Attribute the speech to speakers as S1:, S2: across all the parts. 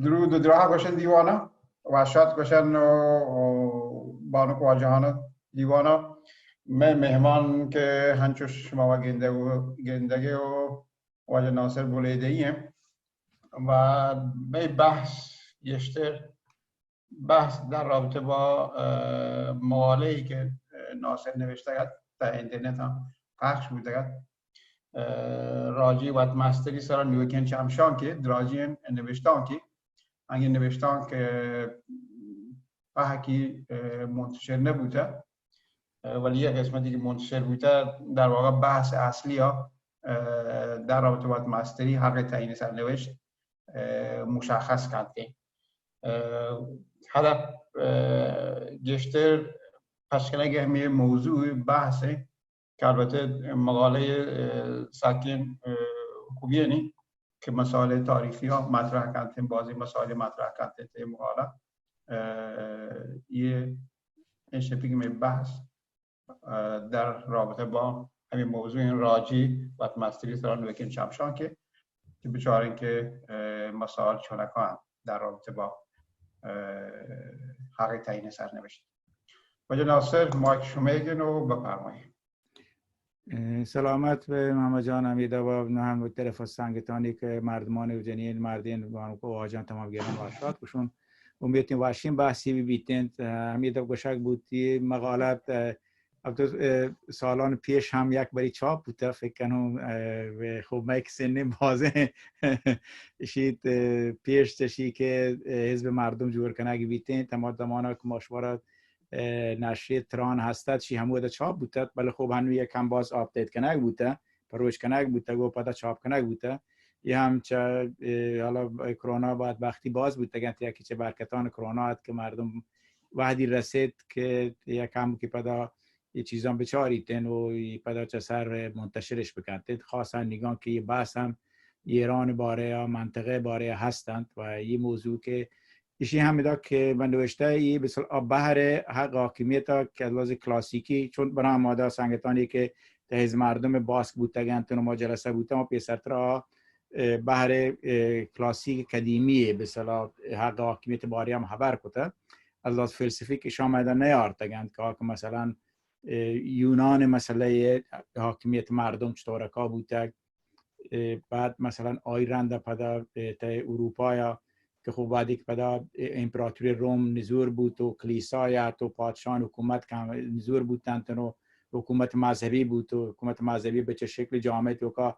S1: درود و درها گوشن دیوانا و شاد گوشن و بانو واجهان دیوانا من مهمان که هنچوش شما و گندگی و واجه ناصر بولیده ایم و به بحث در رابطه با مقاله‌ای که ناصر نوشته در اینترنت هم پخش بوده راجی وقت مستری سر نیوکن چمشان که دراجی نوشتان که انگه نوشتان که پاکی منتشر نبوده ولی یک قسمتی که منتشر بوده در واقع بحث اصلی ها در رابطه با مستری حق تعیین سرنوشت مشخص کرده. هدف گشتر پشکنه همه موضوع بحثه که البته مقاله ساکن خوبیه که مسائل تاریخی ها مطرح کردن بازی مسائل مطرح کردن ته مقاله یه شپیگ می بحث در رابطه با همین موضوع این راجی و مستری سران وکین چمشان که بچارین که مسائل چونکان در رابطه با حق تعیین سرنوشت. وجه ناصر مایک شمیگن و بفرمایید.
S2: سلامت به محمد جان امیده و هم طرف سنگتانی که مردمان و جنین مردین و آجان تمام گران واشات کشون امیدیم واشیم بحثی بیتند امیده گوشک بودی مقالت سالان پیش هم یک باری چاپ بوده فکر کنم و خوب ما یک سنی بازه شید پیش تشی که حزب مردم جور کنه اگه بیتند تمام دمانه که مشورت نشریه تران هستد شی همو چاپ بوده ولی خب هنوز یکم باز آپدیت کنه بوده پروش کنه بوده گو پدا چاپ کنه بوده یه هم چه حالا کرونا بعد وقتی باز بوده گنت یکی چه برکتان کرونا هست که مردم وحدی رسید که یکم که پدا یه چیزان بچاریتن و پدا چه سر منتشرش بکردید خاصا نگاه که یه بحث هم ایران باره منطقه باره هستند و یه موضوع که ایشی همیدا که من نوشته ای بسیار بحر حق حاکمیت که لازم کلاسیکی چون برای ماده سنگتانی که تهیز مردم باسک بودتگن ما جلسه بودتا ما پیسرترا بحر کلاسیک قدیمی بسیار حق حاکمیت باری هم خبر کده از لحاظ فلسفی که شما ماده نیارتگن که مثلا یونان مسئله حاکمیت مردم چطور که بودتگ بعد مثلا آیرند پدا تا اروپا که خوب بعدی که پدا امپراتوری روم نزور بود و کلیسایت و پادشاهان حکومت که نزور بودند و حکومت مذهبی بود و حکومت مذهبی به چه شکل جامعه تو که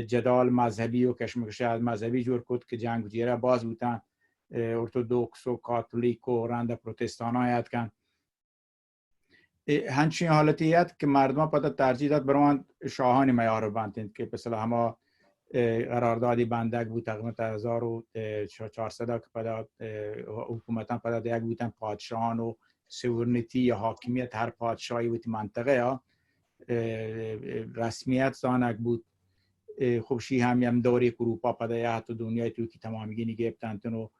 S2: جدال مذهبی و کشمکش مذهبی جور کرد که جنگ جیره باز بودند ارتودکس و کاتولیک و رند پروتستان هایت کن همچین حالتیت که مردم پدا ترجیح داد برای شاهان میار بندند که مثلا همه قراردادی بندک بود تقریبا 1400 که پدا حکومتان پدا یک بودن پادشاهان و سورنیتی یا حاکمیت هر پادشاهی بود منطقه رسمیت زانک بود خب شی هم دوری اروپا پدا یا حتی دنیای تو که تمامی نگهبتند و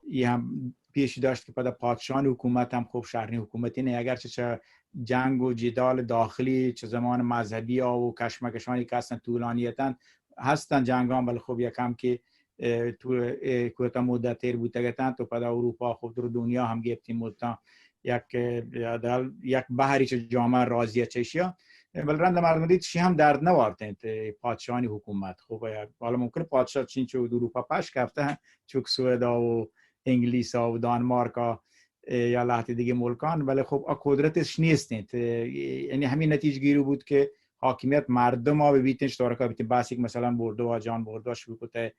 S2: یه هم پیشی داشت که پدا پادشاهان حکومت هم خوب شهرنی حکومتی نه اگر چه جنگ و جدال داخلی چه زمان مذهبی ها و کشمکشانی که اصلا طولانیتن هستن جنگان ولی خب یکم که تو کوتا مدت تیر بودتگتن تو پدا اروپا خب در دنیا هم گفتیم مدت یک بحری چه جامعه راضیه چشیا ولی رند مردم دید شی هم درد نواردند پادشاهانی حکومت خب حالا ممکنه پادشاه چین چه اروپا پش کرده چوک سوئدا و انگلیس و دانمارک یا لحظه دیگه ملکان ولی خب قدرتش نیستند یعنی همین نتیجه گیری بود که حاکمیت مردم ها ببیتنش طور که بیتن بس مثلا بردو و جان بردو شروع کته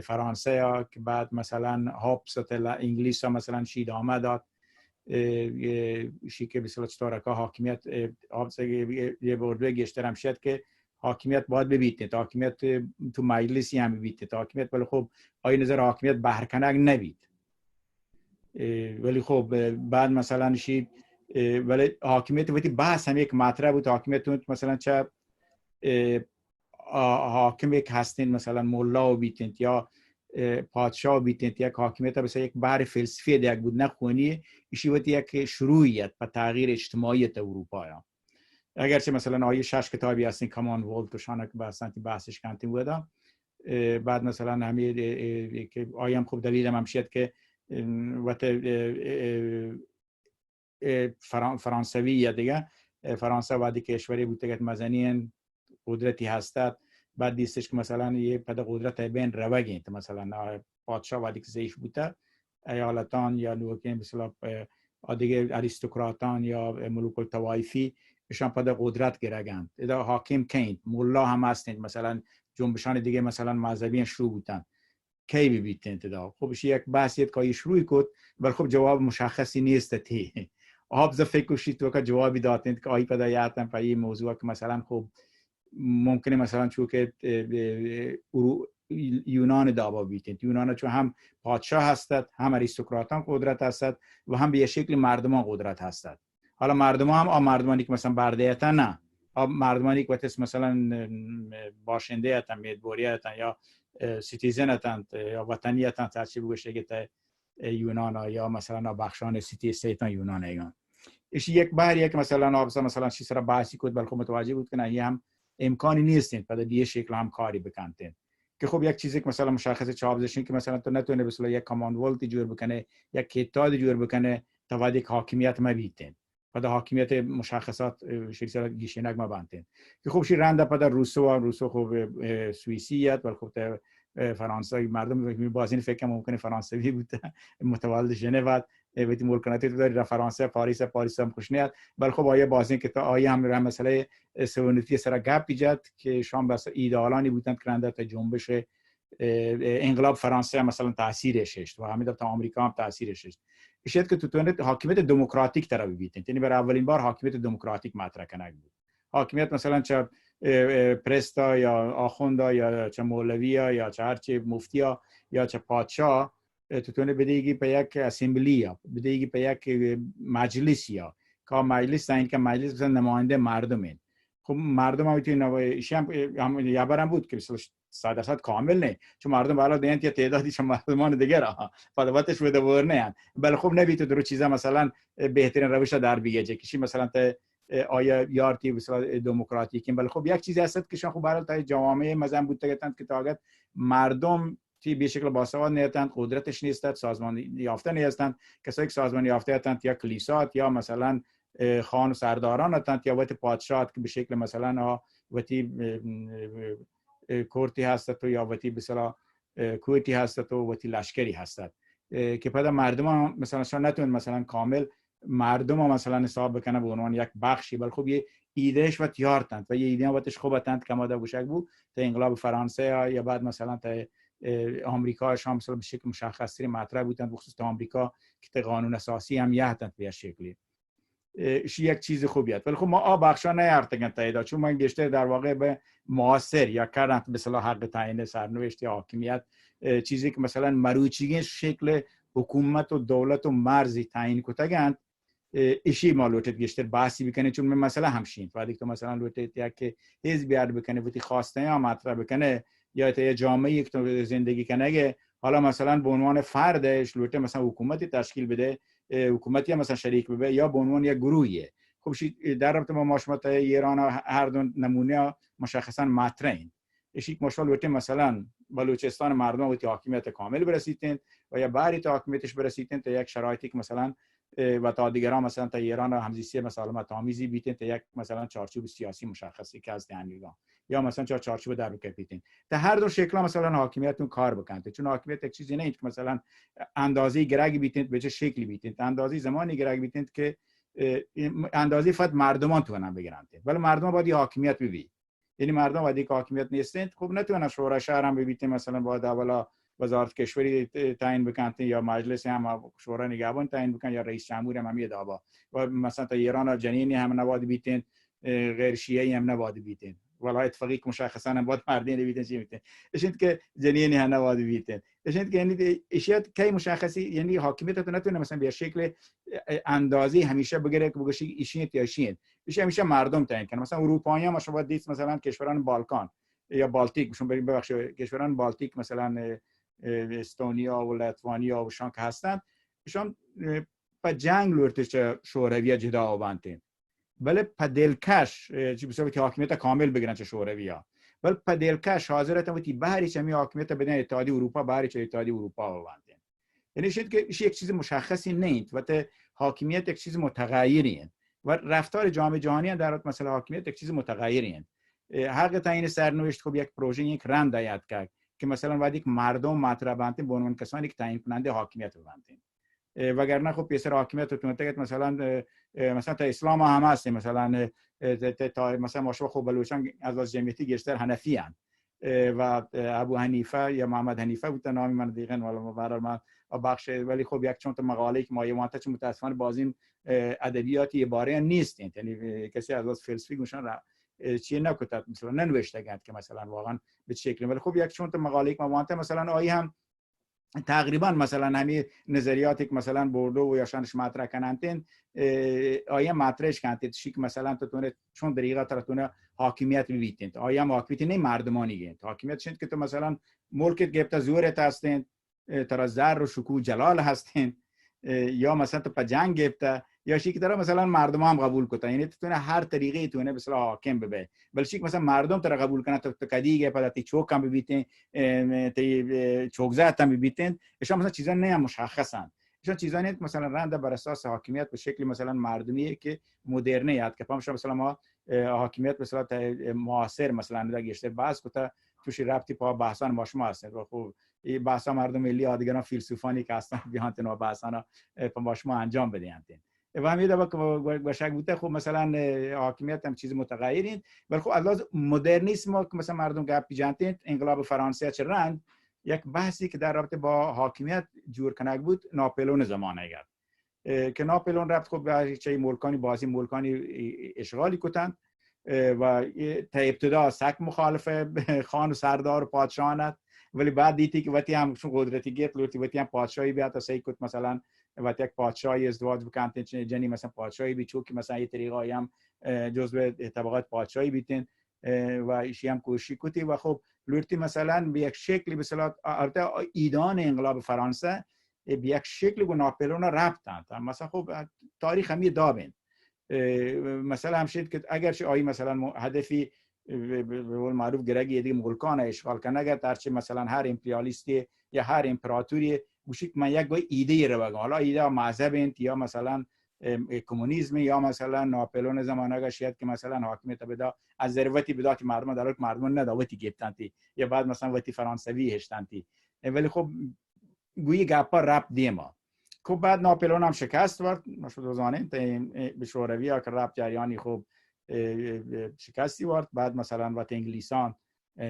S2: فرانسه ها که بعد مثلا هابس انگلیس ها مثلا شید آمد داد شیکه بسیار طور که حاکمیت هابس یه بردو گشترم شد که حاکمیت باید ببیتن حاکمیت تو مجلسی هم ببیتن حاکمیت ولی خب آیه نظر حاکمیت بهرکنگ نبید ولی خب بعد مثلا شید ولی حاکمیت وقتی بحث هم یک مطرح بود حاکمیت مثلا چه حاکم یک هستین مثلا مولا و بیتنت یا پادشاه و بیتنت یک حاکمیت مثلا یک بحر فلسفی دیگه بود نخونی ایشی وقتی یک شروعیت به تغییر اجتماعیت اروپا یا اگرچه مثلا آیه 6 کتابی هستین کمان ولت و شانک بحثی بحثش کنتیم بودم بعد مثلا همین که آیم خوب دلیلم هم شد که وقت فرانسوی یا دیگه فرانسه وادی کشوری بوده که مزنی قدرتی هستد بعد دیستش که مثلا یه پد قدرت بین روگین مثلا پادشاه وادی که ضعیف بوده ایالتان یا نوکین مثلا دیگه اریستوکراتان یا ملوک الطوایفی ایشان پد قدرت گرگند ادا حاکم کیند مولا هم هستند مثلا جنبشان دیگه مثلا مذهبی شروع بودن کی بیتن تدا خب یک بحثیت که شروع کرد ولی خب جواب مشخصی نیست تی آب ز فکر کشید تو که جوابی دادند که آی پدا یادم پای این موضوع که مثلا خب ممکنه مثلا چون که یونان دعوا بیتن یونان چون هم پادشاه هستند هم اریستوکراتان قدرت هستند و هم به شکل مردمان قدرت هستند حالا مردمان هم مردمانی که مثلا بردهیتن نه مردمانی که مثلا باشنده هستند میدبوری هستند یا سیتیزن هستند یا وطنی هستند ترچیب بگوشه که یونان یا مثلا بخشان سیتی استیتان یونان ایگان ایش یک باری که مثلا مثلا چیز را بحثی کرد بلکه متوجه بود که نه هم امکانی نیستین بعد دیگه شکل هم کاری بکنتین که خب یک چیزی که مثلا مشخص چابزشین که مثلا تو نتونه مثلا یک کامانولت جور بکنه یک کتاد جور بکنه تا بعد یک حاکمیت مبیتین بعد حاکمیت مشخصات شریسه گیشینک مبانتین که خب شی رنده بعد روسو خب سوئیسیت ولی خب فرانسوی مردم می‌بازین فکر ممکنه فرانسوی بوده متولد ژنو وقتی ملکاناتی تو داری فرانسه پاریس هم خوش نیاد ولی خب آیه بازین که تا آیه هم مسئله سوونیتی سر گپ ایجاد که شام بس ایدئالانی بودند که رنده تا جنبش انقلاب فرانسه مثلا تاثیرش است و همین تا آمریکا هم تاثیرش است شاید که تو حاکمیت دموکراتیک طرف بیتین یعنی برای اولین بار حاکمیت دموکراتیک مطرح کنه بود حاکمیت مثلا چه پرستا یا آخوندا یا چه مولویا یا چه هرچی مفتیا یا چه پادشاه تونه بدهیگی به یک اسمبلیا بدهیگی به یک مجلسیا که مجلس این که مجلس مثلا نماینده مردمین خب مردم هم هم یابرم بود که 100% کامل نه چون مردم بالا دینت یا تعدادی چه مردمان دیگه را فدواتش بده ورنه بل خب نبیت درو چیزا مثلا بهترین روش در بیگه کشی مثلا آیا یارتی مثلا دموکراتیکی بل خب یک چیزی هست که شما خب برای تا جامعه مزن بود که تاگت مردم تی به شکل باسواد نیستند قدرتش نیست سازمان یافته نیستند کسایی که سازمان یافته هستند یا کلیسات یا مثلا خان و سرداران هستند یا وقت پادشاه که به شکل مثلا وقتی کورتی هست تو یا وقتی مثلا کویتی هست تو وقتی لشکری هستند که بعد مردم مثلا شما نتون مثلا کامل مردم مثلا حساب بکنه به عنوان یک بخشی بل خب یه ایدهش و تیارتند و یه ایده وقتش خوبتند که ماده بوشک بود تا انقلاب فرانسه یا بعد مثلا تا آمریکا شام مثلا به شکل مشخصی مطرح بودند بخصوص آمریکا که قانون اساسی هم یهتند به شکلی یک چیز خوبیه ولی خب ما بخشا نیارتگن تایید چون من گشته در واقع به معاصر یا کردن به اصطلاح حق تعیین سرنوشت یا حاکمیت چیزی که مثلا مروچیگین شکل حکومت و دولت و مرزی تعیین کتگند ایشی ما لوتت گشتر بحثی بکنه چون من مثلا همشین وقتی تو مثلا لوتت یا که حزب بیاد بکنه وقتی خواسته یا مطرح بکنه یا تا جامعه که زندگی کنه حالا مثلا به عنوان فردش لوته مثلا حکومتی تشکیل بده حکومتی مثلا شریک بده یا به عنوان یک گروهیه خب در رابطه با مشامت ایران هر دو نمونه مشخصا مطرحین ایشی مشال لوته مثلا بلوچستان مردم وقتی حاکمیت کامل برسیدن و یا بعدی تا حاکمیتش برسیدن تا یک شرایطی که مثلا و تا دیگران مثلا تا ایران همزیستی مسالمت آمیزی بیتن تا یک مثلا چارچوب سیاسی مشخصی که از دانیگان یا مثلا چارچوب در روکه بیتن تا هر دو شکل مثلا حاکمیتون کار بکنه چون حاکمیت یک چیزی نیست که مثلا اندازه گرگ بیتن به چه شکلی بیتن اندازه زمانی گرگ بیتن که اندازه فقط مردمان تو هم بگیرن ولی مردم باید حاکمیت ببینن یعنی مردم باید حاکمیت نیستند خب نتونن شورای شهر هم ببینن مثلا باید اولا وزارت کشوری تعیین بکنن یا مجلس هم شورای نگهبان تعیین بکنن یا رئیس جمهور هم یه دعوا و مثلا تا ایران جنینی هم نباید بیتن غیر شیعی هم نباید بیتن ولایت فقیه مشخصا هم باید مردین بیتن چی میتن اشید که جنینی هم نباید بیتن اشید که یعنی اشید کی مشخصی یعنی حاکمیت تو نتونه مثلا به شکل اندازی همیشه بگیره که بگوشی ایشین یا شین ایش همیشه مردم تعیین کنه مثلا اروپایی هم شما دید مثلا کشوران بالکان یا بالتیک بهشون بریم ببخشید کشوران بالتیک مثلا استونیا و لتوانیا و شان که هستند ایشان په جنگ لورتش شوروی جدا آوردن ولی په دلکش چی بسیار که حاکمیت کامل بگیرن چه شوروی ها ولی پدیلکش حاضرت وقتی بهری چمی حاکمیت بدن اتحادیه اروپا بهری چه اتحادیه اروپا وانتین یعنی شد که یک چیز مشخصی نیست و حاکمیت یک چیز متغیریه و رفتار جامعه جهانی در حالت مثلا حاکمیت یک چیز متغیریه حق تعیین سرنوشت خب یک پروژه یک رند آید کرد که مثلا وقتی یک مردم مطرح بنده به عنوان کسانی که تعیین کننده حاکمیت بنده وگرنه خب پیسر حاکمیت تو تگت مثلا تا اسلام هم هست مثلا تا مثلا ماشوا خب بلوچان از جمعیتی گشتر حنفی هستند و ابو حنیفه یا محمد حنیفه بود نام من دیگه ولی برای من بخش ولی خب یک چون مقاله که ما یه منتج متاسفانه باز این ادبیاتی عباره نیست یعنی کسی از فلسفی گوشان چی نکتاد مثلا ننوشته که مثلا واقعا به شکلی ولی خب یک چون مقاله که ما منتج مثلا آیه هم تقریبا مثلا همین نظریاتی که مثلا بردو و یاشانش مطرح کنند آیا مطرحش کنند شیک مثلا تو چون دقیقا ترتونه حاکمیت می‌بینید آیا حاکمیت نه مردمانی گند حاکمیت شد که تو مثلا ملکت گفته زورت هستند تر زر و شکوه جلال هستند یا مثلا تو په جنگ گفته یا شیک طرف مثلا مردم هم قبول کنن یعنی تو هر طریقی تو نه مثلا حاکم ببه بل شیک مثلا مردم تر قبول کنن تو کدیگه پداتی چوک هم ببیتین تی چوکزات هم ببیتین اشان مثلا چیزا نه مشخصن اشان چیزا نه مثلا رنده بر اساس حاکمیت به شکل مثلا مردمی که مدرنه یاد که پامش مثلا ما حاکمیت مثلا معاصر مثلا در گشته باز کوتا توش رابطی با بحثان ماشما هست و خب این بحثا مردم ملی آدیگران فیلسوفانی که هستن بیان تنها بحثانا ماشما انجام بدهند و همین دو که باشک بوده خب مثلا حاکمیت هم چیز متغیرین ولی خب از مدرنیسم که مثلا مردم گپ پیجانتین انقلاب فرانسه چه رنگ یک بحثی که در رابطه با حاکمیت جور کنک بود ناپلئون زمانه گرد که ناپلئون رفت خب به چه ملکانی بازی ملکانی اشغالی کتن و تا ابتدا سک مخالف خان و سردار و پادشاهانت ولی بعد دیدی که وقتی هم چون قدرتی گرفت وقتی هم پادشاهی بیاد تا سعی کت مثلا وقتی یک پادشاهی ازدواج بکنه جنی مثلا پادشاهی بیچو که مثلا یه طریقایی هم جزء طبقات پادشاهی بیتن و ایشی هم کوشی کتی و خب لورتی مثلا به یک شکلی به صلاح ایدان انقلاب فرانسه به یک شکلی با ناپلئون ربطند مثلا خب تاریخ همی دابین مثلا همشید که اگرچه آیی مثلا هدفی به قول معروف گرگی دیگه ملکان اشغال کنه اگر ترچه مثلا هر امپریالیستی یا هر امپراتوری گوشید من یک گوی ایده رو بگم حالا ایده مذهب یا مثلا کمونیسم یا مثلا ناپلئون زمانه گشید که مثلا حاکمیت بدا از ضرورتی بدا که مردم در مردم نداوتی گفتنتی یا بعد مثلا وقتی فرانسوی هشتنتی ولی خب گویی گپا رپ دیما خب بعد ناپلئون هم شکست ورد مشهود روزانه به شوروی ها که رپ جریانی خب شکستی ورد بعد مثلا وقت انگلیسان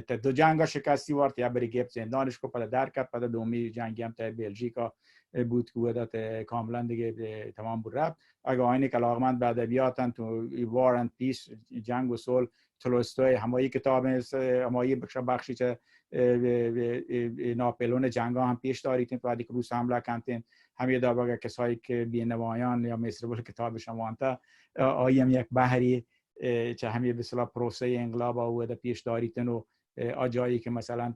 S2: تا دو جنگ شکستی ورد یا بری گپ زندانش کو پدا در کرد پدا دومی جنگی هم تا بلژیکا بود که ودات کاملا دیگه تمام بود رفت اگه آینه که علاقمند به ادبیاتن تو وار اند پیس جنگ و صلح تولستوی همایی کتاب همایی بخشی که ناپلئون جنگ هم پیش دارید بعدی که روس حمله کردن همه دابا کسایی که بینوایان یا مصر بول کتابش وانتا آیم یک بحری چه همه به اصطلاح پروسه انقلاب او ده پیش داریتن و آجایی که مثلا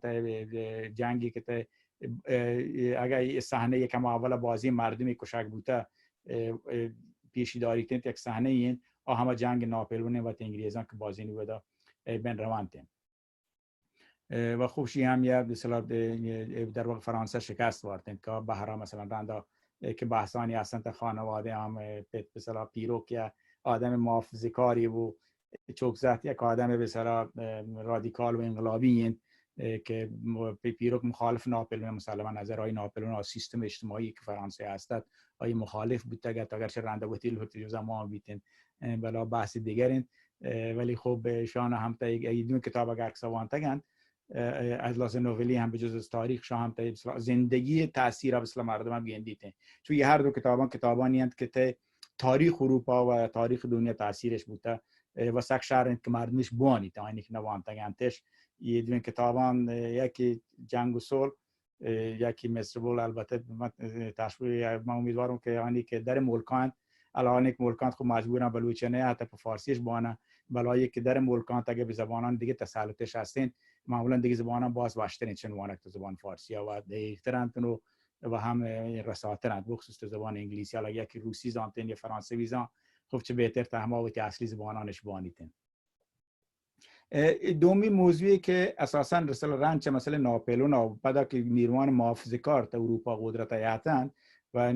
S2: جنگی که اگر صحنه یکم اول بازی مردمی کشک بوده پیشی داریتن یک صحنه این همه جنگ ناپلئون و انگلیسان که بازی نبوده بین روانتن و خوشی هم یه به اصطلاح در واقع فرانسه شکست وردن که بهرا مثلا رندا که بحثانی هستن تا خانواده هم به اصطلاح پیروک یا آدم محافظه‌کاری و چوکزات یک آدم به اصطلاح رادیکال و انقلابی که پیروک مخالف ناپلئون مسلما نظرهای ناپلئون و سیستم اجتماعی که فرانسه هستند آی مخالف بود اگرچه رنده و تیل هتی زمان بیتن بلا بحث دیگرین ولی خب شان هم تا یک کتاب اگر سوان تگن اطلاس نوولی هم به جز تاریخ شاه هم زندگی تاثیر اصلا مردم هم گندیته چون یه هر دو کتابانی هستند که تاریخ اروپا و تاریخ دنیا تاثیرش بوده و سک شهر که مردمش بوانی تا اینکه نوانتگانتش یه دو کتابان یکی جنگ و صلح یکی مصر بول البته تشبیه من امیدوارم که یعنی که در ملکان الان یک ملکان خب مجبورن بلوچی نه حتی به فارسیش بانه بلایی که در ملکان تا به زبانان دیگه تسلطش هستین معمولا دیگه زبانان باز واشترین چون وانک تو زبان فارسی و دیگران و هم رساترند بخصوص زبان انگلیسی حالا یکی روسی زانتن یا فرانسوی زان خب چه بهتر تا همه و اصلی زبانانش بانیتن دومی موضوعی که اساساً رسل رنچ مثلا ناپلون و بعد که نیروان محافظه کار تا اروپا قدرت یاتن و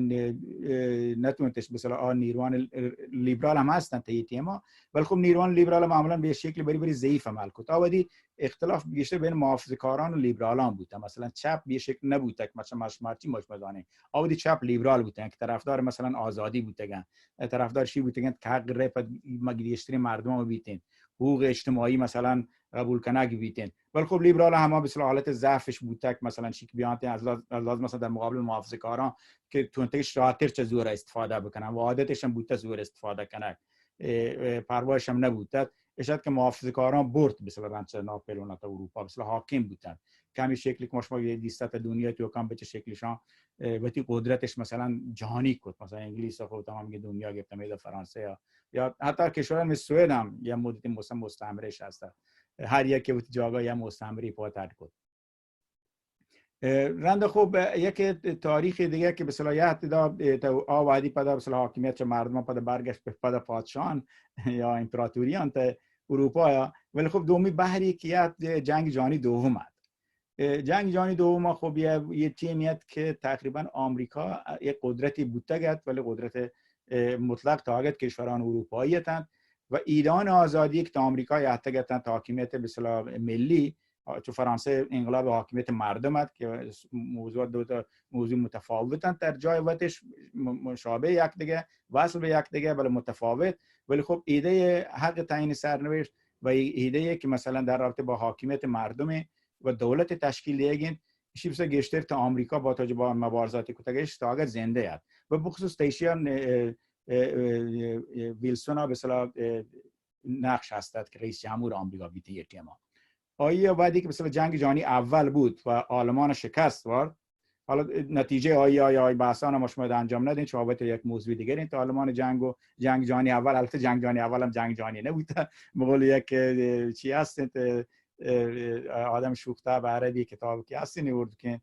S2: نتونتش مثلا نیروان لیبرال هم هستن تا تیما، ولی خب نیروان لیبرال معمولا به شکل بری ضعیف عمل کرد. آودی اختلاف بیشتر بین محافظه کاران و لیبرالان بود. مثلا چپ به شکل نبود که مثلا مارتی مشمدانه آودی چپ لیبرال بودن که طرفدار مثلا آزادی بودن، طرفدار چی بودن که حق رپ مگیشتری مردم رو بیتن، حقوق اجتماعی مثلا قبول کنه بیتن. ولی خب لیبرال هم به حالت ضعفش بود مثلا شیک بیانت از لازم مثلا در مقابل محافظه کاران که تونتش راحت‌تر چه زور استفاده بکنن و عادتش هم بود زور استفاده کنه، پروایش هم نبود. اشد که محافظه کاران برد مثلا رنچ ناپلون تا اروپا مثلا حاکم بودن کمی شکلی که شما یه لیست دنیا تو کم به چه شکلیشان وقتی قدرتش مثلا جهانی کرد، مثلا انگلیس و تمام دنیا گرفت، میاد فرانسه یا حتی کشوران مثل سوئد هم یه مدتی مستعمرهش هست، هر یکی وقتی جاگاه یه مستعمره پاتر کرد. رنده خوب یک تاریخ دیگه که به صلاحیت دا آوادی پدا به صلاح حاکمیت مردم پدا برگشت به پدا پادشاهان یا امپراتوریان تا اروپا. ولی خب دومی بحری که جنگ جهانی دوم هست. جنگ جهانی دوم خب یه تیمیت که تقریبا آمریکا یک قدرتی بودتگد ولی قدرت مطلق تاگت کشوران اروپایی هستند و ایران آزادی که آمریکا یحتگتن تا حاکمیت به صلاح ملی، تو فرانسه انقلاب حاکمیت مردم هست که موضوع دو تا موضوع متفاوتن، در جای وقتش مشابه یک دیگه، وصل به یک دیگه ولی متفاوت. ولی خب ایده حق تعیین سرنوشت و ایده که مثلا در رابطه با حاکمیت مردم و دولت تشکیل دیگین شیبس گشتر تا آمریکا با توجه با مبارزاتی که تاگش تاگر زنده است و بخصوص تیشیان ویلسون ها به اصطلاح نقش هستند که رئیس جمهور آمریکا بیتی تیما. آیا بعدی که مثلا جنگ جهانی اول بود و آلمان شکست وارد، حالا نتیجه آیا بحثان مش مد انجام ندین چون البته یک موضوع دیگه این تا آلمان جنگ جهانی اول، البته جنگ جهانی اول هم جنگ جهانی نبود، مقول یک چی هست آدم شوخته به عربی کتاب که هستی نورد که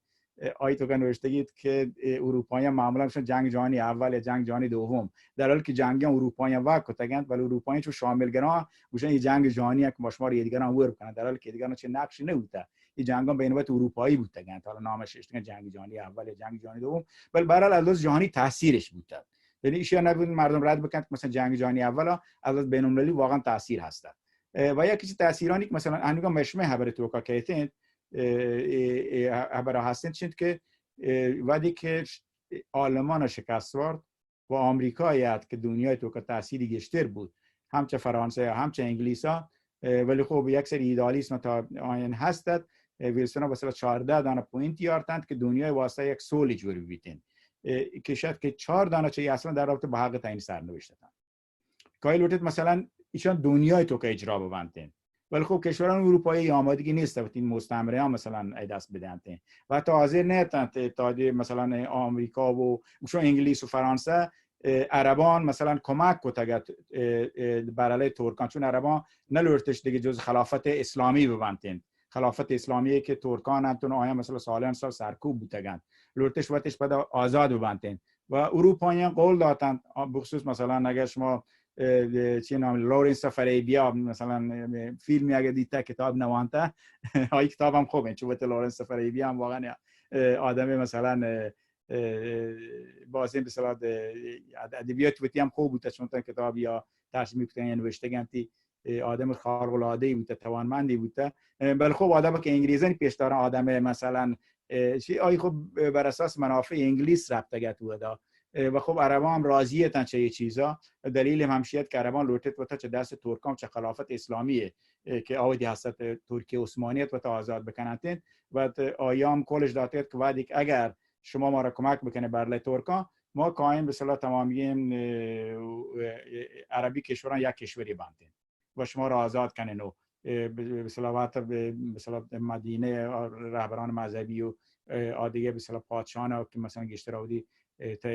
S2: آیتو که نوشتگید که اروپایی معمولا میشن جنگ جهانی اول یا جنگ جهانی دوم، در حالی که جنگ اروپایی وقت کتگند ولی اروپایی چون شاملگرا میشن این جنگ جهانی که مشمار دیگران ور کنن، در حالی که دیگران چه نقشی نبوده، این جنگا به نوبت اروپایی بودند، حالا نامش اشتغال جنگ جهانی اول یا جنگ جهانی دوم، ولی برای از جهانی تاثیرش بود. یعنی ایشیا نبود مردم رد بکنن مثلا جنگ جهانی اول از بین‌المللی واقعا تاثیر هست و یکی از تاثیرانی که مثلا انگار مشمه خبر تو که کهتند خبر هستند چند که وقتی که آلمان شکست ورد و آمریکا یاد که دنیای تو که تأثیری گشتر بود، همچه فرانسه همچه انگلیس ها، ولی خب یک سری ایدالیسم تا آین هستند. ویلسون ها مثلا 14 دانه پوینت یارتند که دنیای واسه یک سولی جوری بیتن که شاید که 4 دانه چه اصلا در رابطه با حق تعیین سرنوشت هستند. کایل وقت مثلا ایشان دنیای تو که اجرا ببندن، ولی خب کشوران اروپایی آمادگی نیست و این مستعمره ها مثلا ای دست بدن و حتی حاضر نیستند تا مثلا آمریکا و چون انگلیس و فرانسه عربان مثلا کمک کتگت برای ترکان، چون عربان نلورتش دیگه جز خلافت اسلامی ببندن، خلافت اسلامی که ترکان انتون آیا مثلا سالان سال سرکوب بودگند لورتش وقتش بعد آزاد ببندن و اروپاییان قول دادند بخصوص مثلا اگر شما چی نام لورنس فریبیا مثلا فیلمی اگه دیدته کتاب نوانته های کتاب هم خوبه چون لورنس فریبیا هم واقعا آدم مثلا بازم به صلاح ادبیات وقتی هم خوب بود چون تا کتاب یا ترجمه کردن نوشتگانتی آدم خارق العاده ای بود، توانمندی بود، ولی خب آدم که انگلیسی پیشتر آدم مثلا چی آی خب بر اساس منافع انگلیس رابطه بود و خب عربان هم راضیه تن چه چیزا، دلیل همشیت که عربان لوتت و تا چه دست ترکان چه خلافت اسلامیه که آودی هست ترکیه عثمانیت و تا آزاد بکنند و آیام کلش داتید که وادی اگر شما ما را کمک بکنه برای ترکان ما قایم به صلاح تمامی عربی کشوران یک کشوری باندین و شما را آزاد کنن و به صلاح مدینه رهبران مذهبی و آدیگه به صلاح پادشاهان که مثلا گشتر آودی تا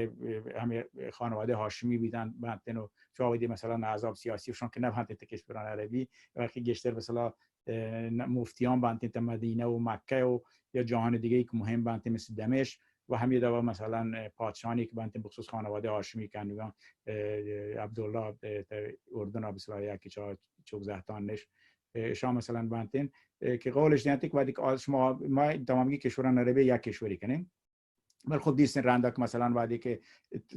S2: همه خانواده هاشمی بیدن بندن و چاودی مثلا احزاب سیاسیشون که نبندن تا کشوران عربی وقتی گشتر مثلا مفتیان بندن تا مدینه و مکه و یا جهان دیگه ای که مهم بندن مثل دمشق و همین دوا مثلا پادشاهانی که بندن بخصوص خانواده هاشمی کنگان عبدالله تا اردن به صلاح یکی چوب زهتانش شما مثلا بانتین که قولش نیستی که وقتی شما ما تمامی کشوران عربی یک کشوری کنیم ولی خب دیستن رنده که مثلا وقتی که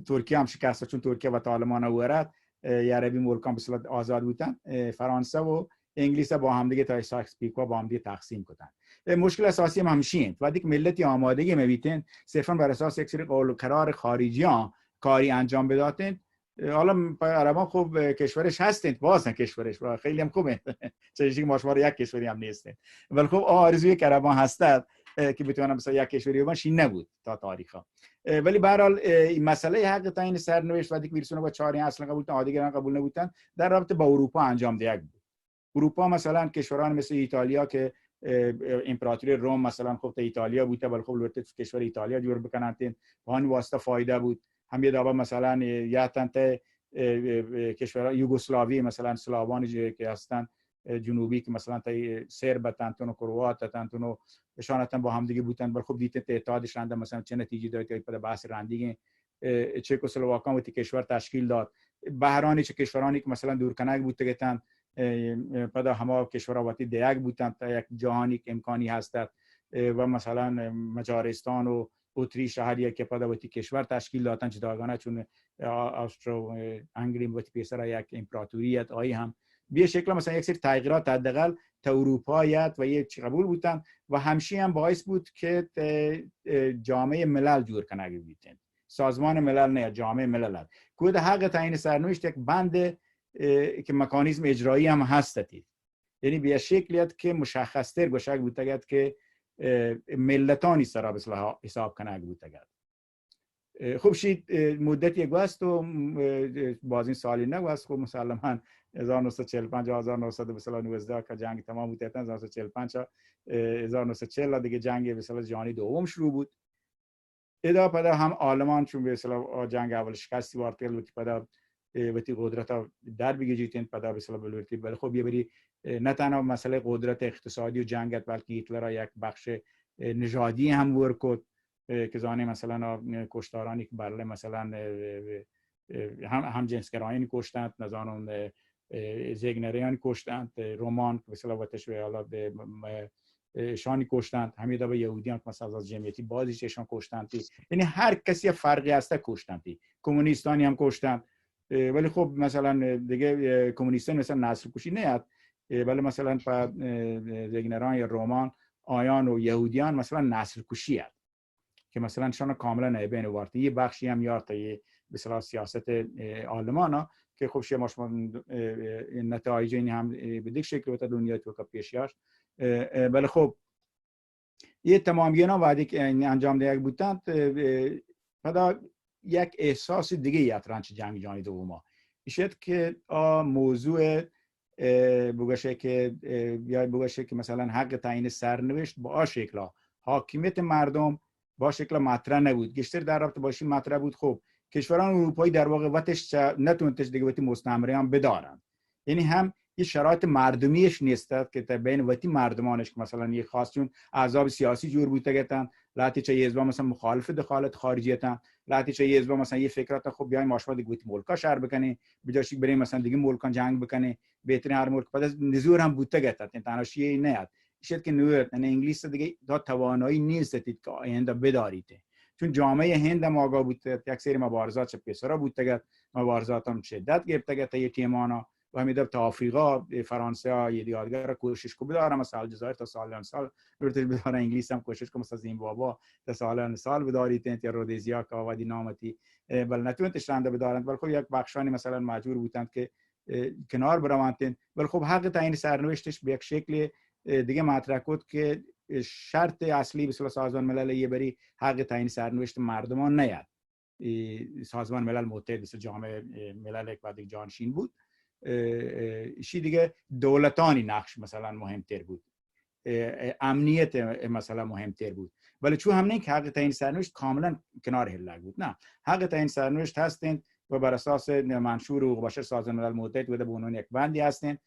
S2: ترکیه هم شکسته چون ترکیه و طالبان ورد یا عربی ملکان به صورت آزاد بودن فرانسه و انگلیس با هم دیگه تا ساکس پیکو با هم دیگه تقسیم کردن مشکل اساسی هم همشین وقتی که ملتی آمادگی میبینن صرفا بر اساس یک سری قول و قرار خارجیان کاری انجام بدادن حالا عربان خوب کشورش هستند بازن کشورش و خیلی هم خوبه چه چیزی ماشوار یک کشوری هم نیستن ولی خب آرزوی که عربان هستند که بتونن مثلا یک کشوری باشن نبود تا تاریخا ولی به هر حال این مسئله حق تعیین سرنوشت وقتی که ویرسون با 4 اصلا قبول کردن دیگران قبول نبودن در رابطه با اروپا انجام دهید بود اروپا مثلا کشوران مثل ایتالیا که امپراتوری روم مثلا خب تا ایتالیا بوده ولی خب لورت کشور ایتالیا جور بکنن با این واسطه فایده بود هم یه دابا مثلا یا تنت کشور یوگسلاوی مثلا سلاوانی که هستن جنوبی که مثلا تا سرب تنتون و کروات تنتون نشانتن با هم دیگه بودن ولی خب دیدن اتحادش رنده مثلا چه نتیجه داد که بعد بحث رندگی چکسلواکان و کشور تشکیل داد بحرانی چه کشورانی که مثلا دورکنک بود گتن بعد همه کشورها وقتی دیگ بودن تا یک جهانی که امکانی هست و مثلا مجارستان و اتریش هر که بعد وقتی کشور تشکیل دادن جداگانه چون آسترو انگلیم وقتی پیسر یک امپراتوریت آیی هم به شکل مثلا یک سری تغییرات حداقل تا اروپاییت و یک قبول بودن و همشی هم باعث بود که جامعه ملل جور کنه بیتن سازمان ملل نه جامعه ملل کود حق تعیین سرنوشت یک بند که مکانیزم اجرایی هم هستی یعنی به شکلیت که مشخص تر باشه بودتگد که ملتانی سرا به اصطلاح حساب کنه بودتگد خوب شید مدت یک وست و باز این سالی نگوست خب مسلما 1945 1919 که جنگ تمام بود 1945 1940 دیگه جنگ به اصطلاح جهانی دوم شروع بود ادا پدا هم آلمان چون به اصطلاح جنگ اول شکستی وارد کرد و پدا وقتی قدرت در بگیجیتن پدا به اصطلاح بلورتی ولی خب یه بری نه تنها مسئله قدرت اقتصادی و جنگت بلکه هیتلر یک بخش نژادی هم ورکد که زانه مثلا کشتارانی که برله مثلا هم جنسگرایان کشتند نزانون زگنریان کشتند رومان مثلا وقتش حالا شانی کشتند همین دو یهودیان که مثلا از جمعیتی بازیش ایشان کشتند یعنی هر کسی فرقی هسته کشتند کمونیستانی هم کشتند ولی خب مثلا دیگه کمونیستان مثلا نسل کشی نیاد ولی مثلا زگنران یا رومان آیان و یهودیان مثلا نسل کشی هست که مثلا شان کاملا نبین وارتی یه بخشی هم یارت به اصطلاح سیاست آلمان ها که خب شما نتایج این هم به دیگه شکل و دنیا تو پیشیاش ولی خب یه تمامینا وعده که انجام دهید بودند بعد یک احساس دیگه یاترانچ جنگ جهانی دوم میشد که موضوع بگوشه که یا بگوشه که مثلا حق تعیین سرنوشت با شکل حاکمیت مردم با شکل مطرح نبود گشتر در رابطه باشی مطرح بود خب کشوران اروپایی در واقع وقتش نتونتش دیگه وقتی مستعمره بدارن یعنی هم یه شرایط مردمیش نیست که تا بین وقتی مردمانش که مثلا یه خاص چون احزاب سیاسی جور بوده گتن لاتی چه یزبا مثلا مخالف دخالت خارجیتن لاتی چه یزبا مثلا یه فکرات خب بیایم ماشوا دیگه وقتی ملکا شهر بکنه بجاش بریم مثلا دیگه ملکان جنگ بکنه بهترین هر ملک بعد از نزور هم بوده گتن تنها شیعه نه شد که نور نه انگلیس دیگه تا توانایی نیست که آینده بدارید چون جامعه هند هم آگاه بود یک سری مبارزات چه پیسرا بود تگه مبارزات هم شدت گرفت تگه تا یه تیمانا و همین تا آفریقا فرانسه ها یه دیگر کوشش کو بدارم مثلا الجزایر تا سال برتش بدارن انگلیس هم کوشش کو مثلا زیمبابوه تا سال بدارید یا رودزیا که آوادی نامتی بل نتونتش رنده بدارن ولی خب یک بخشانی مثلا مجبور بودند که کنار بروانتن ولی خب حق تعیین سرنوشتش به یک شکل دیگه مطرح کرد که شرط اصلی به اصطلاح سازمان ملل یه بری حق تعیین سرنوشت مردمان نیاد سازمان ملل متحد مثل جامعه ملل یک بعد جانشین بود شی دیگه دولتانی نقش مثلا مهمتر بود امنیت مثلا مهمتر بود ولی چون هم نه که حق تعیین سرنوشت کاملا کنار هلک بود نه حق تعیین سرنوشت هستند و بر اساس منشور حقوق بشر سازمان ملل متحد بوده به عنوان یک بندی هستند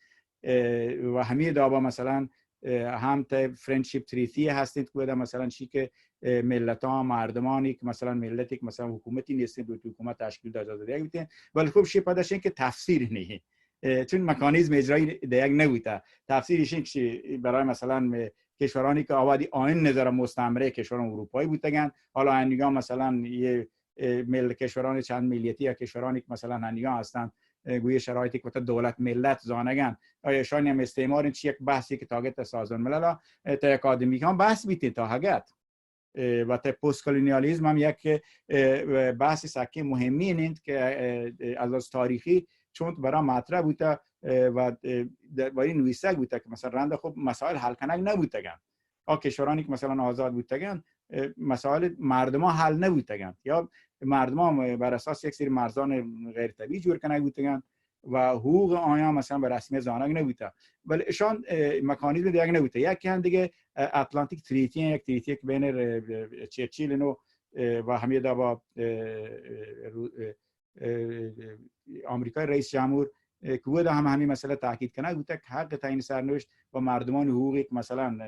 S2: و همه دابا مثلا هم تا فرندشیپ تریتی هستند که بوده مثلا چی که ملت ها مردمانی که مثلا ملتی که مثلا حکومتی نیستند دو حکومت تشکیل داده داده ولی خب شی پداش این که تفسیر نیه چون مکانیزم اجرایی دیگه نبوده. تفسیرش این که برای مثلا کشورانی که آوادی آین نظر مستعمره کشوران اروپایی بودن، حالا هنگام مثلا یه کشوران چند ملیتی یا کشورانی که مثلا هنگام هستن گوی شرایطی که دولت ملت زانگان آیا شاید هم استعمار این یک بحثی که تاگت سازمان ملل تا اکادمی هم بحث بیتی تا هگت و تا پست کلونیالیسم هم یک بحثی سکی مهمی نیست که از تاریخی چون برای مطرح بوده و برای نویسه بوده که مثلا رنده خب مسائل حل کنگ نبودگن. کشورانی که مثلا آزاد بودگن مسائل مردم ها حل نبودگن یا مردم ها بر اساس یک سری مرزان غیر طبیعی جور کنگ بودگن و حقوق آنها مثلا به رسمیت زانگ نبوده، ولی اشان مکانیزم دیگه نبوده. یکی هم دیگه اتلانتیک تریتی، یک تریتی که بین چرچیل و حمید با آمریکای رئیس جمهور که بود همین مسئله تاکید کنه بوده که حق تعیین سرنوشت و مردمان حقوقی که مثلا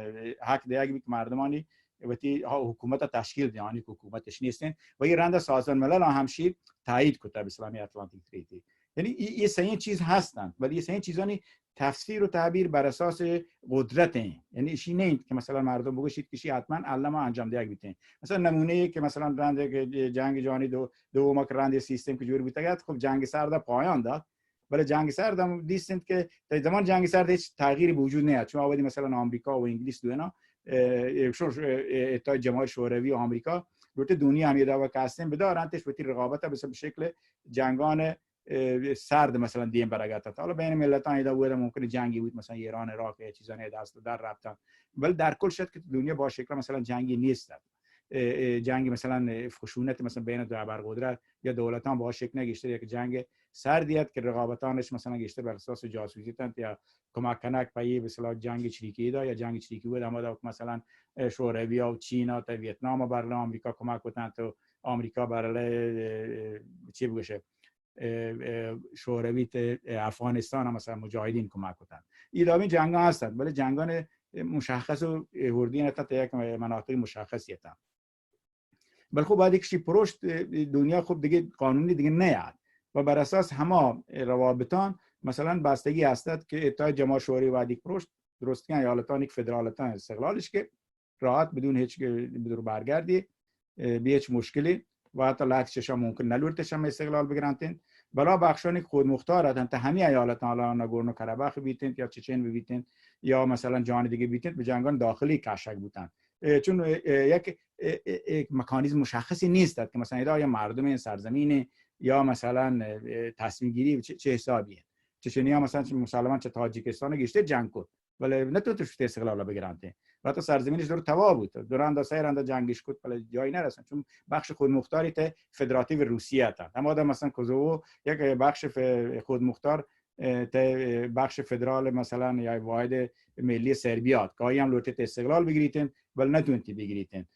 S2: حق دیگه که مردمانی وقتی حکومت تشکیل دیانی که حکومتش نیستن و این رنده سازمان ملل همشی تایید کتاب اسلامی اتلانتیک تریتی. یعنی این سه چیز هستند ولی این سه چیزانی تفسیر و تعبیر بر اساس قدرت این، یعنی ایشی نیست که مثلا مردم بگوشید که حتما علما انجام دیگه بیتین. مثلا نمونه که مثلا رنده جنگ جهانی دوم که رنده سیستم که جوری بوده خب جنگ سرد پایان داد، ولی جنگ سرد هم دیستند که در زمان جنگ سرد هیچ تغییری وجود نیست، چون آوردی مثلا آمریکا و انگلیس دونا اتحاد جماهیر شوروی و آمریکا روت دنیا هم یه دعوا کردن بدارن تش به رقابت به شکل جنگان سرد مثلا دیم برگرده. حالا بین ملت‌ها ایده بود ممکنه جنگی بود مثلا ایران عراق چیزانی دست در رفتن، ولی در کل شد که دنیا با شکل مثلا جنگی نیست. جنگ مثلا خشونت مثلا بین دو ابرقدرت یا دولتان با شکل نگشته یک جنگ سردیت که رقابتانش مثلا گشته بر اساس جاسوسی تن یا کمک کنک پایی به اصطلاح جنگ چریکی دا یا جنگ چریکی بود اما مثلا شوروی و چین تا ویتنام و برای آمریکا کمک کردن تو آمریکا برای چی بگوشه شوروی افغانستان هم مثلا مجاهدین کمک کردن. ایدامی جنگ ها هستند ولی جنگان مشخص و هردی نتا تا یک مناطق مشخصی هستند. ولی خب بعد کشی پروشت دنیا خب دیگه قانونی دیگه نیاد و بر اساس همه روابطان مثلا بستگی هستند که اتحاد جماهیر شوروی و دیگه پروشت درست کنن ایالتان یک فدرالتان استقلالش که راحت بدون هیچ بدون برگردی به هیچ مشکلی و حتی لحظه‌ش ممکن نلورتش هم استقلال بگیرن بلا بخشانی که خود مختار هستند تا همه ایالتان حالا ناگورنو کراباخ بیتن یا چچن بیتن یا مثلا جهان دیگه بیتن به جنگان داخلی کشک بودن، چون یک مکانیزم مشخصی نیست که مثلا یا مردم این سرزمین یا مثلا تصمیم گیری چه حسابیه. چچنیا مثلا مسلمان چه تاجیکستان گشته جنگ کرد ولی نتونست استقلال بگیرن و حتی سرزمینش دور تباه بود دوران سه رنده جنگش کرد ولی جایی نرسید چون بخش خود مختاری ته فدراتیو روسیه تا اما مثلا کوزوو یک بخش خود مختار ته بخش فدرال مثلا یا واحد ملی سربیا که هم لوتت استقلال بگیریدن ولی نتونید بگیریدن.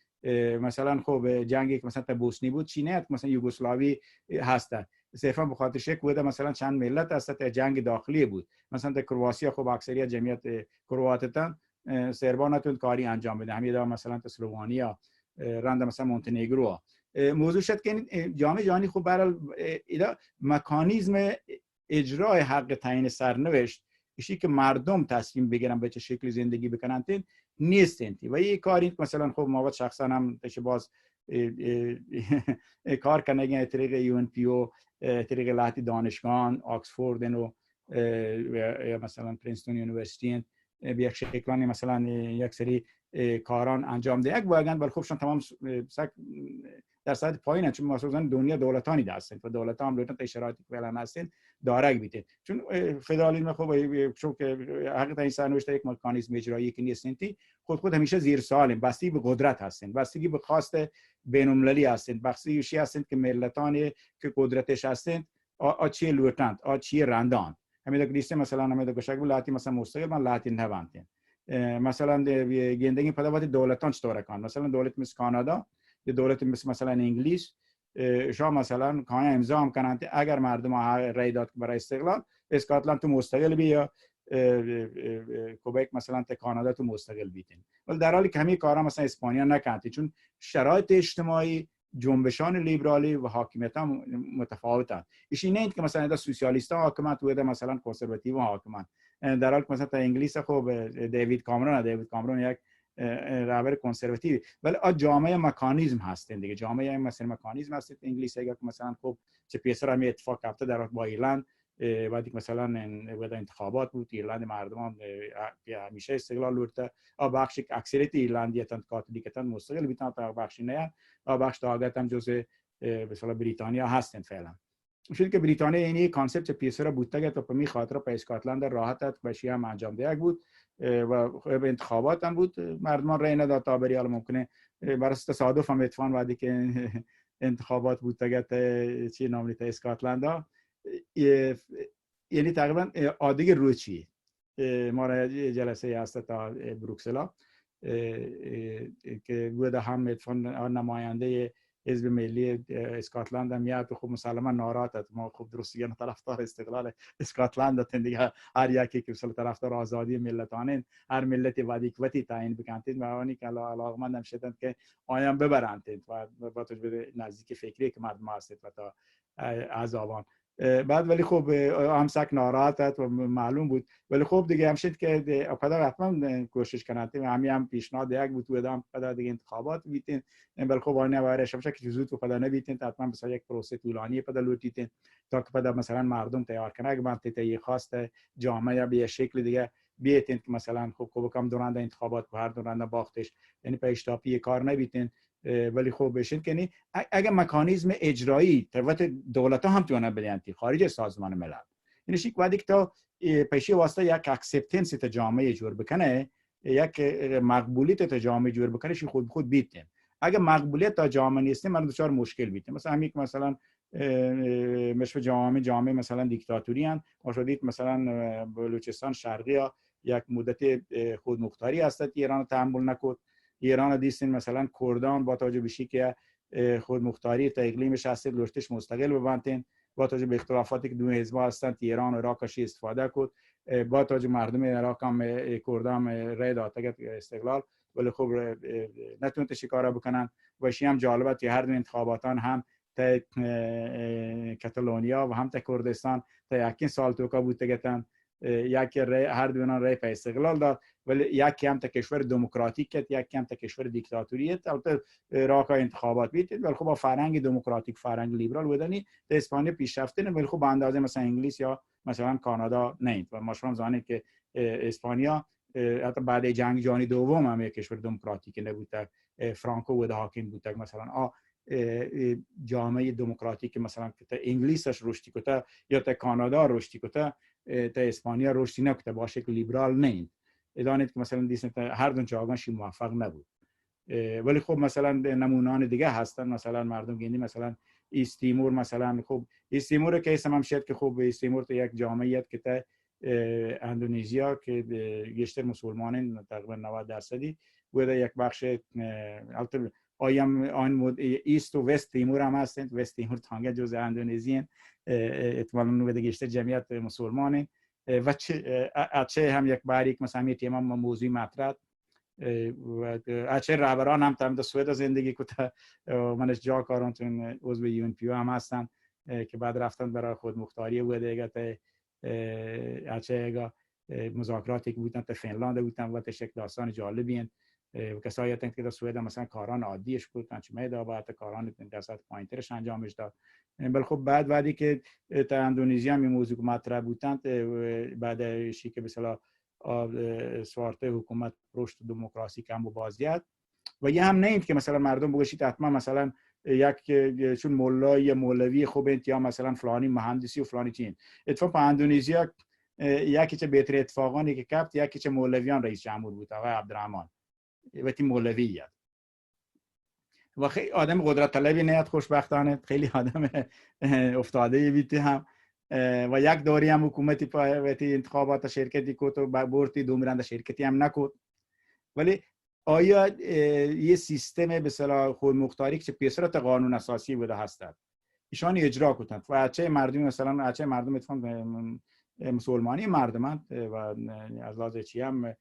S2: مثلا خب جنگی که مثلا تا بوسنی بود چی نه مثلا یوگسلاوی هست صرفا به خاطر شک بوده مثلا چند ملت هست جنگ داخلی بود مثلا در کرواتیا خب اکثریت جمعیت کرواتتان سربا نتوند کاری انجام بده همین مثلا اسلوونیا رنده مثلا مونتنگرو موضوع شد که جامعه جهانی خب برای مکانیزم اجرای حق تعیین سرنوشت ایشی که مردم تصمیم بگیرن به چه شکلی زندگی بکنن نیستند و این کاری مثلا خب ما شخصا هم تشه باز کار کنگی طریق UNPO طریق لحظی دانشگاه آکسفورد و مثلا پرینستون یونیورسیتی به یک شکلانی مثلا یک سری کاران انجام ده یک باگند ولی خودشون تمام در سطح پایینه چون مثلا دنیا دولتانی هستند و دولت‌ها هم لطفاً شرایطی که فعلا هستند دارک بیته چون فدرالیسم خب چون که حق تعیین سرنوشت یک مکانیزم اجرایی که نیستنتی خود همیشه زیر سوالن بستگی به قدرت هستند بستگی به خواست بین‌المللی هستند بستگی هستند که ملتانی که قدرتش هستند چی لوتند چی رندان همین که مثلا همین گوشک لاتی مثلا مستقل من لاتی نبانتین مثلا گندگی پدوات دولتان چطور کن مثلا دولت مثل کانادا یا دولت مثلا انگلیس شما مثلا کانون امضا هم کنند اگر مردم رای داد برای استقلال اسکاتلند تو مستقل بیا کوبک مثلا تا کانادا تو مستقل بیتین ولی در حالی که همین کارا مثلا اسپانیا نکنند چون شرایط اجتماعی جنبشان لیبرالی و حاکمیت هم متفاوتن. ایشی نه که مثلا در سوسیالیست ها حاکمن تو ده مثلا کنسرواتیو حاکمن، در حالی که مثلا تا انگلیس خب دیوید کامرون یک رهبر کنسرواتیو، ولی جامعه مکانیزم هستن دیگه، جامعه مثلا مکانیزم هست انگلیس اگه مثلا خب چه پیسر هم اتفاق افتاد در با ایرلند بعدی که مثلا بعد انتخابات بود ایرلند مردمان همیشه استقلال لورته بخش اکثریت ایرلندیتان کاتولیکتان مستقل بیتن تا بخشی نه بخش تاگت هم جزء مثلا بریتانیا هستن فعلا. شد که بریتانیا اینی کانسپت پیسر بودتا تا پمی خاطر په اسکاتلند راحت بشی هم انجام دیگ بود و به انتخابات هم بود مردمان رای نداد تا بری، حالا ممکنه برای تصادف هم اتفاقا وقتی که انتخابات بود تا چی نام لیت اسکاتلند ها یعنی تقریبا عادی روچی ما را جلسه هست تا بروکسل که بود هم اتفاقا نماینده حزب ملی اسکاتلند هم میاد، خب مسلما ناراحت ما خب درستیان طرفدار استقلال اسکاتلند هستند دیگه، هر یکی که مثلا طرفدار آزادی ملتانن هر ملتی وادیکوتی تعیین بکنید و آنی که علاقمندم شدند که آیام ببرند و با توجه نزدیک فکری که مردم هستند و تا عذابان بعد، ولی خب همسک ناراحت و معلوم بود، ولی خب دیگه همشید که پدر حتما کوشش کنند هم پیشنهاد یک بود و ادام پدر دیگه انتخابات بیتین، ولی خب آنها وارش همشه که زود و پدر نبیتین حتما مثلا یک پروسه طولانی پدر لوتیتین تا که پدر مثلا مردم تیار کنه اگه من تیه خواست جامعه به شکل دیگه بیتین که مثلا خب کم دوران انتخابات هر دوران باختش یعنی پیشتاپی کار نبیتین، ولی خب بشین که اگه مکانیزم اجرایی توسط دولت ها هم توانه بدهند خارج سازمان ملل یعنی شیک وقتی که تا پیشی واسطه یک اکسپتنس تا جامعه جور بکنه، یک مقبولیت تا جامعه جور بکنه شی خود بیتیم. اگه مقبولیت تا جامعه نیست من دچار مشکل بیتیم. مثلا همین که مثلا مشو جامعه مثلا دیکتاتوری ان شدید مثلا بلوچستان شرقی ها یک مدت خودمختاری هست ایران تحمل نکرد، ایران دیستین مثلا کردان با توجه به که خودمختاری تا اقلیمش هست لشتش مستقل ببندن با توجه به اختلافاتی که دو حزب هستند ایران و عراق استفاده کرد، با توجه مردم عراق هم کردان رای داد استقلال ولی خب نتونت شکار بکنن و شی هم جالبه که هر دو انتخاباتان هم تا کاتالونیا و هم تا کردستان تا یکین سال توکا بود تگتن یک هر دو رای په استقلال داد ولی یکی هم تا کشور دموکراتیک است یکی هم تا کشور دیکتاتوری است. البته راه انتخابات بیتید ولی خب با فرهنگ دموکراتیک فرهنگ لیبرال بودنی در اسپانیا پیشرفته نه ولی خب به اندازه مثلا انگلیس یا مثلا کانادا نه و ما شما زانید که اسپانیا حتی بعد جنگ جهانی دوم هم یک کشور دموکراتیک نبود، فرانکو بود حاکم بود مثلا جامعه دموکراتیک مثلا که انگلیسش رشدی کنه یا تا کانادا رشدی کنه تا اسپانیا رشدی نکته با شکل لیبرال نه ادانید که مثلا دیسن هر دو جاگانشی موفق نبود، ولی خب مثلا نمونان دیگه هستن مثلا مردم گینی مثلا ایست تیمور مثلا خب ایست تیمور که اسم هم شد که خب ایست تیمور تو یک جامعیت که تا اندونزیا که بیشتر مسلمانان تقریبا 90% بوده یک بخش البته آن ایست و وست تیمور هم هستند، وست تیمور تانگه جزء اندونزیان احتمالاً بوده بیشتر جمعیت مسلمانه و چه هم یک باریک مثلا می تیم موضوع مطرح و چه رهبران هم تام سوئد زندگی کته منش جا کارانتون عضو یون پی هم هستن که بعد رفتن برای خود مختاری بوده دیگه چه مذاکراتی که بودن تا فنلاند بودن و شکل داستان جالبین کسایی هستند که در سوئد مثلا کاران عادیش بودن چه میده بعد کاران درصد پایینترش انجامش داد، ولی خب بعد وقتی که تا اندونزی هم این موضوع مطرح بودند بعد شیک به اصطلاح سوارته حکومت رشد دموکراسی کم و بازیت و یه هم نه که مثلا مردم بگوشید حتما مثلا یک چون مولای یا مولوی خوب یا مثلا فلانی مهندسی و فلانی چین اتفاقا اندونزیا یکی چه بهتر اتفاقانی که کپت یکی چه مولویان رئیس جمهور بود آقای عبدالرحمن وقتی مولویت و خیلی آدم قدرت طلبی نیست خوشبختانه خیلی آدم افتاده بیتی هم و یک دوری هم حکومتی پایوتی انتخابات شرکتی کو تو بورتی دومرند شرکتی هم نکود، ولی آیا یه سیستم به اصطلاح خود مختاری که پیشرفت قانون اساسی بوده هستند ایشان اجرا کنند و چه مردم مثلا چه مردم اتفاقا مسلمانی مردمان و از لحاظ چی هم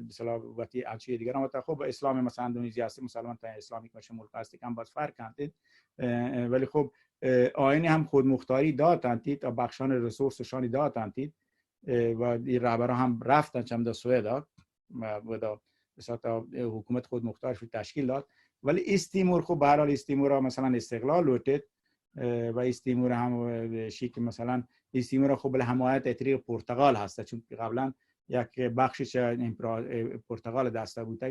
S2: مثلا وقتی همچین دیگر هم خب اسلام مثلا اندونزی است مسلمان تا اسلامی که ملک است که هم باز فرق کنید ولی خب آینه هم خود مختاری دادند تا بخشان رسورسشان دادند و این رهبران هم رفتن چند تا سوئد و دا مثلا حکومت خود مختارش تشکیل داد ولی استیمور خب به هر حال استیمور مثلا استقلال لوتید و استیمور هم شیک مثلا استیمور خب به حمایت طریق پرتغال هست چون قبلا یک بخشش پرتغال دسته بود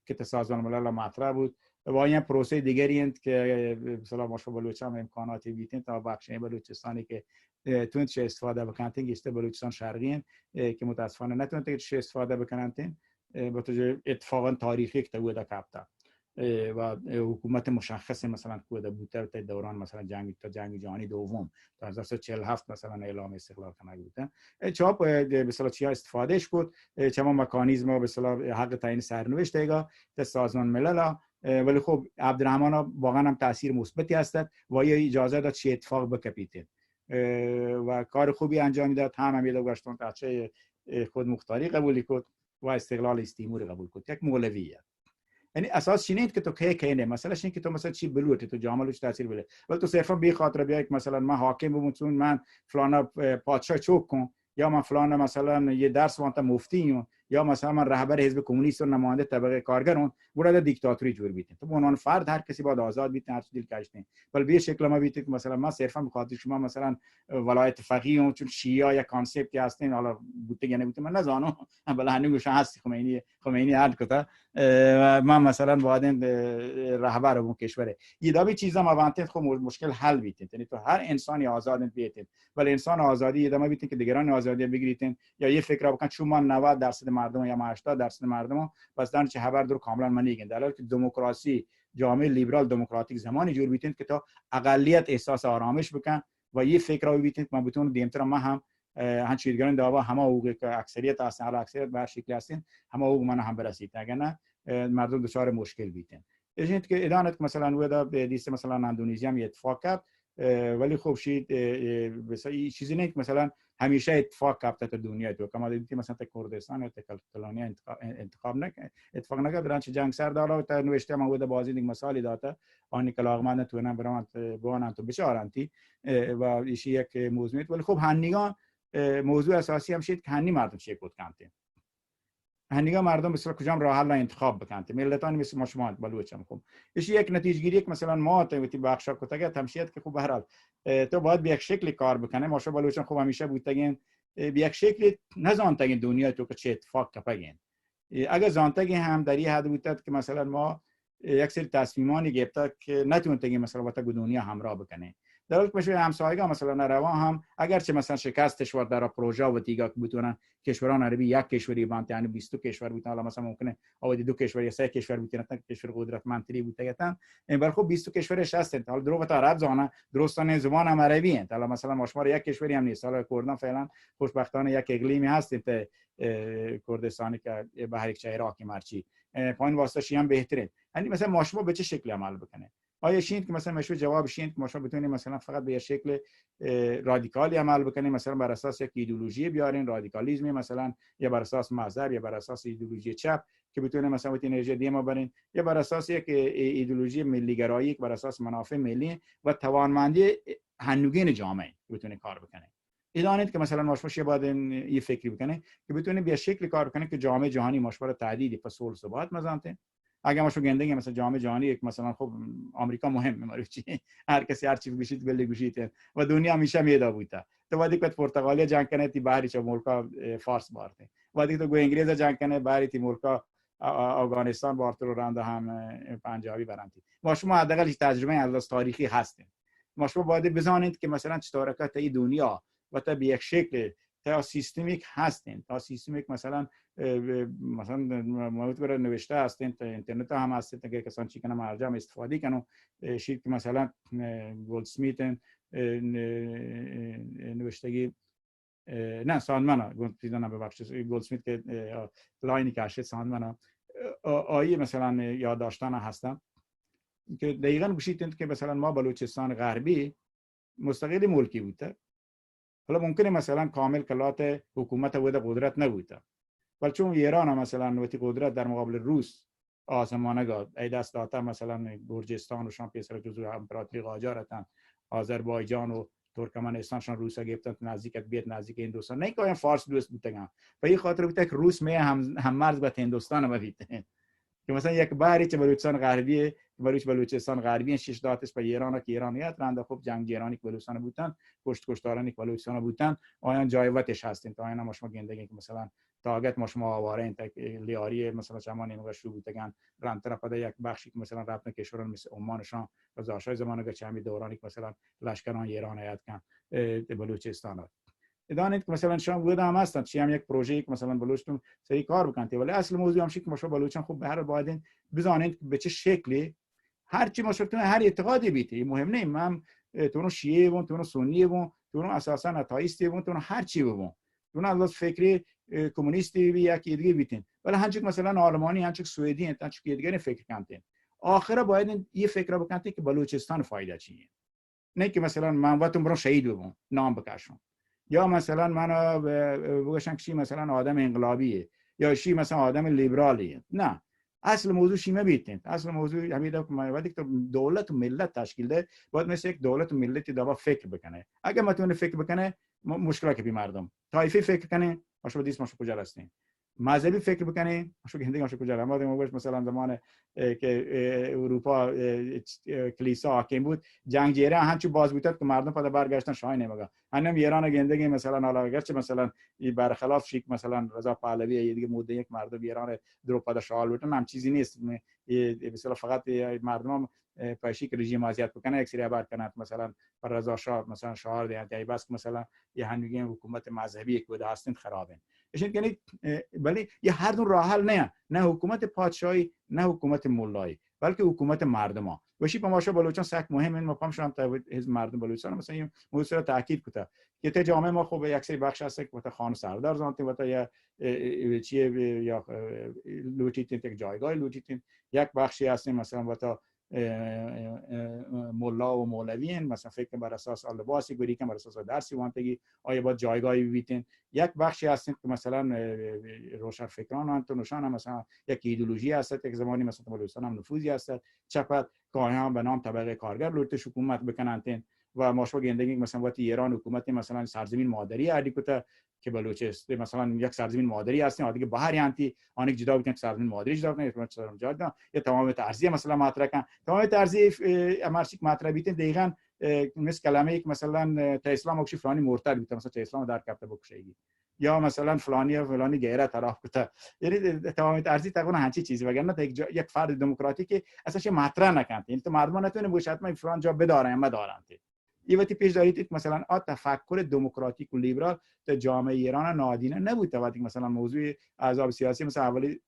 S2: که تا سازمان ملل مطرح بود و این پروسه دیگری است که مثلا ما شما بلوچ هم امکاناتی بیتین تا بخش بلوچستانی که تونت چه استفاده بکنن گشته بلوچستان شرقی که متاسفانه نتونن چه استفاده بکنن با تو اتفاقا تاریخی که بوده کپتا و حکومت مشخص مثلا بوده بوده تا دوران مثلا جنگ جهانی دوم تا 1947 مثلا اعلام استقلال کنه بوده چاپ به اصطلاح چیا استفادهش بود چما مکانیزم به اصطلاح حق تعیین سرنوشت ایگا تا سازمان ملل ولی خب عبدالرحمن واقعا هم تاثیر مثبتی هستند و یا اجازه داد چه اتفاق بکپیته و کار خوبی انجام داد هم میده گشتون تا چه خود مختاری قبول کرد و استقلال استیمور قبول کرد یک مولویه یعنی اساس چینه که تو که نه مثلا این که تو مثلا چی بلوتی تو جامعهش تاثیر بده ولی تو صرفا به خاطر بیای که مثلا من حاکم بمونم من فلانا پادشاه چوک کن یا من فلانا مثلا یه درس وانت مفتیون یا مثلا من رهبر حزب کمونیست و نماینده طبقه کارگرون برای دیکتاتوری جور بیتن تو به عنوان فرد هر کسی باید آزاد بیتن هر چی دل کشته ولی به شکل ما بیتید مثلا من صرفا به خاطر شما مثلا ولایت فقیه چون شیعه یا کانسپتی هستین حالا بوته یا نبوته من نزانم بله هنوز هست خمینی حل کتا من مثلا باید رهبر اون کشوره یه دابی چیزا ما وانتید خب مشکل حل بیتید یعنی تو هر انسانی آزاد بیتید ولی انسان آزادی یه دما بیتید که دیگران آزادی بگیریدین یا یه فکر بکن چون ما 90% مردم یا 80% مردم بس دانش چه خبر در کاملا منیگن در حالی که دموکراسی جامعه لیبرال دموکراتیک زمانی جور بیتین که تا اقلیت احساس آرامش بکن و یه فکر رو بیتین ما بتون دیمتر ما هم هنچیدگان داوا همه حقوقی که اکثریت هستن حالا اکثریت به هر شکلی هستین همه حقوق من هم برسید اگر نه مردم دچار مشکل بیتین اینت که ادانت مثلا ودا دیست مثلا اندونزی هم اتفاق کرد ولی خب شید مثلا چیزی نه که مثلا همیشه اتفاق کرده تو دنیا تو کما دیدی مثلا تا کردستان یا تا کاتالونیا اتفاق نکرد چه جنگ سر دالا تا نوشته ما بود بازی دیگه مثالی داده آنی کلاغمان تو نه برام بوانن تو بشارنتی و ایشی یک موضوع ولی خب هنیگان موضوع اساسی هم شید که هنی مردم چه کد کنته هنیگا مردم به صورت کجام راه حل انتخاب بکنند ملتانی مثل ما شما بلوچ هم خب ایش یک نتیجه گیری که مثلا ما توتی بخشا کتاگه تمشیت که خوب به هر حال تو باید به یک شکلی کار بکنه ما شما بلوچ خوب همیشه بودتگین به یک شکلی نزانتگین دنیا تو که چه اتفاق کپگین اگر زانتگین هم در این حد بودت که مثلا ما یک سری تصمیمانی گرفته که نتونتگین مثلا با تا دنیا همراه بکنه در حالی که میشه همسایگان مثلا روا هم اگرچه مثلا شکستش ورد در پروژه و دیگه بتونن کشوران عربی یک کشوری باند یعنی 20 کشور بودن حالا مثلا ممکنه اول 2 کشور یا 3 کشور بودن تا کشور قدرتمندتری بودن ولی خب 20 کشورش هستن حالا دروغ تا عرب زانه درستانه زبان هم عربی ان حالا مثلا مشمار یک کشوری هم نیست حالا کردان فعلا خوشبختانه یک اقلیمی هست تا کردستانی که به هر یک چه عراقی مرچی پایین واسطه شی هم بهتره یعنی مثلا ماشما به چه شکلی عمل بکنه آیا شین که مثلا مشو جواب شین که ما بتونیم مثلا فقط به شکل رادیکالی عمل بکنیم مثلا بر اساس یک ایدئولوژی بیارین رادیکالیسم مثلا یا بر اساس مذهب یا بر اساس ایدئولوژی چپ که بتونیم مثلا وقتی انرژی دیما برین یا بر اساس یک ایدئولوژی ملی گرایی بر اساس منافع ملی و توانمندی هنوگین جامعه بتونه کار بکنه ایدانید که مثلا ماشوش باید این فکری بکنه که بتونه به شکلی کار کنه که جامعه جهانی مشوار تعدیدی پس صلح و ثبات مزانته اگه ما شو گندگی مثلا جامعه جهانی یک مثلا خب آمریکا مهمه ماروچی هر کسی هر چی بگوشید بله گوشید و دنیا همیشه میدا بوده تو وادی که پرتغالیا جنگ کنه تی بحری چه ملکا فارس بارته وادی تو گو انگلیس جنگ کنه بحری تی ملکا افغانستان بارت رو رنده هم پنجابی برانتی ما شما حداقل تجربه از تاریخی هستیم ما شما باید بزنید که مثلا چطور که تا دنیا و تا به یک شکل تا سیستمیک هستین تا سیستمیک مثلا مواد برای نوشته هستین تا اینترنت هم هستین تا کسان چی کنه مرجع استفاده کنن شید که مثلا گولدسمیت نوشتگی نه ساندمانا گولدسمیت که لاینی کاشه ساندمانا آیه مثلا یادداشتان هستن که دقیقاً گوشید که مثلا ما بلوچستان غربی مستقل ملکی بوده حالا ممکنه مثلا کامل کلات حکومت و قدرت نبوده ولی چون ایران هم مثلا نوتی قدرت در مقابل روس آسمانه گاد ای دست داتا مثلا گرجستان و شام پیسر جزو امپراتوری قاجار هستن آذربایجان و ترکمنستانشان روسا گرفتن نزدیک بیت نزدیک هندوستان نه که فارس دوست بودن به این خاطر بود که روس می هم مرز با هندوستان ما بیت که مثلا یک باری که بلوچستان غربی بلوچستان غربی شش داتش به ایران که ایرانیت رنده خوب جنگ ایرانی که بلوچستان بودن کشتارانی که بلوچستان بودن آیان جایوتش هستین تا اینا ماشما گندگی که مثلا تاگت ماشما آواره این تا لیاری مثلا شما نمیگه شو بودن رنتر پدا یک بخشی که مثلا رفتن کشوران مثل عمانشان و زاشای زمانه که چمی دورانی که مثلا لشکران ایران آیت کن بلوچستان دانید که مثلا شما بوده هم هستن چی هم یک پروژه که مثلا بلوچستان سری کار بکنید ولی اصل موضوع هم که ماشا بلوچستان خوب به هر باید بزنید به چه شکلی هر چی ماشا هر اعتقادی بیتی مهم نه من تو شیعه و تو سنی و تو اساسا اتائیستی و تو هر چی و تو از فکری کمونیستی و یکی دیگه بیتین ولی هنچک مثلا آلمانی هنچک سوئدی هنچک دیگه فکر کنید آخره باید این فکر رو بکنید که بلوچستان فایده چیه نه که مثلا من وقتم برام شهید بودم نام بکشم یا مثلا من بگوشم که مثلا آدم انقلابیه یا شی مثلا آدم لیبرالیه نه اصل موضوع شیمه بیتین اصل موضوع همین که وقتی که دولت و ملت تشکیل ده باید مثل یک دولت و ملتی دابا فکر بکنه اگه متونه فکر بکنه مشکلاتی بی مردم طایفی فکر کنه ماشو دیس ماشو کجا هستین مذهبی فکر بکنه ماشو هندی ماشو کجا ما دیگه مثلا زمان که اروپا کلیسا حاکم بود جنگ جیره هنچو باز بود که مردم پدا برگشتن شاهی نمیگه هنم ایران گندگی مثلا حالا اگرچه مثلا برخلاف شیک مثلا رضا پهلوی یا دیگه مده یک مردم ایران درو پدا شال بودن هم چیزی نیست مثلا فقط مردم پاشی که رژیم اذیت بکنه یک سری عبارت کنند مثلا پر رضا شاه مثلا شعار دهند یا بس مثلا یه هنگی حکومت مذهبی یک بوده هستند خرابن اشین یعنی ولی یه هر دو راه حل نه حکومت پادشاهی نه حکومت مولایی بلکه حکومت مردم ها وشی په ماشه بلوچستان سک مهمه ما پام شدم تا حزب مردم بلوچستان مثلا این موضوع رو تاکید کنه که ته جامعه ما خوب یک سری بخش هست که خان سردار زانتی و تا یا چیه یا لوتیتین یک جایگاه لوتیتین یک بخشی هست مثلا و تا مولا و مولویین مثلا فکر بر اساس لباسی گوری که بر اساس درسی وانتگی آیا با جایگاهی بیتین یک بخشی هستن که مثلا روشن فکران انتونشان هم مثلا یک ایدئولوژی هست یک زمانی مثلا بلوچستان هم نفوذی هست چپت که هم به نام طبقه کارگر لوتش حکومت بکنن و ماشو گندگی مثلا وقتی ایران حکومت مثلا سرزمین مادری ادیکوتا که بلوچستان مثلا یک سرزمین مادری هستن دیگه بهر یانتی آن یک جدا بودن که سرزمین مادری جدا بودن جدا یا تمام ترزیه مثلا مطرح کن تمام ترزیه امارشیک مطرح بیتن دقیقاً مثل کلمه یک مثلا تا اسلام اکشی فلانی مرتد بیت مثلا تا اسلام در کپته بکشیگی یا مثلا فلانی غیرت طرف بوده یعنی تمام ترزیه تقریبا همچین چیزی وگرنه یک فرد دموکراتیک اصلا مطرح نکنه این تو مردم نتونه باشه حتما فلان جا بدارن یا مدارن این وقتی پیش دارید که مثلا تفکر دموکراتیک و لیبرال در جامعه ایران نادینه نبود تا وقتی مثلا موضوع احزاب سیاسی مثلا اولی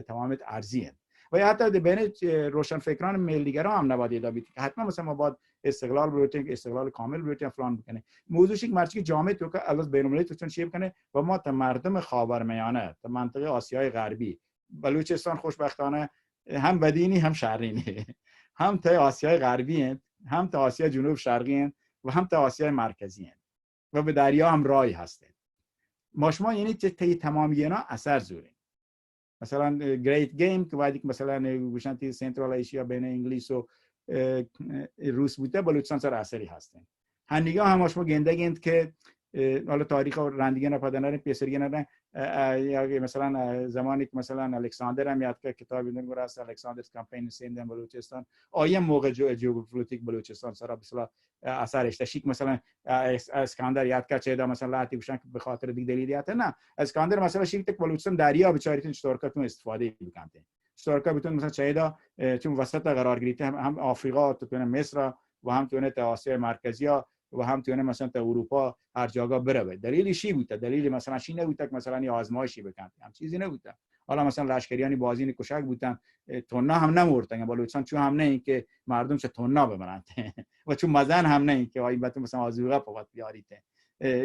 S2: تمام ارزیه و یا حتی بین روشن فکران ملیگرا هم نباید دابید که حتما مثلا ما باید استقلال بروتین استقلال کامل بروتین فلان بکنه موضوعش یک مرچی جامعه تو که الان بین المللی تو چی بکنه و ما تا مردم خاورمیانه تا منطقه آسیای غربی بلوچستان خوشبختانه هم بدینی هم شرقینی هم تا آسیای غربی هم تا آسیا جنوب شرقی و هم تا آسیای مرکزی و به دریا هم راهی هستند ما شما یعنی که تمامی اینا اثر زوریم مثلا گریت گیم که وقتی مثلا گوشنتی سنترال ایشیا بین انگلیس و روس بوده بلوچستان سر اثری هستند هنگاه هم شما گندگیند که حالا تاریخ رندگی نپادنار پیسرگی ندن یا مثلا زمانی که مثلا الکساندر هم یاد که کتاب دیدن راست الکساندرز کمپین سیندن بلوچستان آیا موقع جیوپولیتیک بلوچستان سر مثلا اثرش تشیک مثلا اسکندر یاد که چه دا مثلا لاتی بشن به خاطر دیگه دلیلیات نه اسکندر مثلا شیک تک بلوچستان دریا بیچارهتون شترکاتون استفاده میکنه شترکا بتون مثلا چه دا چون وسط قرار گرفته هم آفریقا تو مصر و هم تو تا آسیا مرکزی و هم تو مثلا تا اروپا هر جاگا بره دلیلی چی بوده دلیلی مثلا چی نبوده که مثلا یه آزمایشی بکنه هم چیزی نبوده حالا مثلا لشکریانی بازین کوشک بودن تونا هم نمردن بلوچستان چون هم نه این که مردم چه تونا ببرند و چون مزن هم نه این که البته مثلا آزوقه فقط بیارید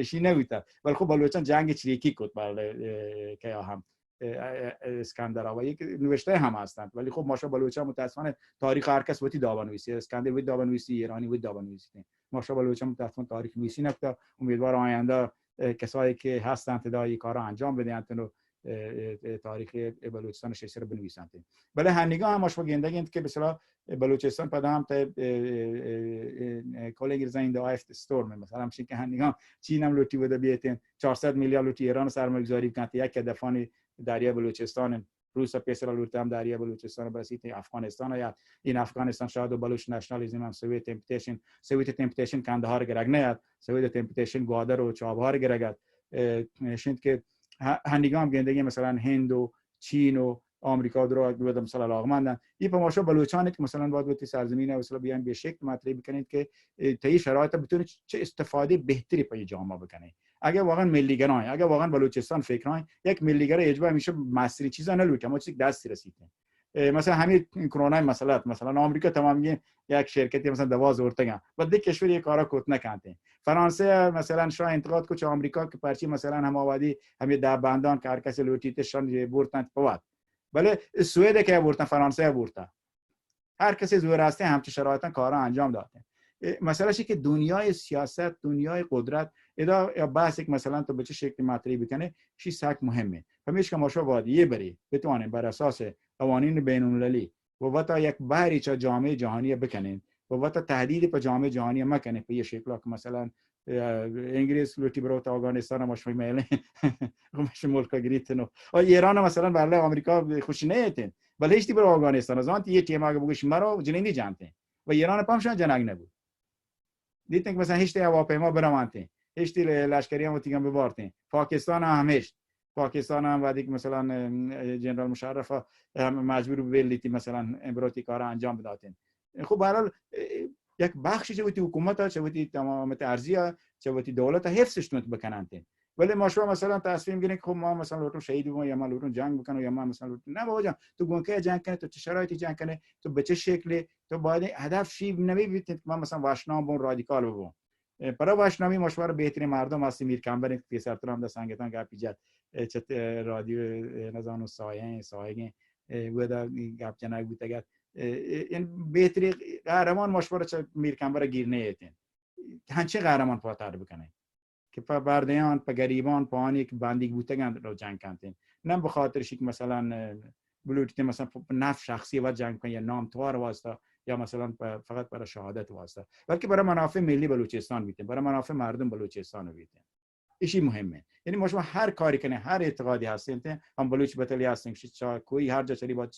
S2: چی نبوده ولی خب بلوچستان جنگ چریکی کرد بله که هم اسکندر و یک نوشته هم هستند ولی خب ماشاءالله بلوچستان متاسفانه تاریخ هر کس وقتی داوانویسی اسکندر و داوانویسی ایرانی و داوانویسی ماشاءالله بلوچستان متاسفانه تاریخ نویسی نکته امیدوارم آینده کسایی که هستند تا این کارا انجام بدن و تاریخ بلوچستان شیسر بنویسند. بله هنگام هم ماشو گندگند که مثلا بلوچستان پدام تا کالگر زنده آیفت استورم مثلا همش که هنگام چین هم لوتی بوده بیتن 400 میلیارد لوتی ایران سرمایه‌گذاری کنه یک دفعه دریا بلوچستان روسا پیسر لوتی هم دریا بلوچستان برسید افغانستان یا این افغانستان شاید و بلوچ نشنالیسم هم سویت تمپتیشن کندهار گرگ نیاد سویت تمپتیشن گوادر و چابهار گرگد شند که هنگام گندگی مثلا هند و چین و آمریکا درو بود مثلا علاقمندن این په ماشو بلوچستان که مثلا باید به سرزمین مثلا بیان به شکل مطرح بکنید که طی شرایط بتونید چه استفاده بهتری پای جامعه بکنید. اگه واقعا ملیگران اگه واقعا بلوچستان فکران یک ملیگر اجبار میشه مسیری چیزا نلوته ما چیزی دست رسیده مثلا همین کرونا مثلا آمریکا تمام یک شرکتی مثلا دواز ورتگان بعد یک کشور یک کارا کوت نکنه فرانسه مثلا شاه انتقاد کوچ آمریکا که پرچی مثلا هم آوادی همین ده بندان که هر کسی لوتیته شان بورتن پواد ولی سوئد که بورتن فرانسه بورتن هر کسی زور هسته همچه شرایطا کارا انجام داده مسئله شی که دنیای سیاست دنیای قدرت ادا بحث یک مثلا تو به چه شکلی مطرح بکنه چی سک مهمه همیشه که ما شو وادیه بری بتوانیم بر اساس قوانین بین‌المللی و وقتا یک بحری چه جامعه جهانی بکنین و وقتا تهدید به جامعه جهانی مکنه به شکلی که مثلا انگلیس لوتی برات افغانستان ماش میله مش ملک گریتنو و ایران مثلا برای آمریکا خوش نیتن ولی هیچ برای افغانستان از آن یه تیم اگه بگوش مرا جنینی جانته و ایران پامشان جنگ نبود دیدن که مثلا هیچ هواپیما برامانته هیچ لشکری هم تیگم ببارتن پاکستان همیش پاکستان هم وقتی که مثلا جنرال مشرف مجبور بولیتی مثلا امبراتی کار انجام بدادن خب به هر حال یک بخشی چه وقتی حکومت چه وقتی تمام ارضیه چه وقتی دولت حفظش بکنن ولی ما شما مثلا تصمیم گیریم که خب ما مثلا لوتون شهید بودیم یا ما لوتون جنگ بکنیم یا ما مثلا نه بابا جان تو گونکه جنگ کنه تو چه شرایطی جنگ کنه تو به چه شکلی تو باید هدف شی نمیبینید ما مثلا واشنام بون رادیکال بودم برای واشنامی مشوار بهترین مردم است میر کمبر که سرترام ده سنگتان گپیجت چت رادیو نزانو سایه بود گپ جنگ بود اگر این بهترین قهرمان مشوار چه میر کمبر گیر نیتین هنچه قهرمان پاتر بکنه که پا بردیان پا گریبان پا آنی که بندی بودتگند رو جنگ کندین نه به خاطرش که مثلا بلوچیت مثلا نفع شخصی و جنگ کنه یا نام توار واسطه یا مثلا فقط برای شهادت واسطه بلکه برای منافع ملی بلوچستان بیتن برای منافع مردم بلوچستان بیتن ایشی مهمه یعنی ما شما هر کاری کنه هر اعتقادی هستین هم بلوچ بتلی هستین چا کوئی هر جا چلی با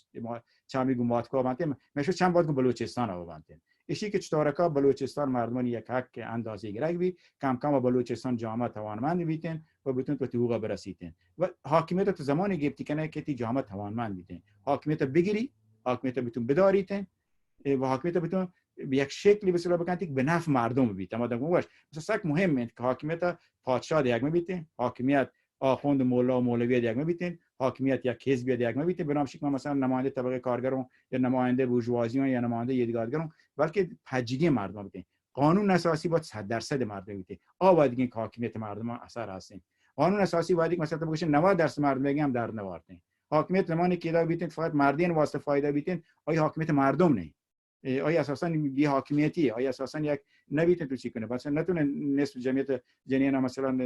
S2: چامی گمات کو بانته مشو چند باد بلوچستان او بانته ایشی که چطور که بلوچستان مردمان یک حق اندازه گرگ بی کم کم بلوچستان جامعه توانمند بیتن و بتون تو حقوق برسیدن و حاکمیت تو زمانی گرفتی کنه که تی جامعه توانمند بیتن حاکمیت بگیری حاکمیت بتون بداریتن و حاکمیت بتون به یک شکلی به صورت بکنید که به نفع مردم بیت اما دم باش مثلا سک مهمه که حاکمیت پادشاه یک میبیتین حاکمیت آخوند مولا و مولوی یک میبیتین حاکمیت یک حزب یک میبیتین به نام شکل مثلا نماینده طبقه کارگران یا نماینده بورژوازی یا نماینده یدگارگران بلکه حجیگی مردم بیتین قانون اساسی باید 100% مردم بیتین باید دیگه حاکمیت مردم اثر هستین قانون اساسی باید مثلا بگوشه 90% مردم بگم در نوارتین حاکمیت زمانی که دا بیتین فقط مردین واسطه فایده بیتین آیا حاکمیت مردم نه آیا اساسا یه حاکمیتی آیا اساسا یک نبیته تو چی کنه مثلا نتونه نصف جمعیت جنین مثلا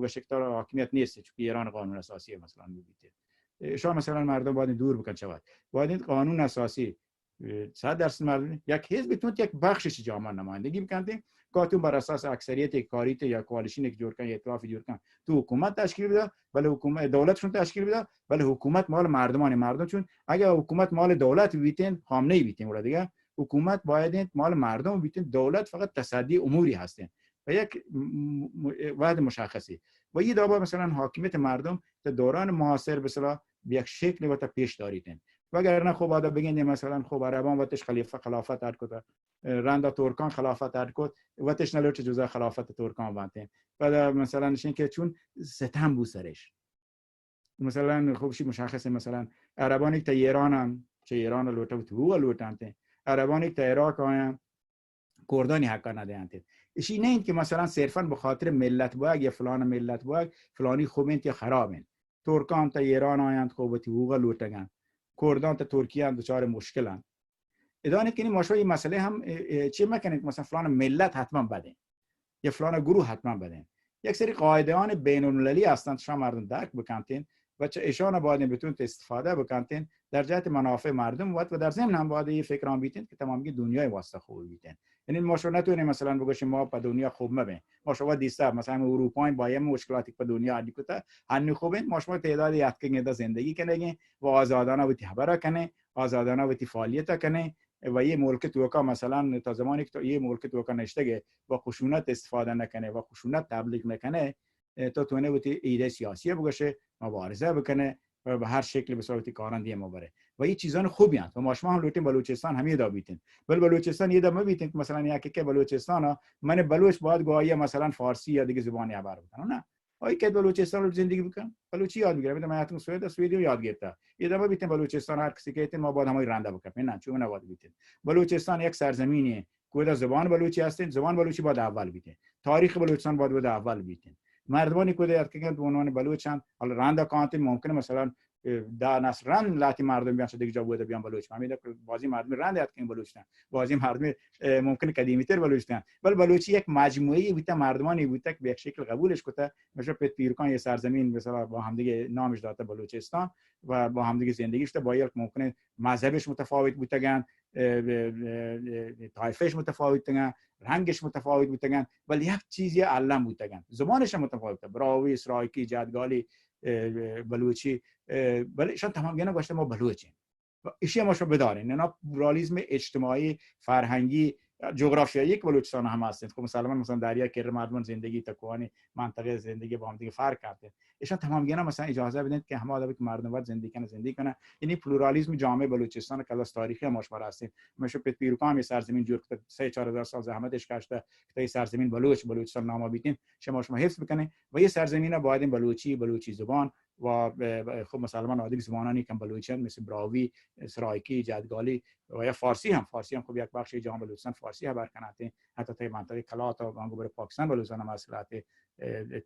S2: به شکل حاکمیت نیست چون ایران قانون اساسی مثلا میگه شما مثلا مردم باید دور بکن شود باید این قانون اساسی 100% مردم یک حزب تو یک بخشش جامعه نمایندگی میکنه کاتون بر اساس اکثریت کاریت یا کوالشن که جوړ کړي ائتلاف جوړ کړي تو حکومت تشکیل بده بله حکومت دولتشون تشکیل بده بله حکومت مال مردم چون اگه حکومت مال دولت بیتین خامنه بیتین ولا دیگه حکومت باید مال مردم بیتین دولت فقط تصدی اموری هستن و یک وعده مشخصی و یه دابا مثلا حاکمیت مردم در دوران معاصر به اصطلاح به یک شکلی و تا پیش داریدن و اگر نه خوب آدا بگین مثلا خوب عربان وقتش خلافت ارد کرد رندا ترکان خلافت ارد کرد وقتش نلوچ جزء خلافت ترکان بانتن و مثلا نشین که چون ستم بو سرش مثلا خوبشی مشخصه مثلا عربانی که ایران هم چه ایران لوټو تو لوټانته عربانی که عراق آیان کردانی حقا ندهند ایشی نه این که مثلا صرفا به خاطر ملت باگ یا فلان ملت باگ فلانی خوبند یا خرابند ترکان تا ایران آیند خوبتی حقوق لوټگان کردان تا ترکیه هم دچار مشکلن ادانه که این ماشوی مسئله هم چی میکنید مثلا فلان ملت حتما بده یا فلان گروه حتما بده یک سری قاعدهان بین المللی هستند شما مردم درک بکنید و چه ایشان باید بتون استفاده بکنن در جهت منافع مردم و در ضمن هم باید این فکر هم بیتین که تمامی دنیای واسطه خوب بیتین. یعنی ما شو نتونیم مثلا بگوشیم ما په دنیا خوب مبین، ما شو دیستا مثلا اروپا با یه مشکلاتی په دنیا عادی کتا هنی خوبه، ما شما تعداد یادگیری در زندگی کنیم و آزادانه و خبره کنه، آزادانه و فعالیت کنه و یه ملک توکا مثلا تا زمانی که یه ملک توکا نشته و خشونت استفاده نکنه و خشونت تبلیغ نکنه تا تونه بوتی ایده سیاسی بگوشه، مبارزه بکنه و به هر شکل به صورت کارندی مباره و این چیزان خوبی هست و ما شما هم لوتیم بلوچستان همین دا بیتین. بل بلوچستان یه دم بیتین که مثلا یکی که بلوچستان من بلوچ باید گویی مثلا فارسی یا دیگه زبانی عبر بکنه، نه آی که بلوچستان رو زندگی بکنم بلوچی یاد میگیره. من حتما سوئدی یاد گرفتم یه دم بیتین بلوچستان هر کسی که ما باید همین رنده بکنیم، نه چون نباید بیتین. بلوچستان یک سرزمینیه که زبان بلوچی هستین، زبان بلوچی باید اول بیتین، تاریخ بلوچستان باید اول بیتین. مردمانی که در که به عنوان بلوچن حالا رنده کانتین ممکنه مثلا در نسل رند لاتی مردم بیان شده جا بوده بیان بلوچ فهمیده که بازی مردم رند یاد کردن بلوچستان، بازی مردم ممکنه قدیمی تر بلوچستان، ولی بلوچی یک مجموعه بوده مردمانی بوده که به یک شکل قبولش کنه مثلا پیرکان یه سرزمین مثلا با هم دیگه نامش داده بلوچستان و با هم دیگه زندگی شده، با یک ممکنه مذهبش متفاوت بودن، طایفش متفاوت بودن، رنگش متفاوت بودن، ولی یک چیزی علم بودن، زبانش متفاوته، براوی، سرایکی، جدگالی، بلوچی، ولی شان تمام گنا گشته ما بلوچیم. ایشی ما شو بدارین اینا پلورالیسم اجتماعی، فرهنگی، جغرافیایی که بلوچستان هم هستند. خب مثلا دریا کره مردم زندگی تکوانی منطقه زندگی با هم دیگه فرق کرده. ایشان تمام گنا مثلا اجازه بدید که همه آدمی که مردم وقت زندگی کنه. یعنی پلورالیسم جامعه بلوچستان که از تاریخی مشمار هستیم. مشو پیروکام یه سرزمین جور که 3-4 سال زحمتش کشته که سرزمین بلوچستان نام بیتین شما حفظ بکنه و یه سرزمین باید بلوچی زبان و خب مثلا عادی زبانانی که بلوچستان مثل براوی، سرایکی، جدگالی و یا فارسی هم خب یک بخش جامعه بلوچستان فارسی خبر کنه، حتی تا منطقه کلات و بانگو بر پاکستان بلوچستان مسئلات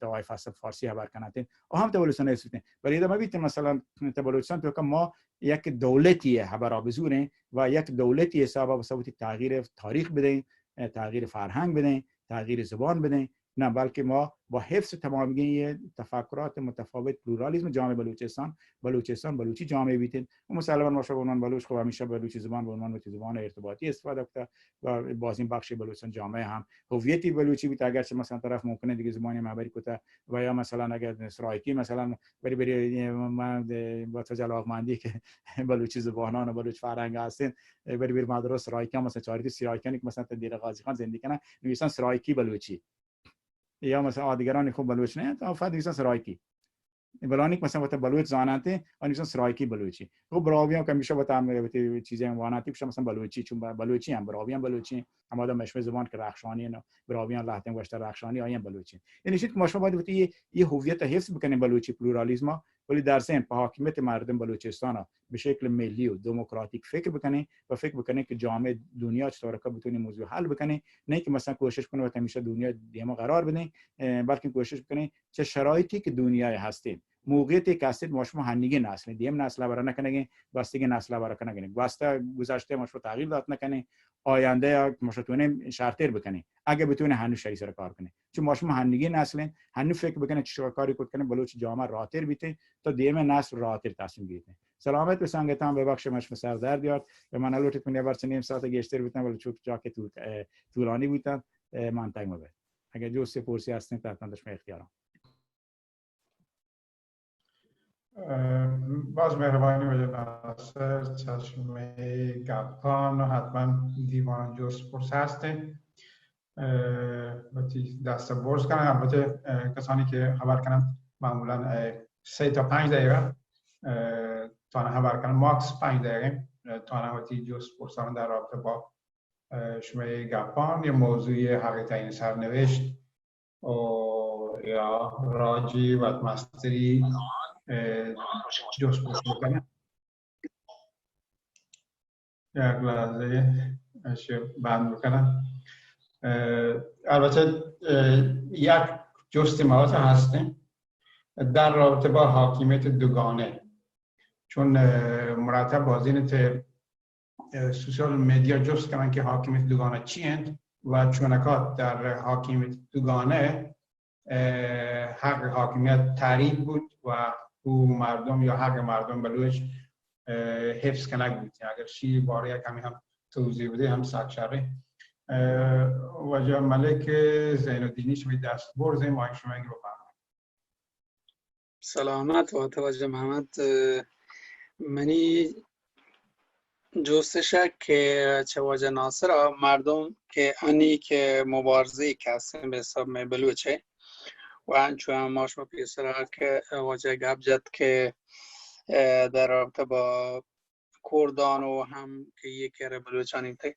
S2: توای فصل فارسی خبر کنه و هم بلوچستان هستن. ولی ما بیت مثلا بلوچستان تو که ما یک دولتیه خبر بزونه و یک دولتی حساب به تغییر تاریخ بدین، تغییر فرهنگ بدین، تغییر زبان بدین، نه بلکه ما با حفظ تمامی تفکرات متفاوت پلورالیسم جامعه بلوچی جامعه بیتین و مسلمان ما شو بنان بلوچ خب همیشه بلوچی زبان بنان زبان ارتباطی استفاده کرده و باز این بخش بلوچستان جامعه هم هویتی بلوچی بیت اگرچه مثلا طرف ممکنه دیگه زبانی معبری کنه و یا مثلا اگر سرایکی مثلا بری من با تجلاقمندی که بلوچی زبانان و بلوچ فرهنگ هستن بری مدرسه سرایکی مثلا چاریتی سرایکی که مثلا دیر قاضی خان زندگی کنه نویسن سرایکی بلوچی یا مثلا آدیگرانی خوب بلوچ نه تا فقط نویسن سرایکی بلانی که مثلا وقت بلوچ زاننده نویسن سرایکی بلوچی. خب براوی هم که میشه با تعامل چیزی واناتی بشه مثلا بلوچی، چون بلوچی هم براوی هم بلوچی هم آدم مشوه زبان که رخشانی نه براوی هم لهتن گشته رخشانی آیم بلوچی. یعنی چیزی که ما شما باید یه هویت حفظ بکنیم بلوچی پلورالیسم ولی در ضمن به حاکمیت مردم بلوچستان به شکل ملی و دموکراتیک فکر بکنه و فکر بکنه که جامعه دنیا چطور که بتونه موضوع حل بکنه، نه که مثلا کوشش کنه و همیشه دنیا دیما قرار بده، بلکه کوشش بکنه چه شرایطی که دنیای هستیم موقعیتی که هستید ما شما هنگی نسل دیم نسل برای نکنه باستگی نسل برای کنه واسطه گذشته ما شما تغییر داد نکنه آینده ما شما شرطیر بکنه اگه بتونه هنوز شری سر کار کنه چون ما شما هنگی نسل هنوز فکر بکنه چه کاری کنه بلوچ جامعه راحتر بیته تا دیم نسل راحتر تصمیم گیره. سلامت به سنگتان ببخشید مش سر در بیاد و من الوتت من یه نیم ساعت گشتر بیتم ولی چون جا که طولانی بودن من تایم بود. اگه جوست پرسی هستین تا داشت اختیارم.
S1: باز مهربانی وجه ناصر چشمه گپان و حتما دیوان جوست پرس هستین دست برس کنن. البته کسانی که خبر کنن معمولا 3 تا 5 دقیقه تا خبر کنن ماکس 5 دقیقه تا نهاتی جوست پرسان در رابطه با شمه گپان یا موضوع حقیقتین سرنوشت یا راجی و مستری جوست پرس بکنن. یک لحظه بند بکنم. البته یک جست مواد هستیم در رابطه با حاکمیت دوگانه چون مرتب بازینت سوشال میدیا جست کنن که حاکمیت دوگانه چی هست و چونکات در حاکمیت دوگانه حق حاکمیت تعریف بود و او مردم یا حق مردم بلوچ حفظ کنگ بود. اگر شی باره کمی هم توضیح بده هم ساک شره وجه ملک زین الدینی شوی دست برزه مایک شما اگه بفرمایید.
S3: سلامت و توجه محمد منی جستشک که چواجه ناصر مردم که انی که مبارزه کسیم به حساب می بلوچه و انچو هم ماش پیسر که واجه گب جد که در رابطه با کردان و هم که یکی را بلوچانی تی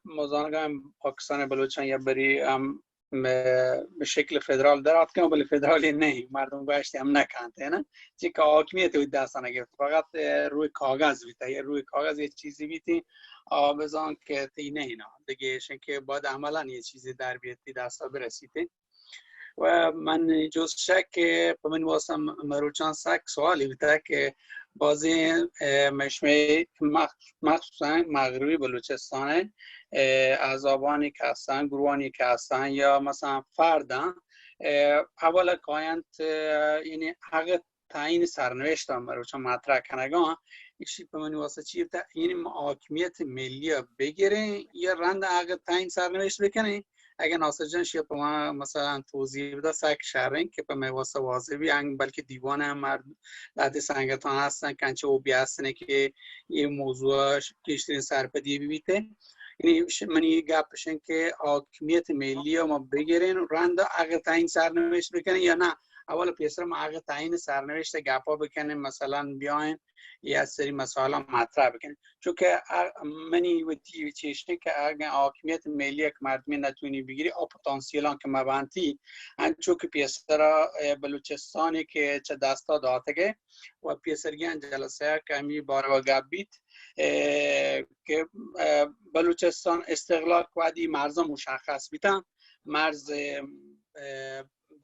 S3: موزانگاه هم پاکستان بلوچان یا بری هم به شکل فدرال درات کنم ولی فدرالی نه مردم گوشتی هم نکنده نه چی که حاکمیت و دستانه گرفت فقط روی کاغذ بیته روی کاغذ یه چیزی بیتی بزن که تی نه اینا دیگه که باید عملا یه چیزی در بیتی دستا برسیده و من جز شک به من واسم مروچان سک سوالی بیته که بازی مشمه مخصوصا مغربی بلوچستانه عذابانی که هستن گروهانی که هستن یا مثلا فردن اول کاینت یعنی حق تعیین سرنوشت هم رو چون مطرح کنگان ایشی به من واسه چی یعنی حاکمیت ملی بگیره یا رند حق تعیین سرنوشت بکنه اگه ناصر جان شیعه به ما مثلا توضیح بده سک شهرین که به من واسه واضحی هنگ بلکه دیوان هم مرد لده سنگتان هستن کنچه او بیاستنه که یه موضوع کشترین سرپدی بیبیته یعنی منی گپشن که حاکمیت ملی ما بگیرین رند حق تعیین سرنوشت بکنن یا نه اول پیسر ما حق تعیین سرنوشت گپا بکنن مثلا بیاین یه سری مسائل مطرح بکنن چون که منی و چیشنه که اگه حاکمیت ملی که مردمی نتونی بگیری او پتانسیلان که مبانتی چون که پیسر بلوچستانی که چه دستا داتگه و پیسرگیان جلسه که همی بارو گپ بیت که بلوچستان استقلال کوادی مرز مشخص بیتن مرز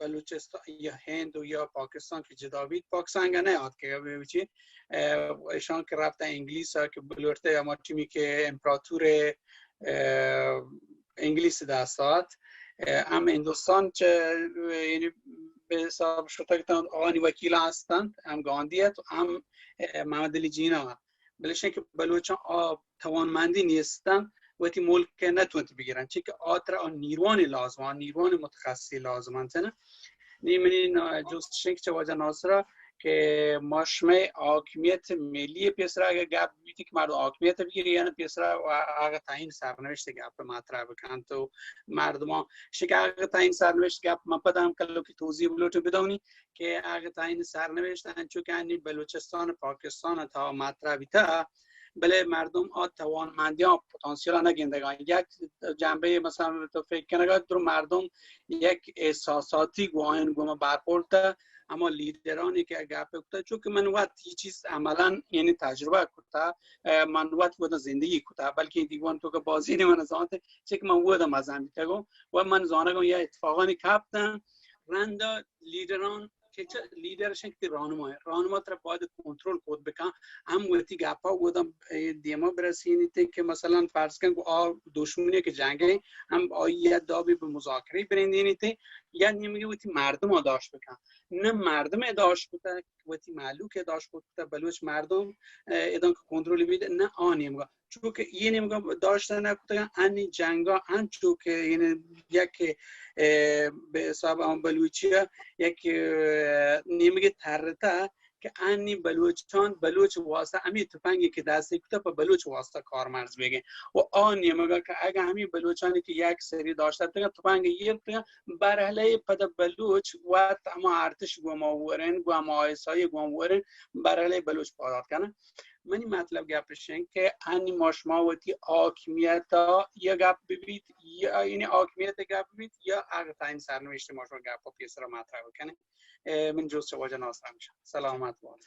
S3: بلوچستان یا هند و یا پاکستان که جدا بید پاکستان نه آد که بچی ایشان که رفته انگلیس ها که بلورته یا ما چیمی که امپراتور انگلیس دستات هم هندوستان چه یعنی به حساب شده که آقانی وکیل هستند هم گاندیت و هم محمد علی جینا بلشن که بلوچان توانمندی نیستن وقتی ملک نتونت بگیرن چون که آن نیروان لازم نیروان متخصصی لازم هستن نیمین جست شنک چواجه ناصره که ماشمه حاکمیت ملی پیسرا اگه گپ بیتی که مردم حاکمیت بگیری یعنی پیسرا و اگه تعیین سرنوشت گپ مطرح بکن تو مردم شکر اگه تعیین سرنوشت گپ من پدام کلو که توضیح بلوتو بدونی که اگه تعیین سرنوشت انچو که انی بلوچستان پاکستان تا مطرح بیتا بله مردم توانمندی ها پتانسیل نگندگان یک جنبه مثلا تو فکر کنه در مردم یک احساساتی گوهن گوما برخورده اما لیدرانی که گپ کرده چون که من وقت یه چیز عملا یعنی تجربه کرده من وقت بودم زندگی کرده بلکه دیوان تو که بازی من زانت چه که من بودم از هم بیتگم و من زانگم یه اتفاقانی کپتن رند لیدران که لیدرشن که راهنما تر باید کنترل کد بکن هم وقتی گپا بودم دیما برسینیته که مثلا فرض کن دشمنی که جنگه هم یه دابی به مذاکره برندینیته یا نمیگه وقتی مردم ها داشت بکن نه مردم داشت بکن وقتی معلوک داشت بکن بلوچ مردم ادان که کنترل بیده نه آنیم چون که یه نمیگه داشته نکن انی جنگا انچو که یعنی یک به حساب هم بلوچیه یک نمیگه ترته که انی بلوچ واسطه امی تفنگی که دستی کتا پا بلوچ واسطه کارمرز بگه و آن نمیگه که اگه همی بلوچانی که یک سری داشته بگه تفنگ یک بگه برحله پد بلوچ و اما ارتش گوما ورن گوما آیسایی گوما ورن برحله بلوچ پاداد کنه منی مطلب گپشن که انی ماشماوتی حاکمیت ها یا گپ ببید یا یعنی حاکمیت گپ ببید یا اگه تعیین سرنوشت ماشما گپ پیس را مطرح بکنه من جز چواجه ناصر میشم سلامت باد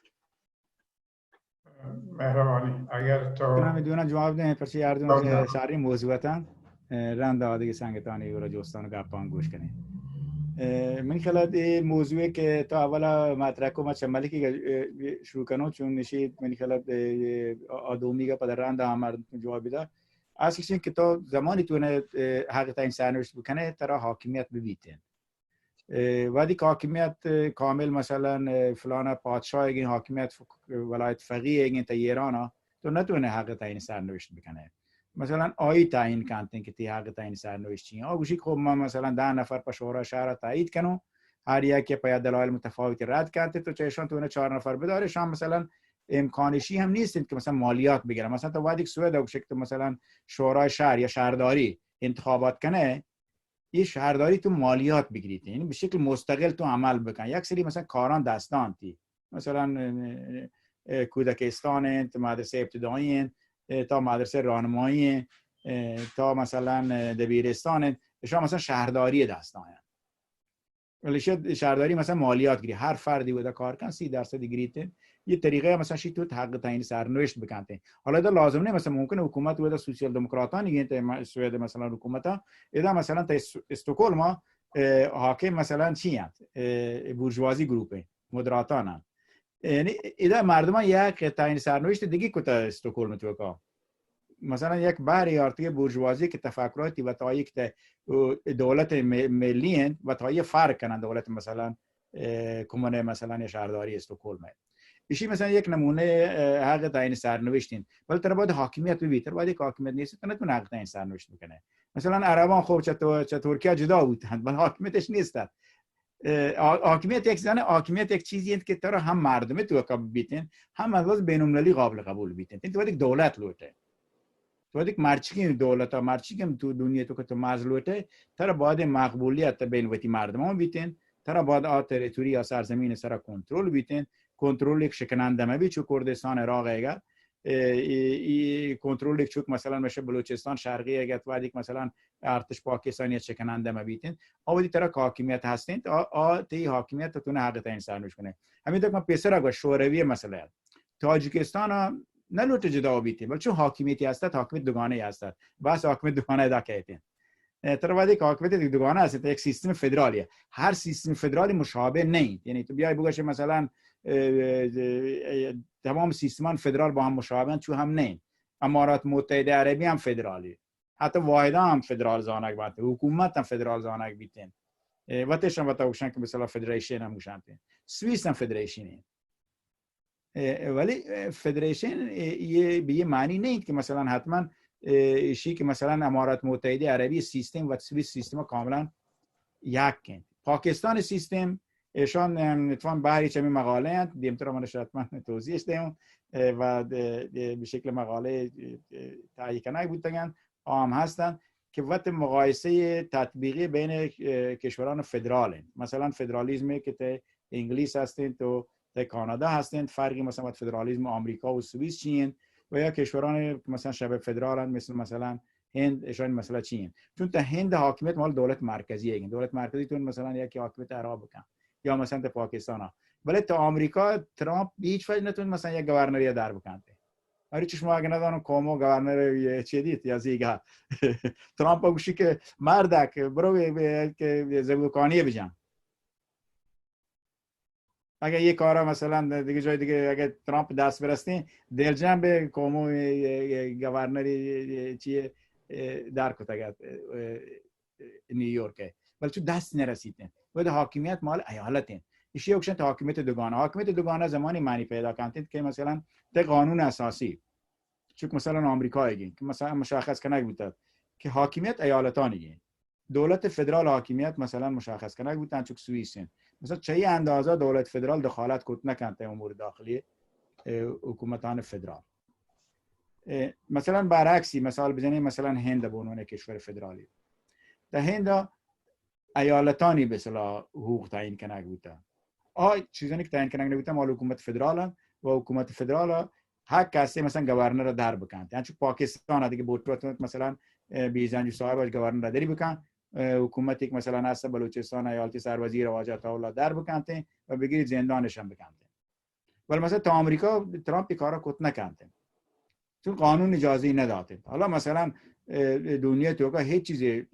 S1: مهربانی اگر تو
S2: من میدونم جواب دهیم پرچه یاردون شهری موضوعتان رند آدگی سنگتانی و را جستان گپان گوش کنیم من خلال این موضوعی که تا اولا مطرح کنم چمالی که شروع کنم چون نشید من خلال آدومی که پدر رند آمد جواب بده اصلا که تا زمانی تونه حق تعیین سرنوشت بکنه ترا حاکمیت ببیتن وادی که حاکمیت کامل مثلا فلان پادشاه این حاکمیت ولایت فقیه این تا ایران تو نتونه حق تعیین سرنوشت بکنه. مثلا آیی تعیین کنن که تی حق تعیین سرنوشت چیه. آگوشی خب من مثلا 10 نفر پر شورای شهر تایید کنم، هر یکی پای دلایل متفاوتی رد کرده تو چهشان تو 4 نفر بداره شام مثلا امکانشی هم نیست که مثلا مالیات بگیره. مثلا تو وادی سوئد او شکل مثلا شورای شهر یا شهرداری انتخابات کنه، این شهرداری تو مالیات بگیرید، یعنی به شکل مستقل تو عمل بکن. یک سری مثلا کاران دستان تی مثلا کودکستان تا مدرسه ابتدایی تا مدرسه راهنمایی تا مثلا دبیرستان شما مثلا شهرداری دستان، ولی شهرداری مثلا مالیات گیری هر فردی بوده کار کن 30% گیریته. یه طریقه مثلا شی تو حق تعیین سرنوشت بکنته. حالا دا لازم نه مثلا ممکنه حکومت بوده سوسیال دموکراتان میگن سوئد مثلا حکومت ادا مثلا تا استکهلم حاکم مثلا چی هست بورژوازی گروپه مدراتان، یعنی ادا مردم یک تعیین سرنوشت دیگه کتا استکهلم تو کا مثلا یک بحری آرتی بورژوازی که تفکراتی و تا یک دولت ملی و تا یک فرق کنند دولت مثلا کمونه مثلا شهرداری استکهلم. ایشی مثلا یک نمونه حق تعیین سرنوشتین، ولی تر باید حاکمیت بیتر باید یک حاکمیت نیست تو نتونه حق تعیین سرنوشت بکنه. مثلا عربان خوب چه ترکیه جدا بودند ولی حاکمیتش نیست. حاکمیت یک زنه حاکمیت یک چیزی است که تو هم مردم تو کا بیتن هم از بین‌المللی قابل قبول بیتن. تو باید یک دولت لوته، تو باید مرچی دولت ها مرچی که تو دنیا تو که تو مزلوته تر باید مقبولیت بین وقتی مردمان بیتن، تر باید تریتوری یا سرزمین سر کنترل بیتن. کنترل یک شکننده مبی چو کردستان عراق اگر کنترل یک چوک مثلا میشه بلوچستان شرقی اگر تو یک مثلا ارتش پاکستانی شکننده مبیتن آودی تر حاکمیت هستند تی حاکمیت تو نه حق تعیین سرنوشت کنه. همین تو پسر اگه شوروی مثلا تاجیکستان نه لوت جدا بیتی ولی چون حاکمیتی هست حاکمیت دوگانه هست بس حاکمیت دوگانه دا کهتن تر وادی که حاکمیت دوگانه است یک سیستم فدرالیه. هر سیستم فدرالی مشابه نیست، یعنی تو بیای بگوش مثلا تمام سیستمان فدرال با هم مشابهن چون هم نه. امارات متحده عربی هم فدرالی، حتی واحدا هم فدرال زانک باته، حکومت هم فدرال زانک بیتن وقتش هم وقتا وشن که مثلا فدریشن هم وشنته، سوئیس هم فدریشنه. ولی فدریشن به یه معنی نیست که مثلا حتما شی که مثلا امارات متحده عربی سیستم و سوئیس سیستم کاملا یک کن. پاکستان سیستم ایشان نتوان بحری چمی مقاله هست دیمتر من شاید من توضیحش دیم و به شکل مقاله تهیه کنه بودن عام هستن که وقت مقایسه تطبیقی بین کشوران فدرال مثلا فدرالیسمی که ته انگلیس هستند تو ته کانادا هستند، فرقی مثلا فدرالیسم آمریکا و سوئیس چین و یا کشوران مثلا شبه فدرالند مثلا هند ایشان مثلا چین. چون تا هند حاکمیت مال دولت مرکزی هست، دولت مرکزی تون مثلا یکی حاکمیت عرب بکن یا مثلا تا پاکستان ها، ولی تا آمریکا ترامپ هیچ وجه نتون مثلا یک گورنری در بکنه. هر چیش ما اگه ندانم کومو گورنر چی دید یا زیگا ترامپ گوشی که مردک برو که زبوکانی بجن. اگه یه کارا مثلا دیگه جای دیگه اگه ترامپ دست برسته دل جنب کومو گورنری چی در کتاگت نیویورک، ولی تو دست نرسیدن و حاکمیت مال ایالتین. ایشی اوکشن تا حاکمیت دوگانه. حاکمیت دوگانه زمانی معنی پیدا کردید که مثلا ده قانون اساسی چون مثلا آمریکایی که مثلا مشخص کنه بود که حاکمیت ایالتانیه، دولت فدرال حاکمیت مثلا مشخص کنه بودن چون سوئیسن مثلا چه اندازه دولت فدرال دخالت کرد نکنه امور داخلی حکومتان فدرال. مثلا برعکسی مثال بزنیم مثلا هند به عنوان کشور فدرالی، در هند ایالتانی به اصطلاح حقوق تعیین کنه بودن. چیزانی که تعیین کنه بودن مال حکومت فدرال و حکومت فدرال حق کسی مثلا گورنر را در بکن. یعنی چون پاکستان دیگه بود مثلا بیزنجو صاحب گورنر را داری بکن، حکومتی که مثلا هست بلوچستان ایالتی سروزیر واجد اولاد در بکنته و بگیرید زندانش هم بکنته. ولی مثلا تا آمریکا ترامپ کارا کت نکنته چون قانون اجازه نداده. حالا مثلا دنیا تو که هیچ چیزی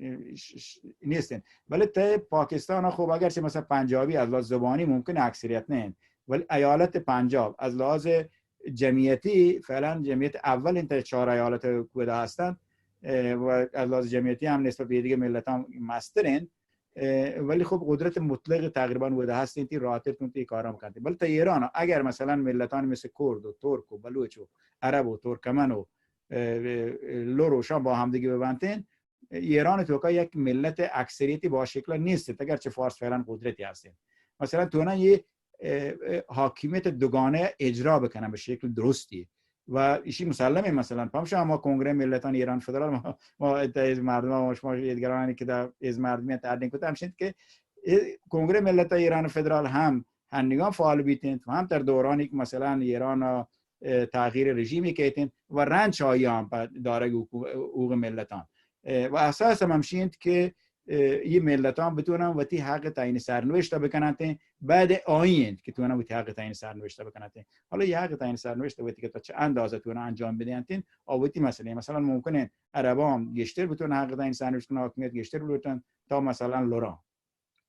S2: نیستن، ولی تا پاکستان خوب اگر چه مثلا پنجابی از لحاظ زبانی ممکن اکثریت نه، ولی ایالت پنجاب از لحاظ جمعیتی فعلا جمعیت اول این تا 4 ایالت کودا هستند و از لحاظ جمعیتی هم نسبت به دیگه ملت هم مسترن. ولی خب قدرت مطلق تقریبا بوده هستین تی راحتتون تی کارا میکنید. ولی تا ایران اگر مثلا ملتان مثل کرد و ترک و بلوچ و عرب و ترکمن و لور و شام با هم دیگه ببندین، ایران تو که یک ملت اکثریتی با شکل نیست اگرچه فارس فعلا قدرتی هستین. مثلا تو نه یه حاکمیت دوگانه اجرا بکنن به شکل درستی و ایشی مسلمه. مثلا پام شما کنگره ملتان ایران فدرال ما از مردم شما دیگرانی که در از مردمیت تعدین کردن همشند که کنگره ملتان ایران فدرال هم هنگام فعال بیتین و هم در دورانی که مثلا ایران تغییر رژیمی کردین و رنج آیام داره حقوق ملتان و اساس همشیند که این ملتان بتونن وقتی حق تعیین سرنوشت بکنن بعد آیند که تونن وقتی حق تعیین سرنوشت بکنن. حالا یه حق تعیین سرنوشت وقتی که تا چه اندازه تونن انجام بدین اوتی مثلا ممکنه عربام گشتر بتونن حق تعیین سرنوشت کنن، حاکمیت گشتر بتونن تا مثلا لورا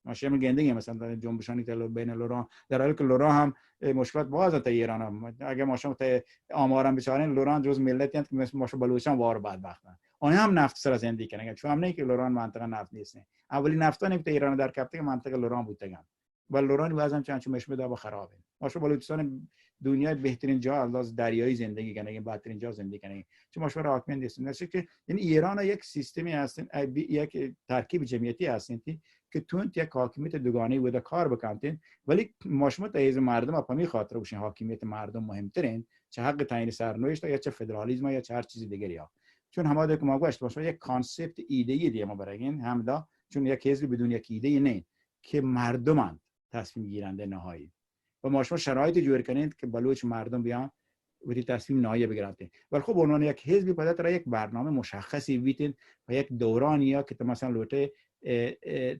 S2: ماشه میگندگی مثلا جنبشانی که بین لورا، در حالی که لورا هم مشکلات باز تا ایران هم اگه ماشم تا آمارم بچارین لوران جز ملتی هست که مثل ماشه بلوچستان وار بدبختن آنها هم نفت سر زندگی کنن چون هم نه که لوران منطقه نفت نیست. اولی نفتانی که ایران در کپته منطقه لوران بودن و لوران واسم چون مشمه دا خرابه. ماشه بلوچستان دنیای بهترین جا از دریایی زندگی کنه، بهترین جا زندگی کنه چون ماشه حاکمیت نیست. نشه که این ایران یک سیستمی هستن، یک ترکیب جمعیتی هستن که تون یک حاکمیت دوگانه بوده کار بکنین ولی ماشما تایز مردم اپمی خاطر باشین حاکمیت مردم مهمترین چه حق تعیین سرنوشت یا چه فدرالیسم یا چه هر چیز دیگری ها. چون همه که ما گوشت باشه یک کانسپت ایده ای دیگه ما برگین همدا چون یک حزب بدون یک ایده نه که مردمان تصمیم گیرنده نهایی و ماشما شرایط جور کنید که بلوچ مردم بیان و تصمیم نهایی بگیرند. ولی خب عنوان یک حزبی باید را یک برنامه مشخصی بیتین و یک دورانی یا که مثلا لوته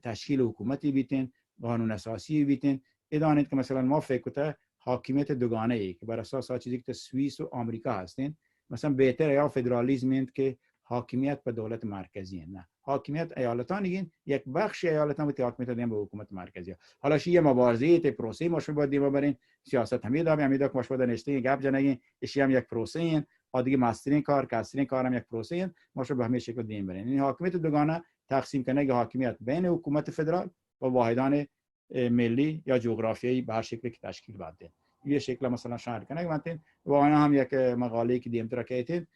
S2: تشکیل حکومتی بیتین، قانون اساسی بیتین. ادانید که مثلا ما فکر کنیم حاکمیت دوگانه ای که بر اساس چیزی که سوئیس و آمریکا هستین مثلا بهتره یا فدرالیسم که حاکمیت به دولت مرکزی نه حاکمیت ایالتان دیگه یک بخش ایالتان به حاکمیت دادن به حکومت مرکزی. حالا شیء مبارزه ته پروسه ماشو باید ببرین سیاست همین دا که ماشو نشته گپ جنگی اشی هم یک پروسه این دیگه ماسترین کار کاسترین کارم یک پروسه این ماشو به همین شکل دیم برین. این حاکمیت دوگانه تقسیم کنه حاکمیت بین حکومت فدرال و واحدان ملی یا جغرافیایی به هر شکلی که تشکیل بده. یه شکل مثلا شهر کنه گفتین و اینا هم یک مقاله که دیم ترکیتین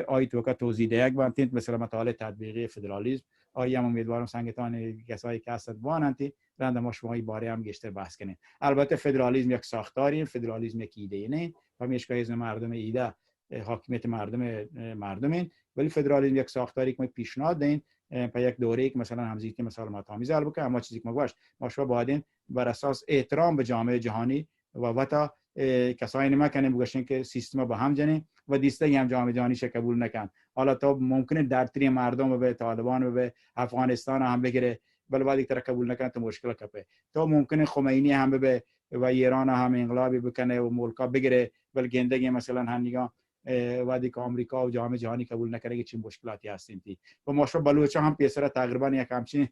S2: آیت وقت توضیح ده یک گفتین مثلا مطالعه تطبیقی فدرالیسم آیا هم امیدوارم سنگتان کسایی که هستند واننتی رنده ما شما این باره هم گشتر بحث کنین. البته فدرالیسم یک ساختاری، فدرالیسم یک ایده نه و میشه که مردم ایده حاکمیت مردمین ولی فدرالیسم یک ساختاری که پیشنهاد دین په یک دوره‌ای که مثلا همزیستی مثلا متآمیز البته اما چیزی که ما شما باید بر اساس احترام به جامعه جهانی و تا کسایی نمیکنیم بگوشین که سیستم با هم جنین و دیسته هم جامعه جهانی ش قبول نکن. حالا تا ممکنه در تری مردم و به طالبان و به افغانستان هم بگیره ولی بعد یک طرف قبول نکنه تو مشکل کپه. تا ممکنه خمینی هم به و ایران هم انقلابی بکنه و ملکا بگیره ولی گندگی مثلا هنگام وادی که آمریکا و جامعه جهانی قبول نکنه که چه مشکلاتی هستین تی و ماشو بلوچ هم پیسر تقریبا یک همچین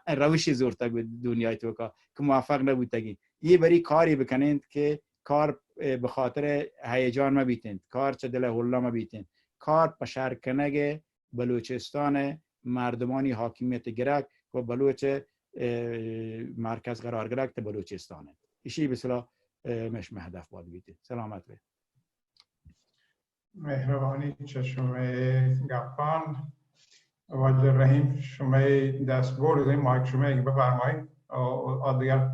S2: روشی زورتک به دنیای تو که موفق نبودگی یه بری کاری بکنین که کار به خاطر هیجان مبیتین کار چه دل هولا مبیتین کار پشرکنگ بلوچستان مردمانی حاکمیت گرک و بلوچ مرکز قرار گرک بلوچستانه ایشی به اصطلاح مش هدف بود بیتین. سلامت بید.
S1: مهربانی چشم گپان واجد رحیم شما دست برد مایک شما اگه بفرمایید دیگر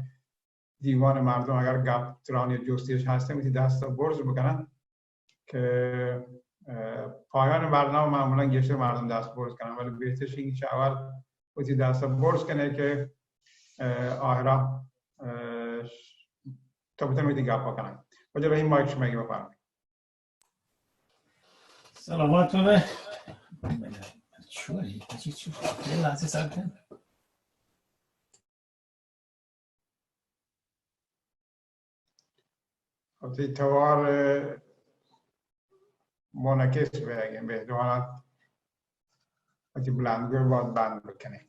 S1: دیوان مردم اگر گپ ترانی جستیش هسته میتی دست برز بکنن که پایان برنامه معمولا گشته مردم دست برز کنن ولی بهترش این که اول میتی دست برز کنه که آخرا تا بتون میتی گپ بکنن. واجد رحیم مایک شما اگه بفرمایید.
S4: سلامتونه. چوری یه لحظه صبر کن.
S1: خب توار منعکس بگیم به دوانات وقتی بلندگوی باید بند بکنه.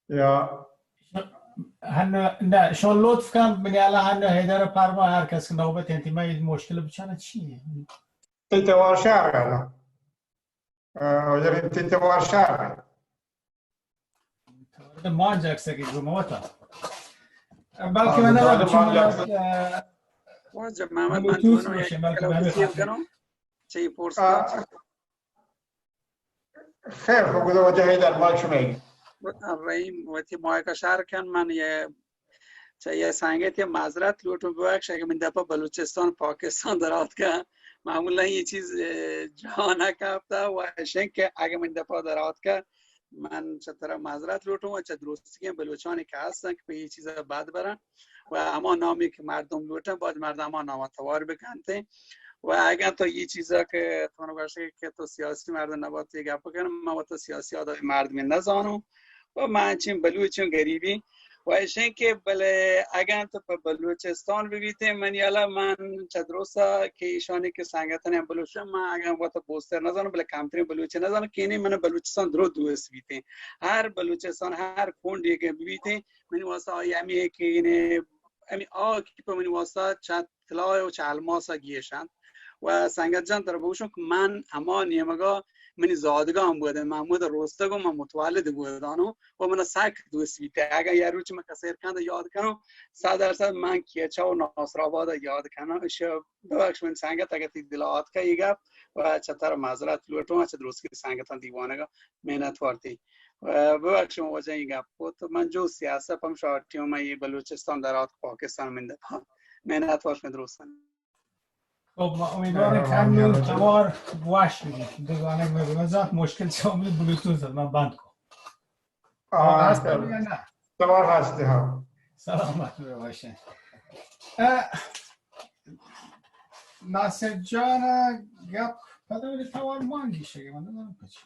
S1: یا
S4: نه شما لطف کن بنی الان هنو هیدر پرما هر کس که نوبت انتیمه مشکل بچانه چیه؟
S1: تیتوار شهر الان وزیر تیتوار شهر
S4: مانجا اکسه که جمعوتا بلکه من ندارم چون
S3: واجب محمد من
S4: بلوتوث
S3: تو
S4: باشه بلکه به همین خاطر
S3: چه پرسان
S1: خیر خوب بوده وجه هیدر مال شما ایگی
S3: رحیم وقتی مایکا شهر کن من یه سنگت یه معذرت لوٹو ببخش اگه من دفعه بلوچستان پاکستان درات که معمولا یه چیز جا نکفته و اشن که اگه من دفعه درات که من چطور معذرت لوٹو و چه درستی که بلوچانی که هستن که به یه چیز بد برن و اما نامی که مردم لوٹن باید مردم ها نامتوار بکنته و اگر تو یه چیزا که تو نگوشه که تو سیاسی مرد نباید یه گپ بکنم من تو سیاسی آدم مردمی نزانم و من چیم بلوچون غریبی و اشن که بله اگر تو به بلوچستان ببیته من یالا من چدروسا که ایشانی که سنگتن بلوچم من اگر وقت بوستر نزانم بله کمترین بلوچه نزانم که اینه من بلوچستان درو دوست بیته هر بلوچستان هر کوندی که ببیته من واسه آیامی که اینه امی آکی په منی واسطه چند طلای و چالماسا گیشند و سنگت جان در بوشم که من اما نیمگا منی زادگان بوده محمود روستگو من متولد بودانو و من ساک دوست بیته اگر یه روچ من کسیر کنده یاد کنم 100% من کیچا و ناصر آباد یاد کنم اشیا ببخش من سنگت اگر تی دلات که ایگا و چطور معذرت لوٹو چه درست که سنگتان دیوانگا مهنت وارتی و ببخش وجه این گپ من جو سیاست هم شارتی و من بلوچستان درات پاکستان منده مهنت واش درست
S4: خب ما امیدوارم کم توار واش بگیم دوگانه مبنزات مشکل شامل بلوتوث من بند کن هست یا نه؟
S1: توار هستی ها
S4: سلامت باشه ناصر جان گپ پدر توار مانگی شگه من ندارم کچی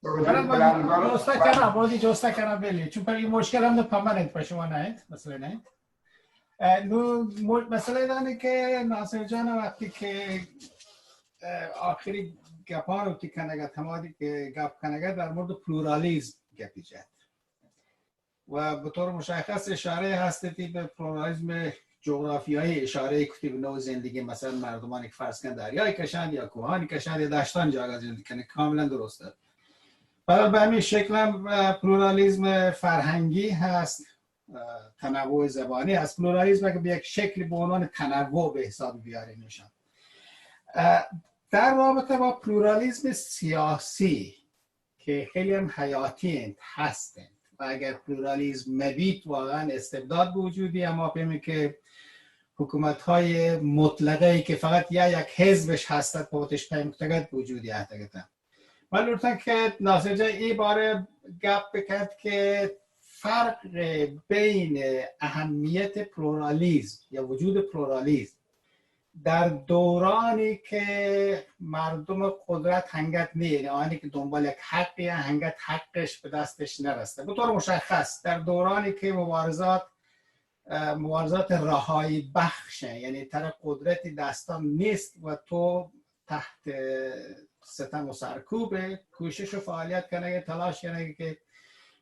S4: جوسته کنم بودی جوسته کنم بلی چون پر این مشکل هم پرمننت پر شما نهید مثلا نهید مثلا دانه که ناصر جان وقتی که آخری گپا رو که کنگه تمادی که گپ کنگه در مورد پلورالیزم گپی جد و به طور مشخص اشاره هستی به پلورالیزم جغرافیایی اشاره کتی به نوع زندگی مثلا مردمانی که فرض کن دریای کشند یا کوهانی کشند یا دشتان جاگه زندگی کنه کاملا درسته برای به همین شکل هم پلورالیزم فرهنگی هست تنوع زبانی هست پلورالیزم که به یک شکلی به عنوان تنوع به حساب بیاره میشن در رابطه با پلورالیزم سیاسی که خیلی هم حیاتی هستند و اگر پلورالیزم مبید واقعا استبداد به وجودی اما ببینیم که حکومت‌های مطلقه‌ای که فقط یک حزبش هستند بودش پیمکتگت به وجودی احتگتن من لطفا که ناصر جان این باره گپ بکرد که فرق بین اهمیت پلورالیزم یا وجود پلورالیزم در دورانی که مردم قدرت هنگت نیه آنی که دنبال یک حقی هنگت حقش به دستش نرسته به طور مشخص در دورانی که مبارزات رهایی بخشه یعنی طرف قدرتی دستان نیست و تو تحت ستم و سرکوب کوشش و فعالیت کنه تلاش کنه که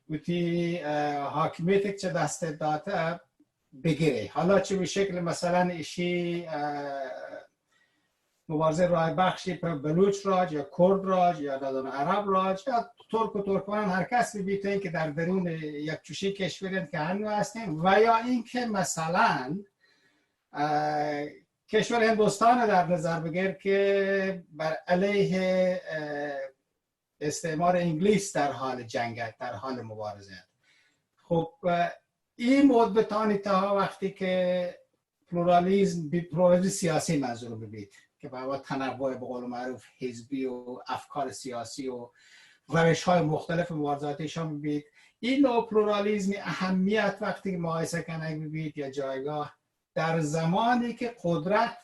S4: بوتی حاکمیت چه دست داده بگیره حالا چه به شکل مثلا ایشی مبارزه راه بخشی پر بلوچ راج یا کرد راج یا دادان عرب راج یا ترک و ترکمن هر کس بیتین که در درون یک چوشی کشوری که هنو هستیم و یا اینکه مثلا کشور هندوستان در نظر بگیر که بر علیه استعمار انگلیس در حال جنگ در حال مبارزه خب این مدتانی تا وقتی که پلورالیزم سیاسی منظور ببید که با تنوع به قول معروف حزبی و افکار سیاسی و روش‌های مختلف مبارزاتیشان ببید این نوع پلورالیزم اهمیت وقتی مقایسه کنه ببید یا جایگاه در زمانی که قدرت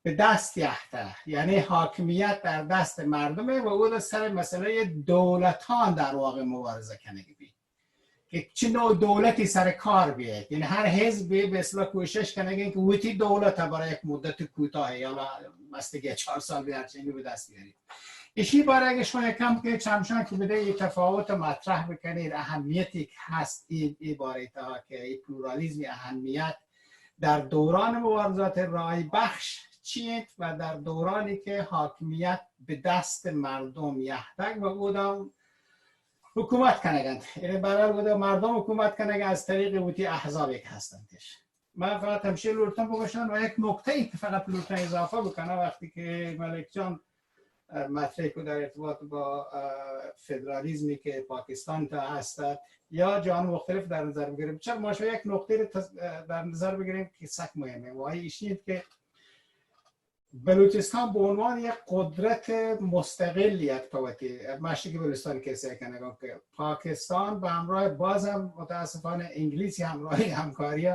S4: به دست یخته یعنی حاکمیت در دست مردمه و او سر مسئله دولتان در واقع مبارزه کنه بید که چه نوع دولتی سر کار بیاد یعنی هر حزبی به اصطلاح کوشش کنه که وقتی دولت برای یک مدت کوتاه یا مستگی 4 سال به هرچنگی به دست بیارید ایشی باره اگه شما یکم که چمشان که بده یه تفاوت مطرح بکنید اهمیتی که هست این باره تا که این پلورالیزم اهمیت در دوران مبارزات رای بخش چیه و در دورانی که حاکمیت به دست مردم یحتگ و بودم حکومت کنگند یعنی برای بوده مردم حکومت کنگند از طریق بودی احزابی که هستندش. من فقط همشه لورتن بگوشن و یک نکته ای که فقط لورتن اضافه بکنه وقتی که ملک جان مطرح که در ارتباط با فدرالیزمی که پاکستان تا هست یا جان مختلف در نظر بگیریم. چرا ما شو یک نکته در نظر بگیریم که سخت مهمه و ایشید که بلوچستان به عنوان یک قدرت مستقل یک توتی مشرق بلوچستان کسی کنه که پاکستان به همراه بازم متاسفانه انگلیسی همراهی همکاری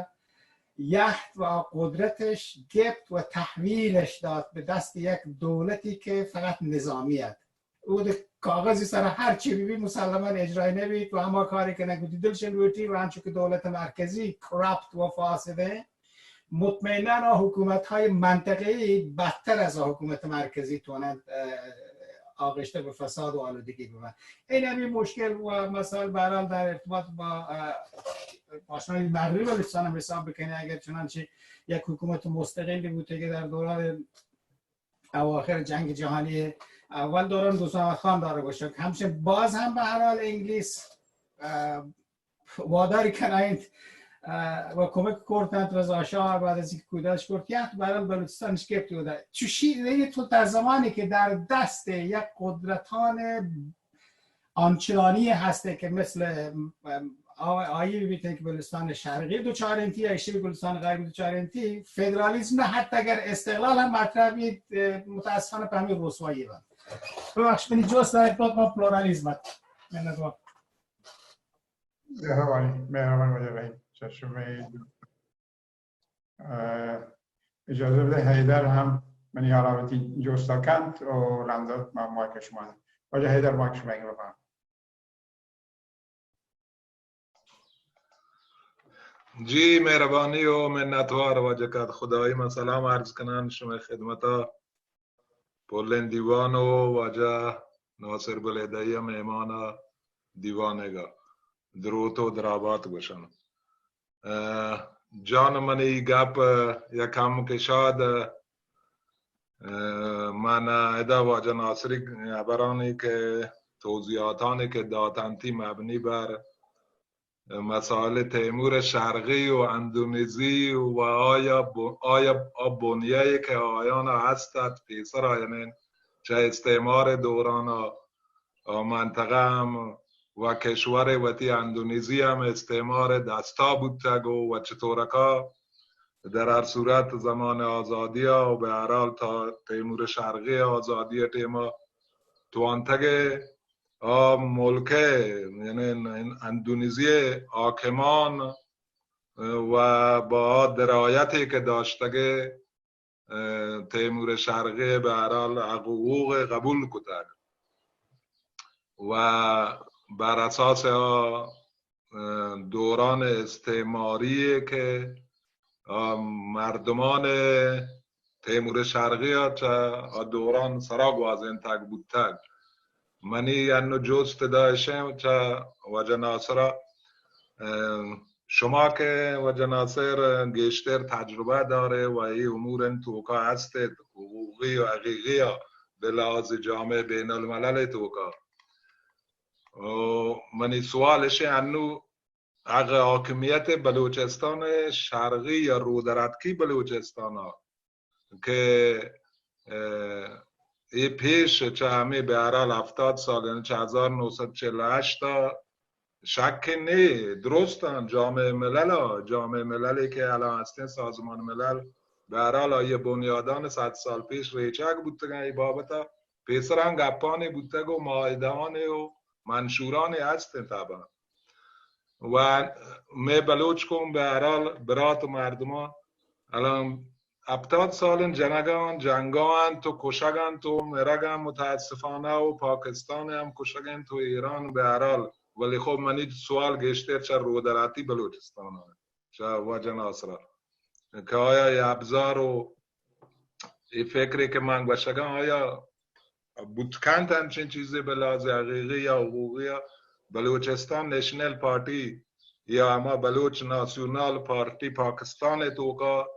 S4: یحت و قدرتش گرفت و تحویلش داد به دست یک دولتی که فقط نظامیت او کاغذی سر هر چی ببین مسلما اجرای نبید و اما کاری که نگودی دلشن لوتی و همچون که دولت مرکزی کرپت و فاسده مطمئنا حکومت های منطقه‌ای بدتر از حکومت مرکزی تونند آغشته به فساد و آلودگی بودن. این همین مشکل و مثلا برحال در ارتباط با آشنای مغرب بلوچستان هم حساب بکنه اگر چنانچه یک حکومت مستقلی بوده که در دوران اواخر جنگ جهانی اول دوران دوست محمد خان داره باشه همچنین باز هم به هر حال انگلیس واداری کنند و کمک کردند رضا شاه بعد از اینکه کودتاش کرد یک برای بلوچستانش گرفت بوده چوشی تو در زمانی که در دست یک قدرتان آنچنانی هسته که مثل آیه ببینید که بلوچستان شرقی دوچار انتی یا ایشی بلوچستان غربی دوچار انتی فدرالیسم نه حتی اگر استقلال هم مطرح بید متاسفانه به همین رسوایی بود. ببخش منی جوست در ارتباط با پلورالیسم
S1: مهربانی اجازه بده حیدر هم من یاراوتی جوستا کند و لندن مایک شما واجه حیدر مایک شما بفرمایید.
S5: جی مهربانی و منتوار واجه کد خدایی من سلام عرض کنم شما خدمتا پولن دیوان و واجه ناصر بلیدایی مهمان دیوانگا دروت و درابات گوشن جان منی گپ یکم که شاید من ادا واجه ناصری برانی که توضیحاتانی که داتنتی مبنی بر مسائل تیمور شرقی و اندونزی و آیا بنیه‌ای که آیان هستد پیسر آینین چه استعمار دوران منطقه هم و کشور وتی اندونزی هم استعمار دستا بودتگ و چطورکا در هر صورت زمان آزادی و به هر حال تا تیمور شرقی آزادی تیما توانتگ ملکه یعنی اندونزی حاکمان و با درایتی که داشتگه تیمور شرقی به هر حال حقوق قبول کتگ و بر اساس دوران استعماری که مردمان تیمور شرقی دوران سراغوازین تک بود تک منی انو جوست داشتم چه وجه ناصر شما که وجه ناصر گشتر تجربه داره و این امور توکا هست حقوقی و حقیقی به لحاظ جامعه بین الملل توکا منی سوالش انو اگه حاکمیت بلوچستان شرقی یا رودرتکی بلوچستان ها که ای پیش چه همه به هر حال 70 سال یعنی 1948 تا شک نه درستن جامعه مللی که الان هستین سازمان ملل به هر حال یه بنیادان 100 سال پیش ریچک بودتگن ای بابتا پیسران گپانی بودتگ و معاهدهانی و منشورانی هستن طبعا و می بلوچ کن به هر حال برات و مردمان الان 70 سال جنگان تو کشگن تو مرگن متاسفانه و پاکستان هم کشگن تو ایران به هر حال ولی خب منی سوال گشتر چه رودراتی بلوچستان چه وجه ناصر که آیا یه ابزار و این فکری که من بشگم آیا بودکند همچین چیزی به لحاظ حقیقی یا حقوقی بلوچستان نشنل پارتی یا اما بلوچ ناسیونال پارتی پاکستان توکا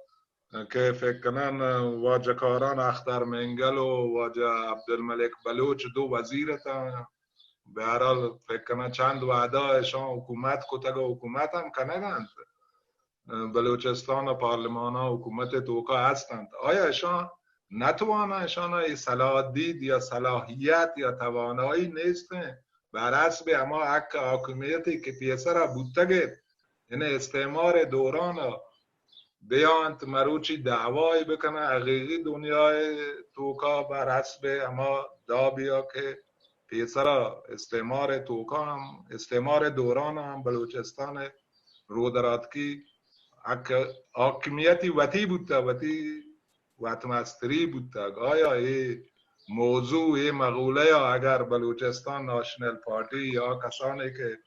S5: که فکر کنن واجکاران اختر منگل و واجه عبدالملک بلوچ دو وزیرتان به هر حال فکر کنن چند وعده اشان حکومت کتگ حکومت هم کنگند بلوچستان و پارلمان ها حکومت توکا هستند. آیا اشان نتوانا اشان صلاح دید یا صلاحیت یا توانایی نیست بر حسب اما حق حاکمیتی که پیسر بودتگه این استعمار دوران بیانت مروچی دعوای بکنه حقیقی دنیای توکا بر حسب اما دابیا که پیسر استعمار توکا هم استعمار دوران هم بلوچستان رودراتکی حاکمیتی وطی بودتا وطی وطمستری بودتا. آیا این موضوع این مقوله یا اگر بلوچستان ناشنل پارتی یا کسانی که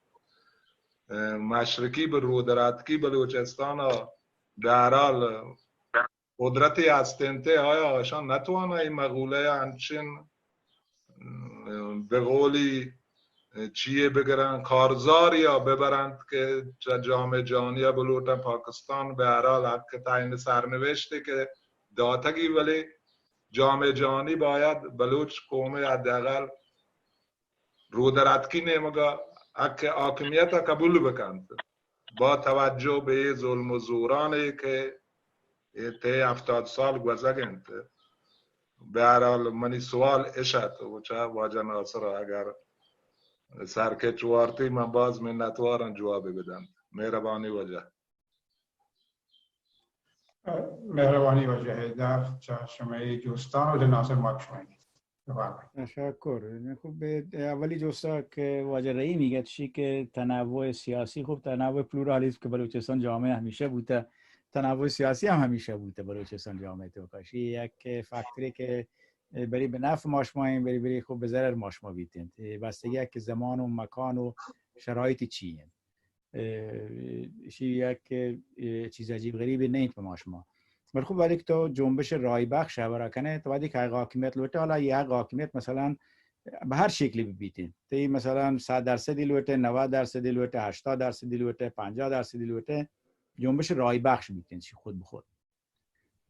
S5: مشرقی به رودراتکی بلوچستان در حال قدرتی هستند آیا آشان نتوانه این مقوله انچین به قولی چیه بگرن کارزار یا ببرند که جامعه جهانی بلوچستان پاکستان به هر حال حق تعیین سرنوشته که داتگی ولی جامعه جهانی باید بلوچ قوم حداقل رودراتکی نمیگه حق حاکمیت قبول بکند با توجه به ظلم و زورانی که ته 70 سال گذشتند. به هر حال منی سوال اشت و چه واجه ناصر اگر سرکچ وارتی من باز منتوارن جواب بدم. مهربانی وجه
S1: مهربانی وجه در شما جوستان و ناصر ماکشمانی.
S2: تشکر. خب اولی جوستا که واجه رئی میگه چی که تنوع سیاسی خب تنوع پلورالیسم که بلوچستان جامعه همیشه بوده تنوع سیاسی هم همیشه بوده بلوچستان جامعه توکاشی یک فاکتوری که بری به نفع ماشماییم بری خب به ضرر ماشما بیتند بستگی که زمان و مکان و شرایطی چیه یک چیز عجیب غریبی نیست به ماشما. ولی خب ولی که تو جنبش رای بخش برای کنه تو وقتی که حاکمیت لوته حالا یک حاکمیت مثلا به هر شکلی ببیتین تی مثلا 100% لوته 90% لوته 80% لوته 50% لوته جنبش رای بخش بیتین چی خود به خود.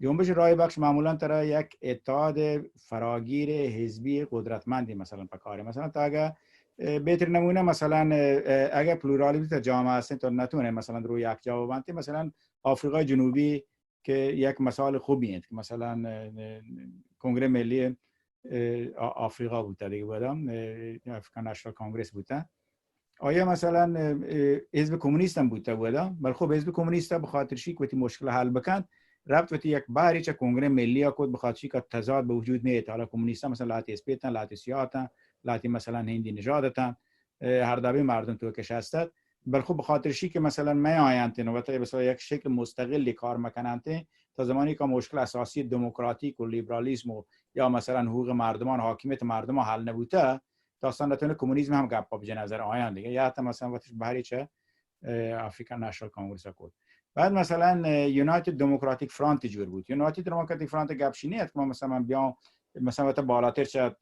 S2: جنبش رای بخش معمولا ترا یک اتحاد فراگیر حزبی قدرتمندی مثلا پکاره مثلا تا اگه بهتر نمونه مثلا اگه پلورالیسم جامعه هست تو نتونه مثلا روی یک جا ببندی مثلا آفریقای جنوبی که یک مثال خوبی است که مثلا کنگره ملی آفریقا بوده دیگه بودم افریکن نشنال کانگرس بوده آیا مثلا حزب کمونیست هم بوده ولی خب حزب کمونیست به خاطر شیک وقتی مشکل حل بکن رفت وقتی یک باری چه کنگره ملی کد به خاطر شیک تضاد به وجود نیت حالا کمونیست مثلا لاتی اسپیتن لاتی سیاتن لاتی مثلا هندی نژادتن هر دبی مردم تو کش هستند بل خب به خاطر شی که مثلا می آیند نوبت مثلا یک شکل مستقلی کار میکنند تا زمانی که مشکل اساسی دموکراتیک و لیبرالیسم و یا مثلا حقوق مردمان حاکمیت مردم حل نبوده تا اصلا نتونه کمونیسم هم گپ به نظر آیند دیگه یا حتی مثلا وقتش بهری چه افریکن نشنال کانگرس کد بعد مثلا یونایتد دموکراتیک فرانت جور بود یونایتد دموکراتیک فرانت گپ شینی است که مثلا بیام مثلا وقت بالاتر شد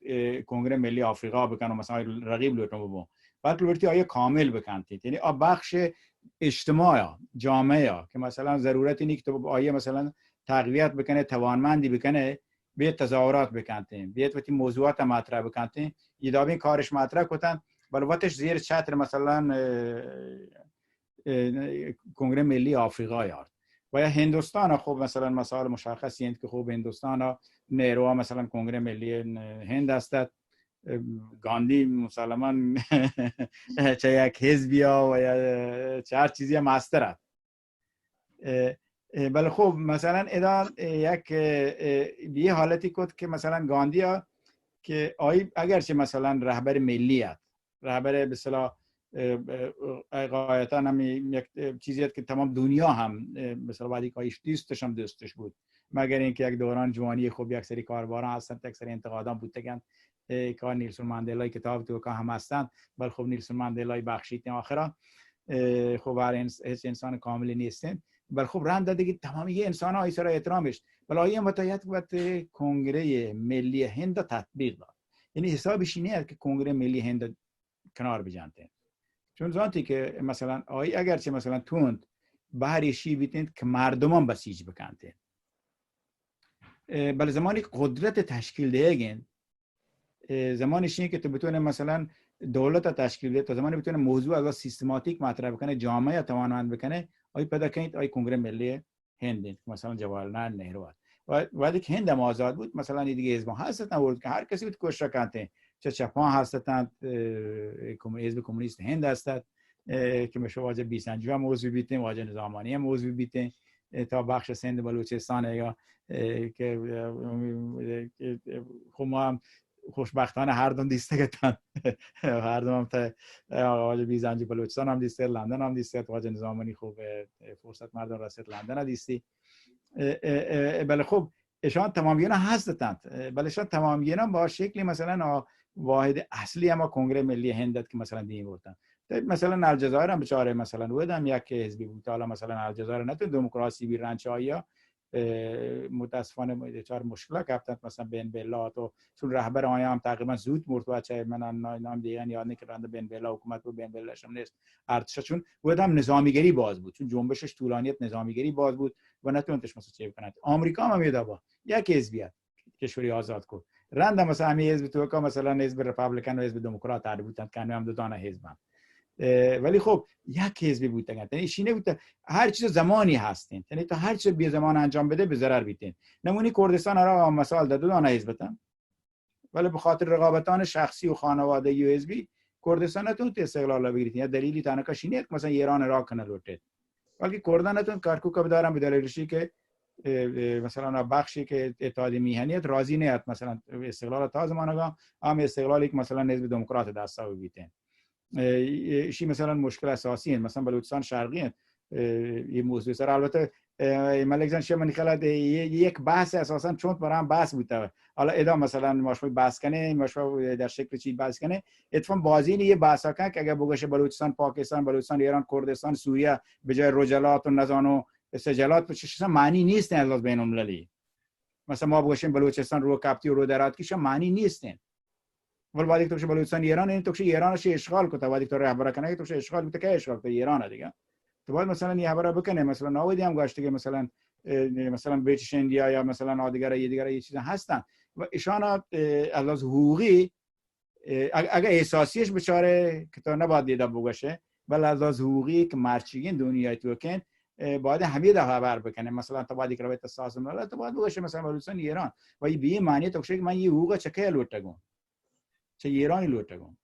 S2: کنگره ملی آفریقا بکنم مثلا رقیب لوتون ببون بعد لورتی آیا کامل بکنید یعنی بخش اجتماعی جامعه که مثلا ضرورت نیست که آیا مثلا تقویت بکنه توانمندی بکنه به تظاهرات بکنید بیت وقتی موضوعات مطرح بکنید ایدابین کارش مطرح کردن ولی وقتش زیر چتر مثلا کنگره ملی آفریقا یارد و یا هندوستان خب مثلا مسائل مشخصی هست که خب هندوستان نهرو مثلا کنگره ملی هند است گاندی مسلمان چه یک حزبی ها و یا چه هر چیزی هم مسترد بله خب مثلا ادان یک یه حالتی کد که مثلا گاندی ها که اگرچه مثلا رهبر ملی هست رهبر به اصطلاح قایتا هم یک چیزی هست که تمام دنیا هم مثلا بعدی که دوستش هم دوستش بود مگر اینکه یک دوران جوانی خوب یک سری کارباران هستند یک سری انتقادان بودند که نیلسون ماندلای کتاب تو که هم هستند ولی خب نیلسون ماندلای بخشید آخرا خب هر هیچ انسان کاملی نیستن ولی خب رند دیگه تمامی انسان ها ایسا را احترامش ولی آیه متایت وقت کنگره ملی هند تطبیق داد یعنی حسابش اینه که کنگره ملی هند کنار بجانته. چون ذاتی که مثلا اگرچه مثلا توند بحری شی بیتند که مردمان بسیج بکنند، بله زمانی قدرت تشکیل دهگن زمانش اینه که تو بتونه مثلا دولت تشکیل ده، تا زمانی بتونه موضوع از سیستماتیک مطرح بکنه، جامعه توانمند بکنه، پیدا کنید کنگره ملی هند مثلا جواهرلال نهرو و وقتی که هند آزاد بود مثلا دیگه حزب هستن بود که هر کسی بود کوشش کنه، چه چپان هستند، حزب کمونیست هند هستند که میشه واجب بیسنجی هم موضوع بیتیم، واجب نظامانی هم موضوع بیتیم، تا بخش سند بلوچستان یا که خب ما هم خوشبختانه هر دوم دیسته گتن، هر دوم تا واجب بیسنجی بلوچستان هم دیسته، لندن هم دیسته، واجب نظامانی خوب فرصت مردم رسید لندن هم دیستی. بله خب اشان تمامینا هستند، بله اشان تمامینا با شکلی مثلا واحد اصلی اما کنگره ملی هند که مثلا دین بودن. مثلا الجزایر هم بچاره مثلا بودم یک حزبی بود، حالا مثلا الجزایر نه تو دموکراسی بی رنچایا متاسفانه چهار مشکل گرفتن، مثلا بن بلا تو چون رهبر آیا هم تقریبا زود مرد و چه من نام دیگه یاد نکردم، بن بلا حکومت و بن بلا شم نیست ارتش، چون بودم نظامیگری باز بود، چون جنبشش طولانیت نظامیگری باز بود و نتونتش مثلا چه بکنه. آمریکا هم میاد با یک حزبیت کشوری آزاد کو رند مثلا همین حزب تو که مثلا حزب ریپابلیکن و حزب دموکرات در بودن که هم دو تا حزبن، ولی خب یک حزبی بود، یعنی ایشینه بود هر چیز زمانی هستین، یعنی تا هر چیز بی زمان انجام بده به ضرر بیتین. نمونی کردستان را مثال داد، دو تا حزبتن ولی به خاطر رقابتان شخصی و خانوادگی و حزبی کردستان نتون استقلال بگیرید. یا دلیلی تنها شینه که مثلا ایران را کنه لوته، ولی کردان نتون کارکوب دارن به دلیلشی که مثلا بخشی که اتحادیه میهنیت راضی نیست مثلا استقلال تا زمانگاه هم استقلالی که مثلا حزب دموکرات دستا بیتن شی مثلا مشکل اساسی هست. مثلا بلوچستان شرقی هست این موضوع سر، البته ملک جان شما نخلاد یک بحث اساسا چون برام بحث بوده، حالا ادام مثلا ماشو بحث کنه، ماشو در شکل چی بحث کنه، اتفاقا بازی یه بحث کنه که اگه بگوشه بلوچستان پاکستان، بلوچستان ایران، کردستان سوریه به جای رجلات و نزان و سجلات چه معنی نیست از بین المللی. مثلا ما بگوشیم بلوچستان رو کپتی و رو درات که معنی نیستن، ولی بعد یک توش بلوچستان ایران این توش ایرانش اشغال کنه، بعد یک تو رهبر کنه توش اشغال کنه که اشغال کنه ایران دیگه، تو باید مثلا یه خبر بکنه مثلا ناودی هم گاشته که مثلا بریتیش اندیا یا مثلا دیگه یه چیز هستن و ایشان از حقوقی اگه احساسیش بچاره که تو نباید دیده بگوشه، ولی از حقوقی که مرچیگین دنیای تو کن باید همه ده خبر بکنه. مثلا تو باید کرویت اساس ملل تو باید بگوشه مثلا بلوچستان ایران و این به معنی تو که من یه حقوق چکه لوتگم چه ایرانی لوتگم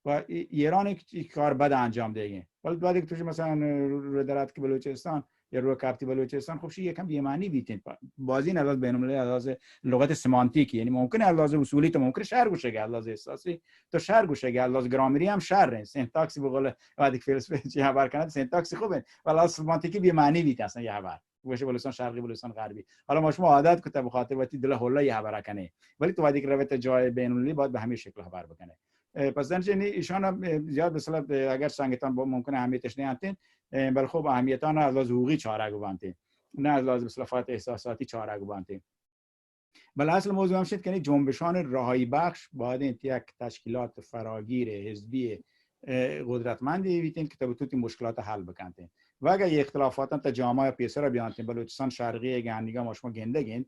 S2: و ایرانی کار بد انجام دیگه، ولی بعد که توش مثلا رو درات که بلوچستان یا رو کپتی بلوچستان خب شی یکم بی‌معنی بیتین بازی نه بین المللی از لغت سمانتیکی، یعنی ممکنه از اصولی تو ممکنه شهر گوشه از احساسی تو شهر گوشه از گرامری هم شهر سنتاکسی به قول بعد که فلسفه چی خبر کنه سنتاکسی خوبه ولی از سمانتیکی بی‌معنی بیت اصلا یه خبر باشه بلوچستان شرقی بلوچستان غربی، حالا ما شما عادت کته به خاطر وقتی دل هولا یه خبر کنه، ولی تو بعد که روت جای بین المللی باید به همین شکل خبر بکنه. پس درنچه ایشان زیاد مثلا اگر سنگتان ممکنه اهمیتش نیاتین، ولی خب اهمیتان از لحاظ حقوقی چاره گوانته، نه از لحاظ اصطلاحات احساساتی چاره گوانته. ولی اصل موضوع هم شد که جنبشان رهایی بخش باید یک تشکیلات فراگیر حزبی قدرتمندی بیتین که تو مشکلات حل بکنن و اگر اختلافات تا جامعه پیسر بیانتین بلوچستان شرقی گندگا ما شما گندگین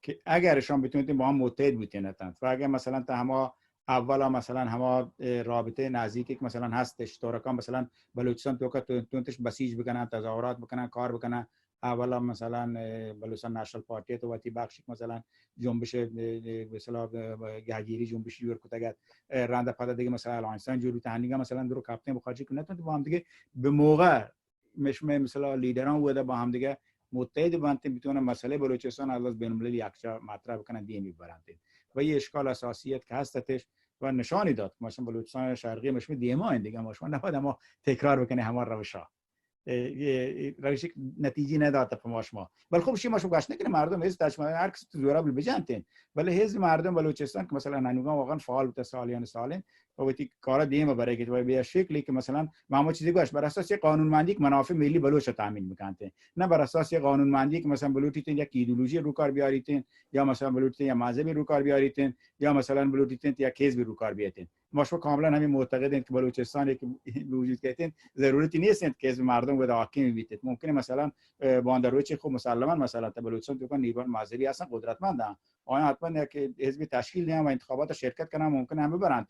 S2: که اگرشان بتونید با هم متحد بودین و اگر مثلا تا همه اولا مثلا همه رابطه نزدیکی که مثلا هستش تورکان مثلا بلوچستان تو که تونتش بسیج بکنن، تظاهرات بکنن، کار بکنن، اولا مثلا بلوچستان نشنال پارتی تو واتی بخشی مثلا جنبش به اصطلاح گهگیری جنبشی جور کتگت رنده پاده دیگه مثلا الاینستاین جور تهنیگا مثلا درو کاپیتان بخاطر که نتونید با هم دیگه به موقع مثلا لیدران بوده با هم دیگه متحد بانتین میتونن مسئله بلوچستان از بین المللی یکجا مطرح بکنن دی میبرند و یه اشکال اساسیت که هستش و نشانی داد مثلا بلوچستان شرقی مشم دیما دیگه ما شما نباید ما تکرار بکنه همون روشا روش نتیجه نداد په شما، ولی خب شی ما شو گاش نکنه مردم حزب تشمال هر کس تو زورا بل بجانتین، ولی حزب مردم بلوچستان که مثلا نانوگان واقعا فعال بود سالیان سالن وقتی کارا دیمه برای که به شکلی که مثلا ما چیزی گوش بر اساس قانونمندی که منافع ملی بلوچ تامین میکنه، نه بر اساس قانونمندی که مثلا بلوچیتین یک ایدئولوژی رو کار بیاریتین، یا مثلا بلوچیتین یا مذهبی رو کار بیاریتین، یا مثلا بلوچیتین یا حزبی رو کار بیارین. ما شما کاملا همین معتقدیم که بلوچستان که وجود کردین ضرورتی نیست که حزب مردم و حاکم بیتید. ممکنه مثلا باندروچ خب مسلما مثلا بلوچستان تو نیروهای مذهبی هستن قدرتمندن، آیا حتما که حزب تشکیل دهن و انتخابات شرکت کنن ممکنه هم ببرند،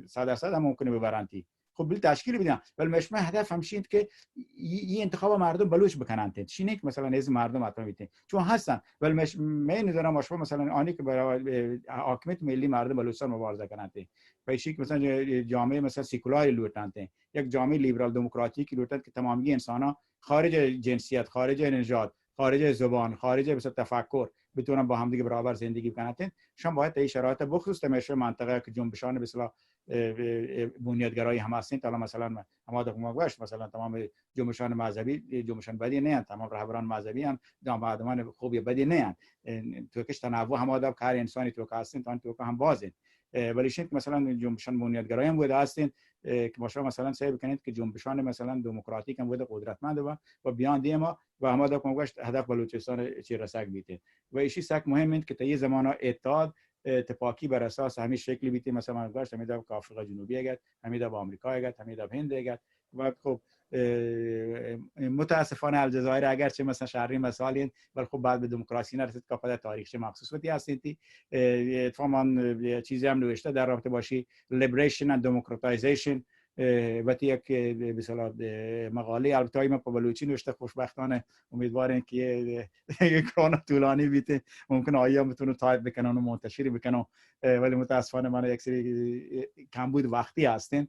S2: 100% هم ممکنه ببرند. خب بل تشکیل بدن، ولی مش هدف همشین که این انتخاب مردم بلوچ بکنند، چی که مثلا حزب مردم حتما میتین چون هستن، ولی مش من نظرم مشوا مثلا آنی که برای حاکمیت ملی مردم بلوچستان مبارزه کنند، پیشی که مثلا جامعه مثلا سکولاری لوتند، یک جامعه لیبرال دموکراتیک لوتند که تمامی انسان خارج جنسیت، خارج نژاد، خارج زبان، خارج مثلا تفکر بتونن با هم دیگه برابر زندگی کنند. شما باید این شرایط بخصوص تماشای منطقه که جنبشان به اصطلاح بنیادگرایی هم هستین، تا مثلا ما گوش مثلا تمام جنبشان مذهبی جنبشان بدی نه، تمام رهبران مذهبی هم آدمان خوبی بدی نه، تو کش تنوع هم آدم هر انسانی تو که هستین تا تو که هم بازین، ولی شین که مثلا جنبشان بنیادگرایی هم بوده هستین که ماشا مثلا سعی بکنید که جنبشان مثلا دموکراتیک هم بوده قدرتمند و بیان دیما و هم آدم گوش هدف بلوچستان چی رسک بیته و ایشی سک مهمه که تا یه زمان اتحاد اتفاقی بر اساس همین شکلی بیتی مثلا گذاشت همین دو آفریقا جنوبی اگه همین دو آمریکا اگه همین دو هند اگه و خب متاسفانه الجزایر اگرچه مثلا شهری مسائلین ولی خب بعد به دموکراسی نرسید که خود تاریخچه مخصوص بودی هستین اتفاقا چیزی هم نوشته در رابطه باشی liberation and democratization و یک به اصطلاح مقاله البته ما په بلوچی نوشته، خوشبختانه امیدواریم که اکران طولانی بیته ممکن آیا بتونه تایپ بکنن و منتشر بکنن، ولی متاسفانه من یک سری کمبود وقتی هستین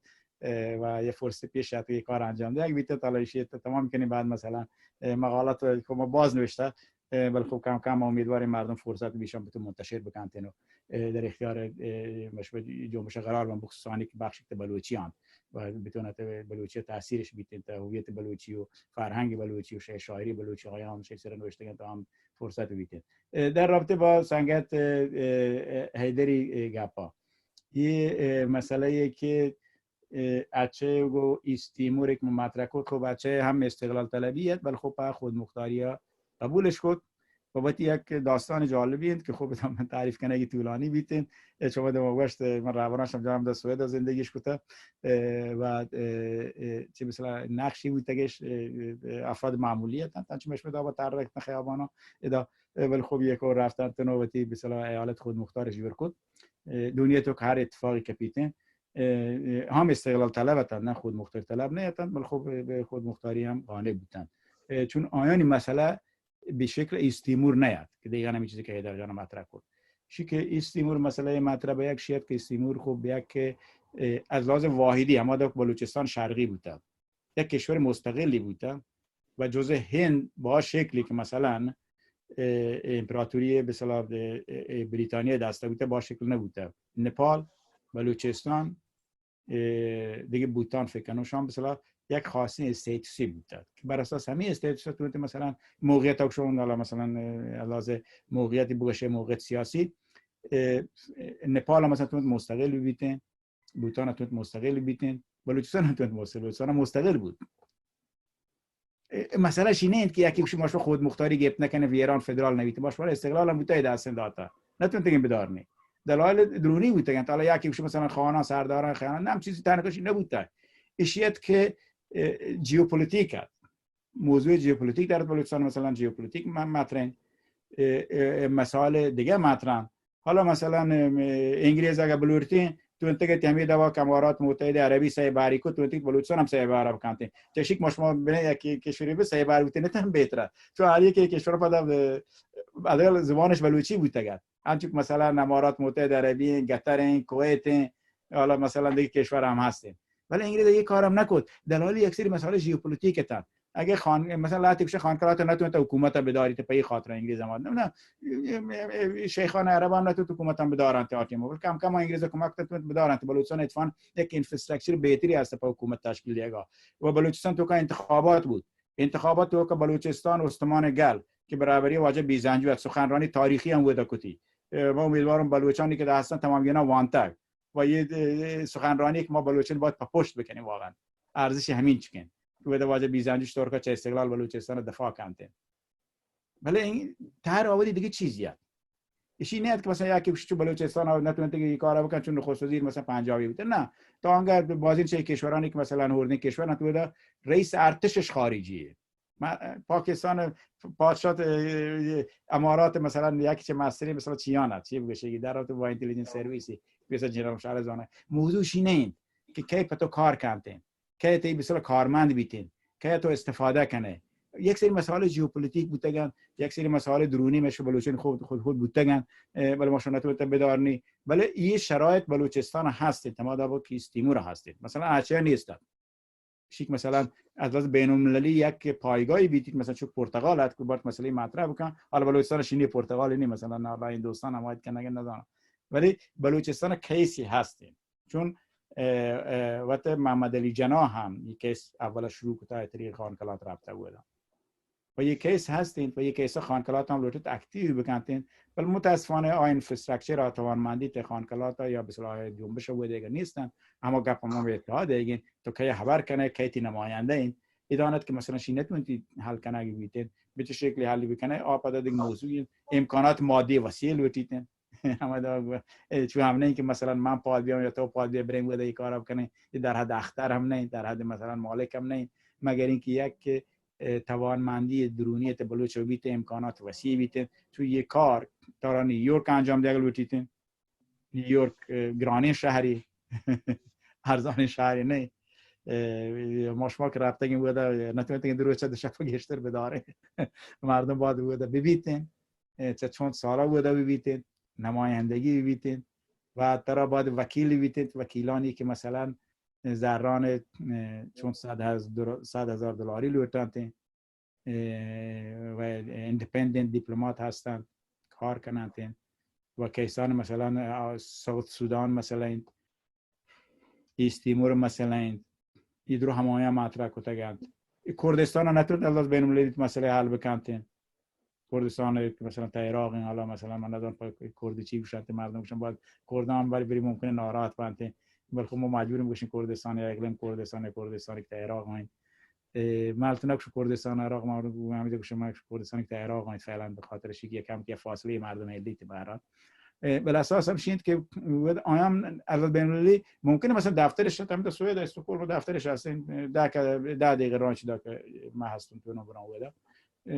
S2: و یه فرصت پیش یک کار انجام ده بیته تلاشی تمام کنیم بعد مثلا مقالات که ما باز نوشته ولی خب کم کم امیدواریم مردم فرصت بیشتر بتون منتشر بکنن و در اختیار مشبه جنبش قرار بدن بخصوصانی که بخش بلوچیان و بتونه بلوچی تاثیرش بیتین تا هویت بلوچی و فرهنگ بلوچی و شاعری بلوچی های هم شعر نوشته تا هم فرصت بیتین. در رابطه با سنگت حیدری گپا یه مسئله که اچه و استیمور که مطرح کرد، خب اچه هم استقلال طلبیت ولی خب خود مختاری قبولش کرد و باید یک داستان جالبی است که خوب من تعریف کنه اگه طولانی بیتین شما دماغشت من رهبرانش هم جام در سوئد زندگیش کته و چه مثلا نقشی بود تگش افراد معمولی هستند چه مش مدا با تحرک خیابانا ادا ولی خب یک اور رفتن تنوبتی به اصطلاح ایالت خود مختارش جور کرد دنیا تو هر اتفاقی که پیتن هم استقلال طلب هستند نه خود مختار طلب نه هستند ولی خب به خود مختاری هم قانع بودند چون آیان مسئله به شکل استیمور نیاد که دیگه همین چیزی که هیدر جان مطرح کرد چی که استیمور مسئله مطرح به یک شیعت که استیمور خوب به یک از لحاظ واحدی اما در بلوچستان شرقی بوده یک کشور مستقلی بوده و جزء هند با شکلی که مثلا امپراتوری به اصطلاح بریتانیا دست بوده با شکل نبوده نپال بلوچستان دیگه بوتان فکر کنم شام به اصطلاح یک خاصی استیتوسی بوده که بر اساس همین استیتوس تو مثلا موقعیت اکشون حالا مثلا لازم موقعیتی بوشه موقعیت سیاسی نپال مثلا تو مستقل بیتن بوتان تو مستقل بیتن بلوچستان تو مستقل بود مثلا شینه که یکی شما خود مختاری گپ نکنه و ایران فدرال نویته باش ولی استقلال هم بوده دستن داتا نتون تگین بدارنی دلایل درونی بوده که حالا یکی مثلا خوانا سرداران خیانت نم چیزی تنکش نبوده اشیت که ژئوپلیتیک موضوع ژئوپلیتیک در بلوچستان مثلا ژئوپلیتیک مطرح مسائل دیگه مطرح حالا مثلا انگلیس اگه بلورتین تو انتگه تیمی دوا کمارات متحده عربی سه باری کو تو انتگه بلوچستان هم سه بار بکنته تشیک مشما بنه یکی کشوری به سه بار بوده نتن بهتره چون علی که کشور پدا عدل زبانش بلوچی بوده همچون مثلا امارات متحده عربی قطر کویت حالا مثلا دیگه کشور هم هستیم ولی انگلیس یک کارم نکرد دلایل یک سری مسائل ژئوپلیتیک تن اگه خان مثلا لاتی بشه خانقرات نتونه حکومت بداری ته پی خاطر انگلیس زمان نه شیخان عرب هم نتونه حکومت هم بدارن ته آتیم کم کم انگلیس کمک تونه بدارن ته بلوچستان اتفاقا یک اینفراستراکچر بهتری است په حکومت تشکیل دیگه و بلوچستان تو که انتخابات بود انتخابات تو که بلوچستان استمان گل که برابری واجب بیزنجو سخنرانی تاریخی هم بوده کتی ما امیدوارم بلوچستانی که هستن تمام اینا وانتگ و یه سخنرانی که ما بلوچستان باید پشت بکنیم واقعا ارزش همین چکن که بده واجه بیزنجش ترکا چه استقلال بلوچستان دفاع کنته ولی این تر آوردی دیگه چیزیه ایشی نیست که مثلا یکی تو بلوچستان نتونه دیگه کارا بکنه چون نخست وزیر مثلا پنجابی بود نه تا انگار بازی چه کشورانی که مثلا هردن کشور نتونه رئیس ارتشش خارجیه پاکستان پادشاه امارات مثلا یکی چه مستری مثلا چیانه چی بگه در رابطه با اینتلیجنس سرویسی مثلا جنرال شهرزانه موضوعش اینه که کی پتو کار کنتین کی تی مثلا کارمند بیتین کی تو استفاده کنه یک سری مسائل ژئوپلیتیک بودن یک سری مسائل درونی میشه بلوچستان خود بودن ولی ما شما نتونید بدارنی ولی این شرایط بلوچستان هست اعتماد با کیس تیمور هست مثلا اچه نیست شیک مثلا از لحاظ بین‌المللی یک پایگاهی بیتید مثلا چون پرتغال هست که باید مسئله مطرح بکن حالا بلوچستان شینی پرتغال نی مثلا نه هندوستان هم باید کنه ندانم ولی بلوچستان کیسی هستیم چون وقت محمد علی جناح هم یک کیس اول شروع کتا طریق خانکلات رابطه بود و یک کیس هستین و یک کیس خانکلات هم لوتت اکتیو بکنتین ولی متاسفانه آین انفراستراکچر و توانمندی ته خانکلات یا به اصطلاح جنبش و دیگه نیستن اما گپ ما به اتحاد دیگه تو که خبر کنه کیتی نماینده این ادانت که مثلا شینت مونتی حل کنه اگه بیتین به چه شکلی حل بکنه آپادا دیگه موضوع امکانات مادی وسیع لوتیتن اما دا چون هم نه که مثلا من پاد بیام یا تو پاد بیا بریم و دیگه کارا بکنه در حد اختر هم نه در حد مثلا مالک هم نه مگر اینکه یک توانمندی درونی بلوچ و بیت امکانات وسیع بیت تو یک کار تا نیویورک انجام دیگه لوتیتن نیویورک گرانی شهری ارزان شهری نه ماشما که رابطه بوده نتونید که دروچه دشفا گشتر بداره مردم باید بوده ببیتن چه چند سالا بوده ببیتن نمایندگی ببیتن و ترا باید وکیل ببیتن وکیلانی که مثلا زران چون $100,000 لوتانتن و اندپندنت دیپلمات هستند کار کنند و کیسان مثلا سوت سودان مثلا ایست تیمور مثلا ایدرو همایا مطرح کتگند کردستان نتون از بین المللی مسئله حل بکنتن کردستان مثلا تا عراق حالا مثلا من ندارم کردی چی بشن مردم بشن باید کردان ولی بری ممکنه ناراحت بنتن ولی خب ما مجبوریم بشیم کردستان یا اقلیم کردستانی که تا عراق هاین مالت نکش کردستان عراق ما رو همینجا گوشم کردستانی که تا عراق هاین فعلا به خاطرش یکم که فاصله مردم ملیت به هر حال بل اساس هم شینت که آیام از بین‌المللی ممکنه مثلا دفترش هم تو سوئد استکهلم دفترش هستن 10 دقیقه راه چیدا که ما هستم تو نمبران ودا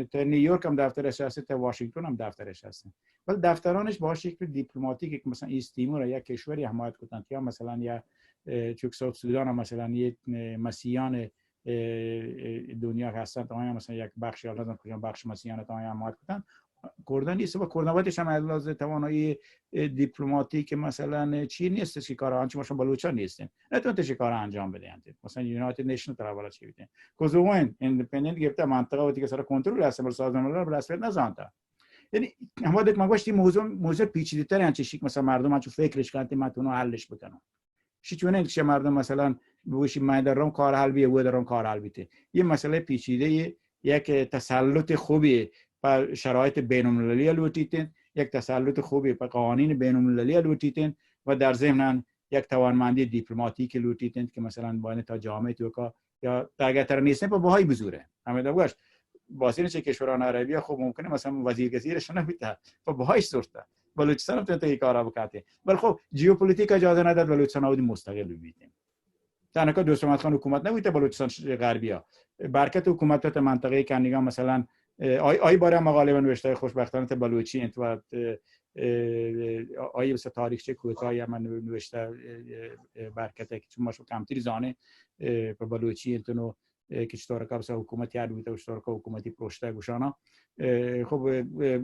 S2: تا نیویورک هم دفترش هست تا واشنگتن هم دفترش هست ولی دفترانش با شکل دیپلماتیکی که مثلا ایست تیمور یا کشوری حمایت کنند یا مثلا یا چوک سوت سودان هم مثلا یک مسیحیان دنیا هستند تا مثلا یک بخش یا لازم کجا بخش مسیحیان تا حمایت کنند کردن نیست و کردنواتش هم از لحاظ توانایی دیپلماتیک مثلا چی نیست که کار آنچه ما بلوچستان نیستیم نتونید چه کار انجام بدین مثلا یونایتد نیشن تراوالا چی بیتین کوزوین ایندیپندنت گرفته منطقه و دیگه سر کنترل هست بر سازمان ملل بر اساس نزانتا یعنی ما دک ما گوشتی موضوع پیچیده‌تر انچه شیک مثلا مردم انچه فکرش کنن ما تونو حلش بکنن چی چونه که مردم مثلا بگوشی من درم کار حل بیه و درم کار حل بیته یه مسئله پیچیده یک تسلط خوبی و شرایط بین‌المللی لوتیتن یک تسلط خوبی به قوانین بین‌المللی لوتیتن و در ضمن یک توانمندی دیپلماتیک لوتیتن که مثلا باید تا جامعه توکا یا درگتر نیستن با بهای بزوره همه داغش باسین چه کشوران عربی خب ممکنه مثلا وزیر کثیرش نمیته با بهایش سورته بلوچستان هم تو کارا بکاته ولی خب ژئوپلیتیک اجازه نداد بلوچستان رو مستقل ببینیم تنها دوست محمد خان حکومت نبوده بلوچستان غربیا برکت حکومت تا منطقه کنیگا مثلا آی باره مقاله نوشته خوشبختانه بلوچی انت و آی بس تاریخچه کوتاهی من نوشته برکت که چون ماشو کمتری زانه به بلوچی انتونو که چطور کار سه حکومتی هر بیت و چطور که حکومتی پروشته گوشانا خب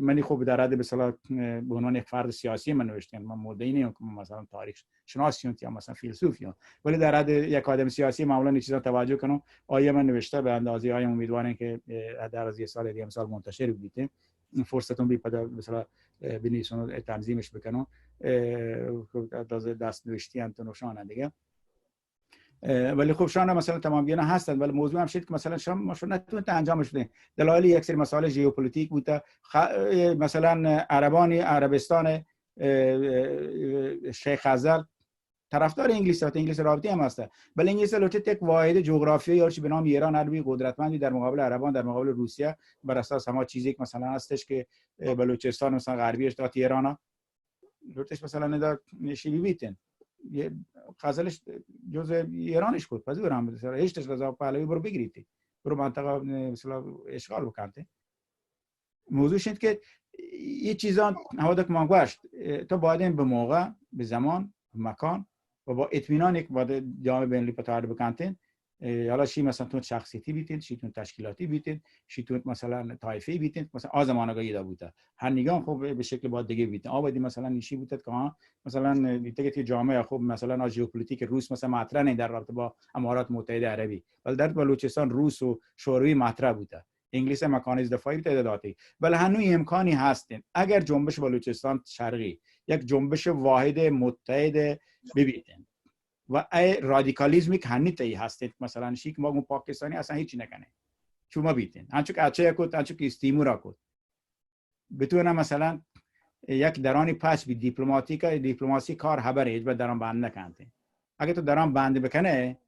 S2: منی خوب در حد به اصطلاح به عنوان یک فرد سیاسی من نوشتم من مدعی نیم که مثلا تاریخ شناسیم یا مثلا فیلسوفیم ولی در حد یک آدم سیاسی معمولا این چیزا توجه کنم آیا من نوشته به اندازه آیا امیدوارم که در از یه سال دیگه مثلا منتشر بیته فرصتون بی پدا مثلا بنویسون تنظیمش بکنم اندازه دست نوشتی انتونوشان دیگه ولی خب شان مثلا تمام گینا هستند ولی موضوع هم شد که مثلا شما نتونید انجامش بدین دلایل یک سری مسائل ژئوپلیتیک بوده مثلا عربستان شیخ خزر طرفدار انگلیس است، انگلیس رابطی هم هست، ولی انگلیس لوچت یک واحد جغرافیایی هست به نام ایران عربی قدرتمندی در مقابل عربان، در مقابل روسیه، بر اساس همه چیزی که مثلا هستش که بلوچستان مثلا غربیش داد ایران لوتش مثلا ندار نشی بیتن خزلش جزء ایرانش بود پس برام مثلا هیچ رضا پهلوی برو بگیرید برو منطقه مثلا اشغال بکنید. موضوعش اینه که این چیزا هوادک مانگوشت تو باید به موقع به زمان مکان و با اطمینان یک باید جامعه بین‌المللی پتاعد بکنید. حالا شی مثلا تو شخصیتی بیتین، شی تو تشکیلاتی بیتین، شی تو مثلا طایفه‌ای بیتین، مثلا آزمانگاهی دا بوده هر نگاه خوب به شکل باید دیگه بیتین آبادی مثلا نیشی بوده که ها مثلا دیگه که جامعه خوب مثلا از ژئوپلیتیک روس مثلا مطرح نه در رابطه با امارات متحده عربی، ولی در بلوچستان روس و شوروی مطرح بوده، انگلیس مکانیزم دفاعی تعداداتی، ولی هنوز امکانی هستین اگر جنبش بلوچستان شرقی یک جنبش واحد متحد ببینید و ای رادیکالیسمی که هنیتی هستید مثلا شیک ما اون پاکستانی اصلا هیچی نکنه شما بیتین هنچو که اچه یکوت هنچو که استیمورا کود بتونه مثلا یک درانی پس بی دیپلماسی کار خبره هیچ دران بند نکنه. اگه تو دران بند بکنه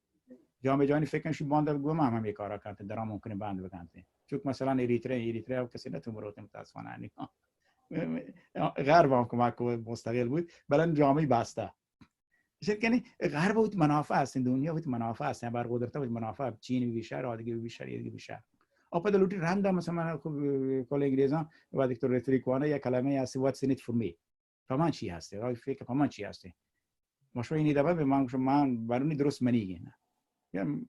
S2: جامعه جهانی فکر کنشی باند بگم هم یک کارا کنه دران ممکنه بند بکنه چون مثلا اریتره کسی نتون مروت متاسفانه غرب هم کمک مستقل بود بلند جامعه بسته یعنی غرب بود منافع است دنیا بود منافع است بر قدرت بود منافع چین بیشتر آدیگه بیشتر دیگه بیشتر اپا دلوتی رنده مثلا کل انگلیسان و دکتر رتریکوانه یک کلمه هست what's in it for me فهمان چی هسته رای فکر فهمان چی هسته ماشو اینی دبا به من برونی درست منیگه نه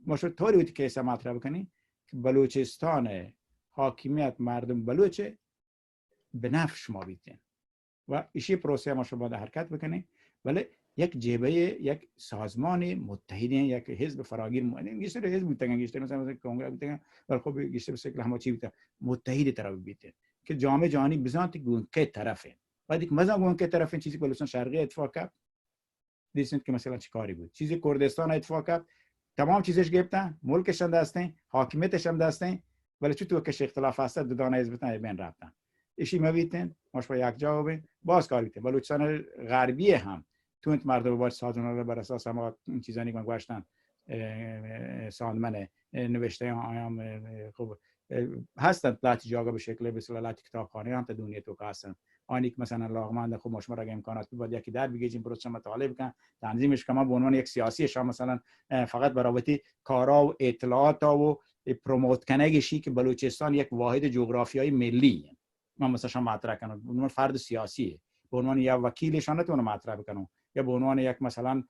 S2: ماشو طوری بود که مطرح بکنی که بلوچستان حاکمیت مردم بلوچه به نفع شما بیتین و ایشی پروسه ماشو باید حرکت بکنی ولی یک جبهه یک سازمان متحدین یک حزب فراگیر گیشتر حزب بودن گیشتر مثلا کنگره بودن ولی خب گیشتر به شکل همه چی بودن متحد طرف بیته که جامعه جهانی بزنت گون که طرفه بعد یک مزه گون که طرفین چیزی که بلوچستان شرقی اتفاق کرد دیدید که مثلا چی کاری بود چیزی کردستان اتفاق کرد تمام چیزش گرفتن ملکش هم دستن حاکمیتش هم دستن ولی چطور که اختلاف هست دو دانه حزب بین رفتن ایشی میبینن ماش با یک جواب باز کار بیته بلوچستان غربی هم تو مردم باید سازمان رو بر اساس هم چیزانی که من گوشتن ساندمن نوشته آیام خوب هستند لاتی جاگا به شکل بسیار لاتی کتابخانه هم تا دنیا تو هستن آنی که مثلا لاغمند خوب مشمار اگه امکانات باید یکی در بگیجیم پروسه مطالعه بکن تنظیمش کنم به عنوان یک سیاسی شما مثلا فقط برابطی کارا و اطلاعات و پروموت کنگشی که بلوچستان یک واحد جغرافیایی ملی من مثلا شما مطرح کنم به عنوان فرد سیاسی به عنوان یک وکیلشان نتونه مطرح بکنم یا به عنوان یک مثلا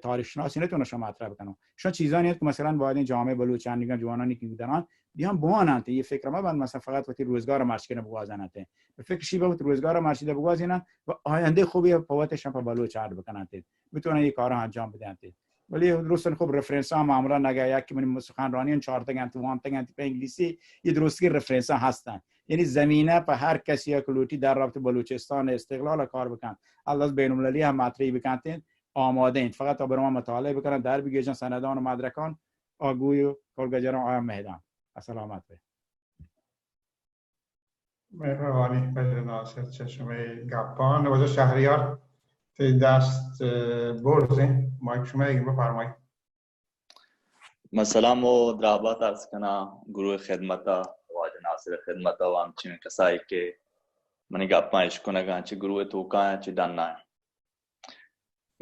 S2: تاریخ شناسی نتونه شما مطرح بکنم شما چیزانی هست که مثلا باید این جامعه بلوچستان جوانانی که بودن بیان بوانند یه فکر ما بعد مثلا فقط وقتی روزگار مارش کنه بوازنند به فکر شی بود روزگار مارش ده بوازینن و آینده خوبی پواتش هم بلوچ عرب بکنند میتونن این کارا انجام بدن ولی درستن خوب رفرنس ها معمولا نگه یک من سخنرانیان 4 تا گنت 1 تا گنت به انگلیسی یه درستی رفرنس ها هستن یعنی زمینه به هر کسی که لوتی در رابطه بلوچستان استقلال کار بکن الله بین المللی هم مطرحی بکنید آماده اید فقط تا برام مطالعه بکنن در بگیجن سندان و مدرکان آگوی و کارگزاران آیام مهدان سلامت به
S1: مهربانی پدر ناصر چشمه گپان نوازه شهریار دست برزه مایک شما اگه بفرمایید
S6: سلام و درابات عرض کنم گروه خدمتا واجه ناصر خدمتا و همچنین کسایی که منی گپایش کنگان چه گروه توکان چه دننای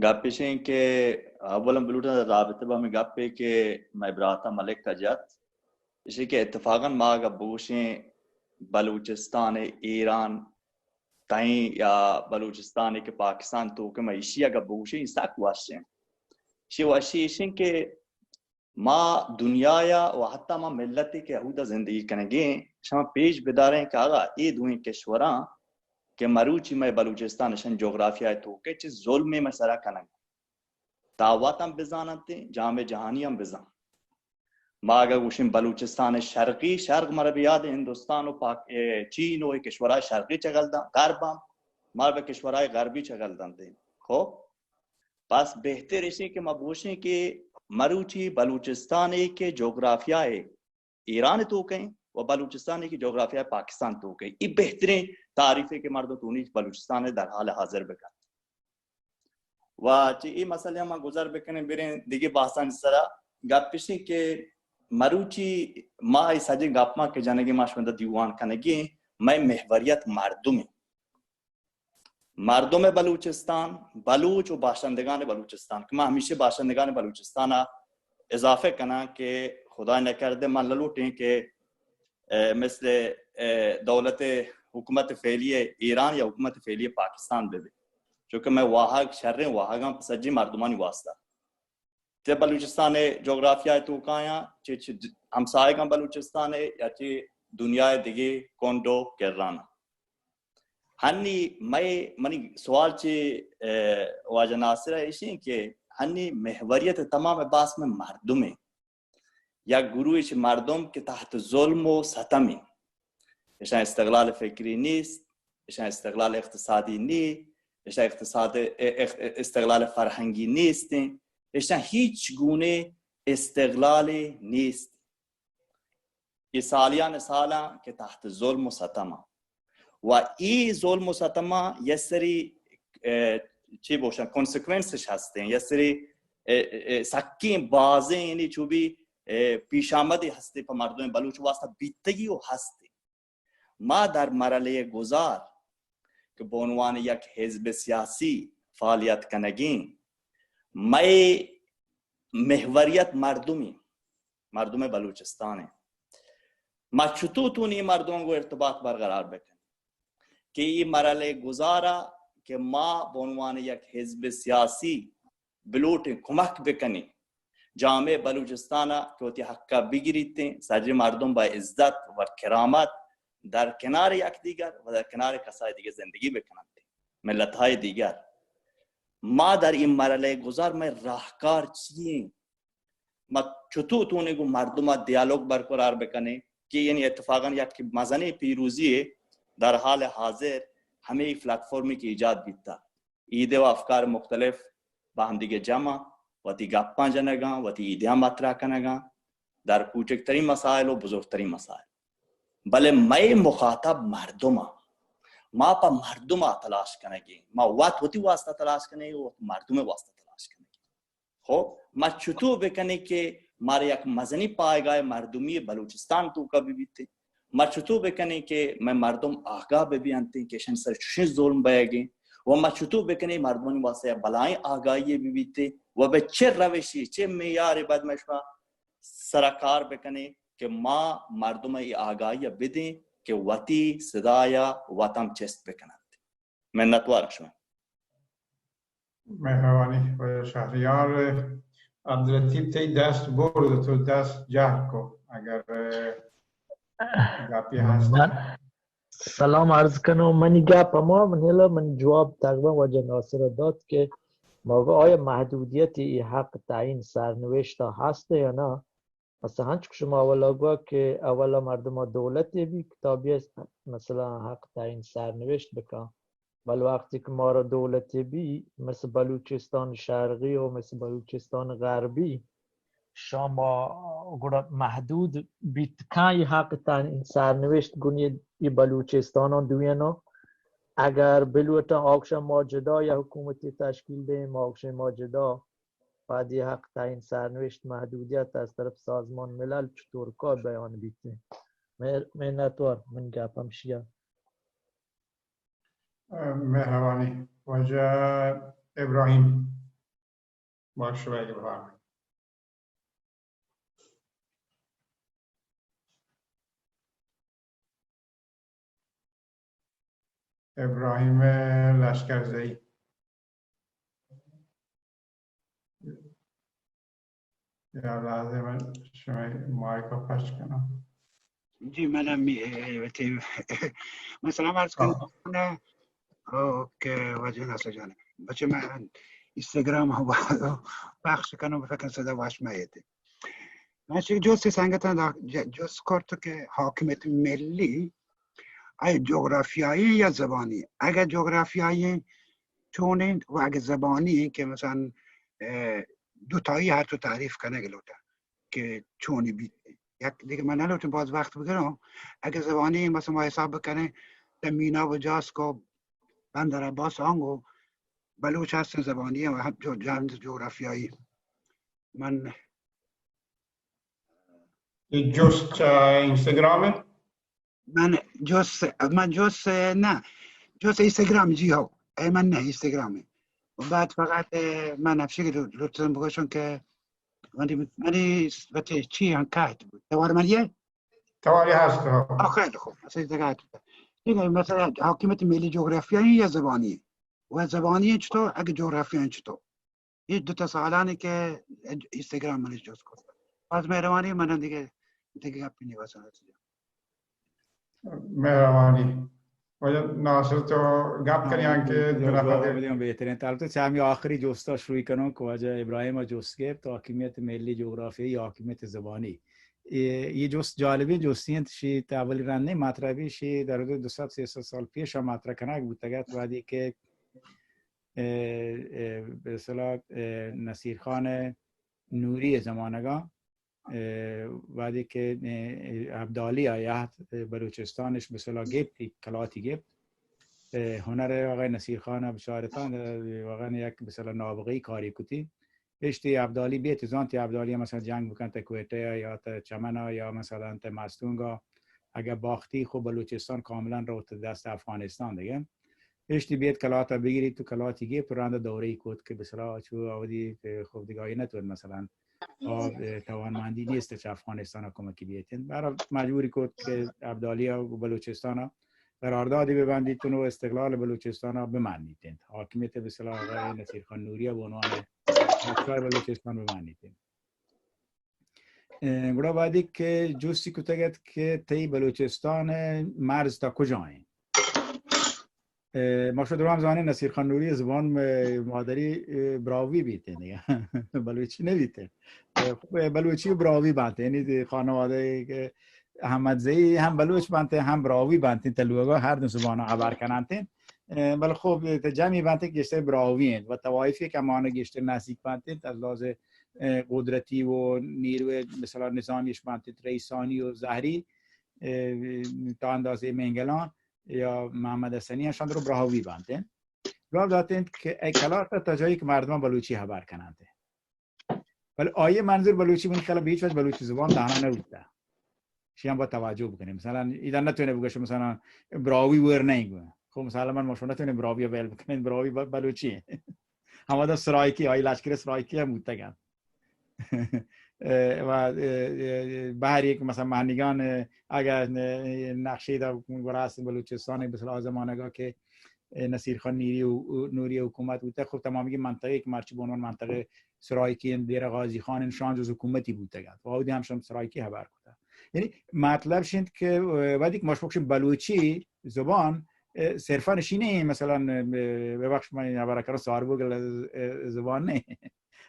S6: گپش این که اولا بلوچستان رابطه با می گپه که میں براتا ملک تجت اسی که اتفاقا ما گبوشیں بلوچستان ایران تائیں یا بلوچستان کے پاکستان تو کہ میں ایشیا گبوشیں این ساک واشیں شی واشیں کہ ما دنیا یا و حتی ما ملتی کے حودا زندگی کنگیں شما پیش بداریں کہ آگا ای دوئیں کشوراں کہ مروچی میں بلوچستان شن جغرافیہ تو کہ چیز ظلم میں سرا کنگ دعوات ہم بزانتے جامع جہانی ہم بزان ما اگر گوشیم بلوچستان شرقی شرق مرا بیاد ہندوستان و چین و کشورهای شرقی چگلدن غربم ما به کشورهای غربی چگلدن دیں خب پس بہتر اسی کہ ما گوشیں کہ مروچی بلوچستانی کے جغرافیہ ایران تو کہیں و بلوچستانی کی جغرافیہ پاکستان تو کہیں یہ بہترین تعریف ہے کہ مردوں تونی بلوچستان در حال حاضر بکن و چی این مسئله ما گذر بکنیم برین دیگه بحثان سرا گپشی که مروچی ما ای ساجی گپ ما که جانگی ما شونده دیوان کنگی ما محوریت مردم بلوچستان بلوچ و باشندگان بلوچستان که ما همیشه باشندگان بلوچستان اضافه کنم که خدا نکرده من للوٹیں که مثل دولت حکومت فعلی ایران یا حکومت فعلی پاکستان ببی چونکه میں واحق شریں واحقاں سجی مردمانی واسطہ تے بلوچستان جغرافیای تو کایا چ ہمسایگاں بلوچستان یا چ دنیا دیگه کوندو کرانا هنی منی سوال چ واجہ ناصر ہے کہ هنی محوریت تمام باس میں مردم ہے یا گروهش مردم که تحت ظلم و ستمی اشان استقلال فکری نیست اشان استقلال اقتصادی نیست اشان استقلال فرهنگی نیست اشان هیچ گونه استقلال نیست یہ سالیان سالا که تحت ظلم و ستم و این ظلم و ستم یه سری چی باشن کنسیکونسش هستن یه سری سکین بازه یعنی چوبی پیش آمدی هستی پا مردم بلوچ واسطه بیتگی و هستی ما در مرحله گذار که به عنوان یک حزب سیاسی فعالیت کنگیم ما محوریت مردم بلوچستانه ما چطور این مردم کو ارتباط برقرار بکنیم که این مرحله گذارا که ما به عنوان یک حزب سیاسی بلوٹ کمک بکنیم جامعه بلوچستان که وقتی حقا بگیریتیں ساجی مردم با عزت و کرامت در کنار یک دیگر و در کنار کسای دیگر زندگی بکنند ملت های دیگر ما در این مرحله گذار میں راهکار چیئیں ما چطور تونه گو مردم دیالوگ برقرار بکنه که یعنی اتفاقا یک مزنه پیروزی در حال حاضر همه پلتفرمی که ایجاد بیتا ایده و افکار مختلف با هم دیگه جمع و تی گپاں جنگاں و تی ایدیاں مطرح کنگاں در کوچکترین مسائل و بزرگترین مسائل بلے میں مخاطب مردمہ ما پا مردمہ تلاش کنگی ما وقت واسطہ تلاش کنگی و مردم واسطہ تلاش کنگی خب ما چطور بکنی که مارے یک مزنی پائے مردمی بلوچستان تو کا بھی بیتے ما چطور بکنی که میں مردم آگاہ بھی انتے کہ شن سر چشن ظلم بے گئے و ما چطور بکنی مردمانی واسطه بلائیں آگاهی بیبیته و به چه روشی چه معیاری باید مشوا سرکار بکنی که ما مردم ای آگاهی بدیم که وطی صدایا وطم چست بکنند منتوار شما
S1: مهربانی و شهریار عبداللطیف تی دست برد تو دست جهر کن اگر گپی هست
S7: سلام عرض کنم منی گپ اما من جواب تقریبا واجه ناصر داد که موقع آیا محدودیت ای حق تعیین سرنوشت هست یا نه مثلا چون شما اولا گوه که اولا مردم دولتی بی کتابی است مثلا حق تعیین سرنوشت بکن ولی وقتی که ما را دولتی بی مثل بلوچستان شرقی و مثل بلوچستان غربی شما محدود بیتکن حق تعیین سرنوشت گونی ای بلوچستان دوینا اگر بلوتا آکش ماجدا یا حکومتی تشکیل دهیم آکش ماجدا بعد یه حق تعیین سرنوشت محدودیت از طرف سازمان ملل چطور کار بیان بیته منتوار من گپم شیعه
S1: مهربانی واجه ابراهیم باش و اگه بفرمایید ابراهیم لشکرزئی یا لحظه من شما مایک رو پشت کنم
S3: جی منم مثلا عرض کنم که واجه ناصر جانم بچه من اینستاگرام ها بخش کنم فکر صدا واش میده من جز سنگتن جز کرد که حاکمیت ملی ای جغرافیایی یا زبانی اگر جغرافیایی چونین و اگر زبانی که مثلا دوتایی هر تو تعریف کنه گلوتا که چونی بیت یک دیگه من نلوتم باز وقت بگیرم اگر زبانی مثلا ما حساب بکنه در مینا و جاس کو بندر عباس آنگو
S8: بلوچ هست زبانی و هم جغرافیایی. من
S1: جست اینستاگرامه؟
S8: من جز نه جز اینستاگرام جی ها من نه اینستاگرامه. و بعد فقط من افشی که لطفاً بگوشون که منی بته چی هم کات بود توار منیه
S1: تواری هست ها.
S8: خیلی خوب اصلا دیگه مثلا حاکمیت ملی جغرافیایی یا زبانی و زبانی چطور اگه جغرافیایی چطور یه دو تا سوالانی که اینستاگرام منش جز کرد باز مهربانی من دیگه گپی نیواسم.
S1: مهربانی باید ناصر تو گپ کنیم که دو نفر
S2: بدیم بهترین. البته چه همین آخری جستا شروع کنم که واجه ابراهیم جست گفت حاکمیت ملی جغرافیایی یا حاکمیت زبانی. یه جست جالبی جستین شی اولی رنده مطرحی شی در حدود 200-300 سال پیش هم مطرح کنه بود تگت وادی که به اصطلاح نصیرخان نوری زمانگاه وادی که عبدالی آیات بلوچستانش به اصطلاح گفتی کلاتی گفت هنر آقای نصیرخان بشارتان واقعا یک به اصطلاح نابغه‌ای کاری کتی اشتی عبدالی بیت زانتی عبدالی مثلا جنگ بکن تا کویته یا تا چمن یا مثلا تا مستونگا اگر باختی خب بلوچستان کاملا رو دست افغانستان دیگه اشتی بیت کلاتا بگیری تو کلاتی گفت رنده دوره کد که به اصطلاح چو آودی خوب دیگه نتون مثلا توانمندی نیست که افغانستان ها کمکی بیتین برای مجبوری کد که عبدالی و بلوچستان ها قراردادی ببندیتون و استقلال بلوچستان ها بمانیتین حاکمیت به اصطلاح آقای نصیرخان نوری به عنوان بادشاه بلوچستان بمانیتین. گروه بعدی که جستی کتگت که تی بلوچستان مرز تا کجایین ما شد رو هم زانه نصیرخان نوری زبان مادری براوی بیتین دیگه بلوچی نبیتین بلوچی براوی بانته یعنی خانواده که احمدزئی هم بلوچ بانته هم براوی بانتین تلوگا هر دو زبان خبر کنانتین بل خوب جمعی بانته گشته براوی هست و توایفی که مانه گشته نزدیک بانتین از لحاظ قدرتی و نیروی مثلا نظامیش بانتین ریسانی و زهری تا اندازه منگلان یا محمد حسنی هاشان رو براوی بانتین گفت داتین که اکلات تا جایی که مردم بلوچی خبر کننده ولی آیه منظور بلوچی من خلا به هیچ وجه بلوچی زبان دهنا نبوده شیام با توجه بکنیم مثلا ایدان نتونه بگوشه مثلا براوی ور نمیگه خب مثلا من ماشون نتونه براوی ول بکنین براوی بلوچی همه دا سرایکی آیه لشکر سرایکی هم بودتگن و بهر یک مثلا معنیگان اگر نقشه دا گراست بلوچستان به صلاح زمانگاه که نصیرخان نوری حکومت بوده خب تمامی منطقه که مرچی به عنوان منطقه سرایکی دیر غازی خان انشان جز حکومتی بوده گفت و آودی همشون سرایکی خبر کنه یعنی مطلب شد که وقتی که ماش بخشیم بلوچی زبان صرفا نشینه مثلا ببخش من نبرکر ساربوگ زبان نه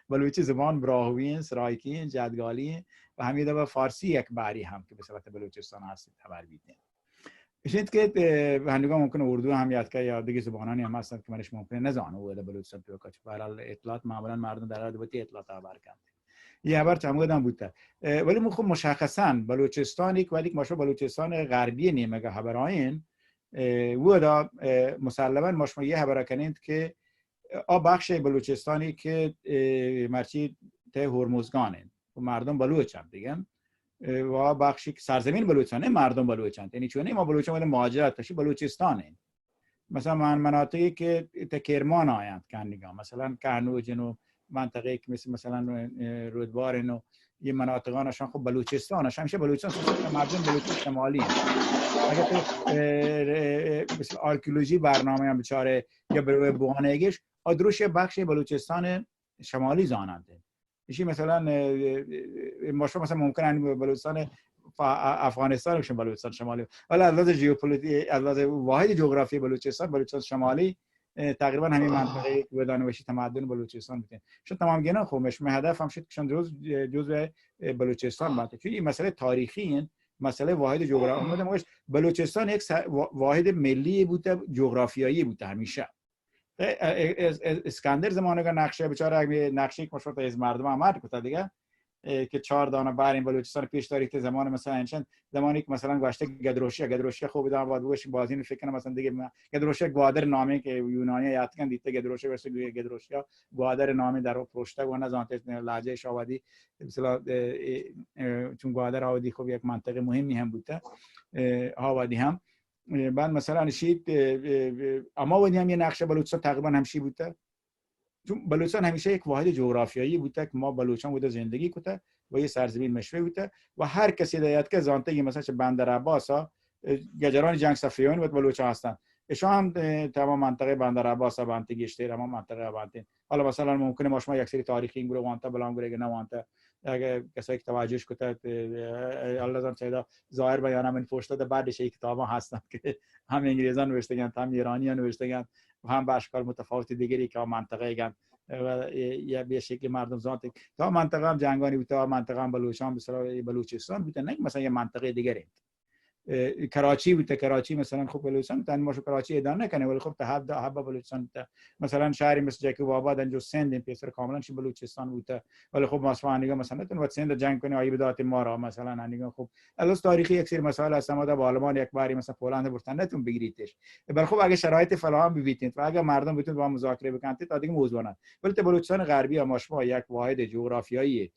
S2: بلوچی زبان براهوی سرایکی جدگالی و همین دو فارسی یک باری هم که به صورت بلوچستان هست خبر بیدن شد که هندگاه ممکنه اردو هم یاد که یا دیگه زبانانی هم هستند که منش ممکنه نزانه و بلوچستان تو کاش برای اطلاعات معمولا مردم در ارتباطی اطلاعات خبر کنند یه خبر چمود هم بوده ولی خب مشخصا بلوچستانی که ولی که ماشو بلوچستان غربی نیمه خبراین و دا مسلما ماشو یه خبر کنید که بخش بلوچستانی که مرچی ته هرمزگانه و مردم بلوچ هم دیگه و بخشی که سرزمین بلوچستان مردم بلوچن یعنی چون ما بلوچان ولی مهاجرت تاشی بلوچستانه مثلا مناطقی که تا کرمان آیند کنیگا مثلا کانو جنو منطقه که مثلا رودبار و یه مناطقانشان خب بلوچستانش همیشه بلوچستان مردم بلوچ شمالی اگر تو مثل آرکئولوژی برنامه هم بیچاره یا به بوانگش ادروش بخش بلوچستان شمالی زاننده میشه مثلا مثلا ممکنه بلوچستان افغانستان بشه بلوچستان شمالی ولی از لحاظ ژئوپلیتیک از لحاظ واحد جغرافی بلوچستان شمالی تقریبا همین منطقه که بدانه باشی تمدن بلوچستان بوده شد تمام گینا خوبش هدف هم شد که جزء بلوچستان باشه چون این مسئله تاریخی این مسئله واحد جغرافی بلوچستان یک واحد ملی بوده جغرافیایی بوده همیشه اسکندر زمانه نقشه بیچاره نقشه که مشروط از مردم آمد گفت دیگه که 4 دانه بریم بلوچستان پیش تاریخ زمان مثلا انشن زمانی که مثلا گشته گدروشی خوب دام واد بوش بازین فکر کنم مثلا دیگه گدروشی گوادر نامه که یونانی یاد کن دیته گدروشی واسه گدروشی گوادر نامه در پشت و نزانت لهجه شاودی مثلا چون گوادر آودی خوب یک منطقه مهمی هم بوده آودی هم بعد مثلا شید اما ودی هم یه نقشه بلوچستان تقریبا همشی بوده چون بلوچستان همیشه یک واحد جغرافیایی بوده که ما بلوچان بوده زندگی کنه و یه سرزمین مشوی بوده و هر کسی دیت که زانته مثلا چه بندر عباس ها گجران جنگ صفویان و بلوچ هستن اشان هم تمام منطقه بندر عباس ها بنت گشته تمام منطقه بنت حالا مثلا ممکنه ما شما یک سری تاریخی این گروه وانتا بلام گره نه وانتا اگه کسایی که توجهش کنه الله زان چیدا ظاهر بیان من پشت ده بعدش یک کتابا هستن که هم انگلیسان نوشتگن هم ایرانیان نوشتگن و هم به اشکال متفاوت دیگری که منطقه گن و یا به شکل مردم ذاتی تا منطقه هم جنگانی بود تا منطقه هم بلوچستان مثلا بلوچستان بود نه مثلا یه منطقه دیگری کراچی بود کراچی مثلا خب بلوچستان تن ماشو کراچی ادانه کنه ولی خب حب بلوچستان مثلا شهری مثل جکوب آباد انجو سند این پیسر کاملا شی بلوچستان بود ولی خب مسوانیگا مثلا تون وقت سند جنگ کنه آیه بدات ما را مثلا انیگا خب الاس تاریخی یک سری مسائل هست ما با آلمان یک باری مثلا پولند برتن نتون بگیریدش ولی خب اگه شرایط فراهم ببینید و اگه مردم بتونن با مذاکره بکنن تا دیگه موضوع نه ولی بلوچستان غربی یا ماشما یک واحد جغرافیایی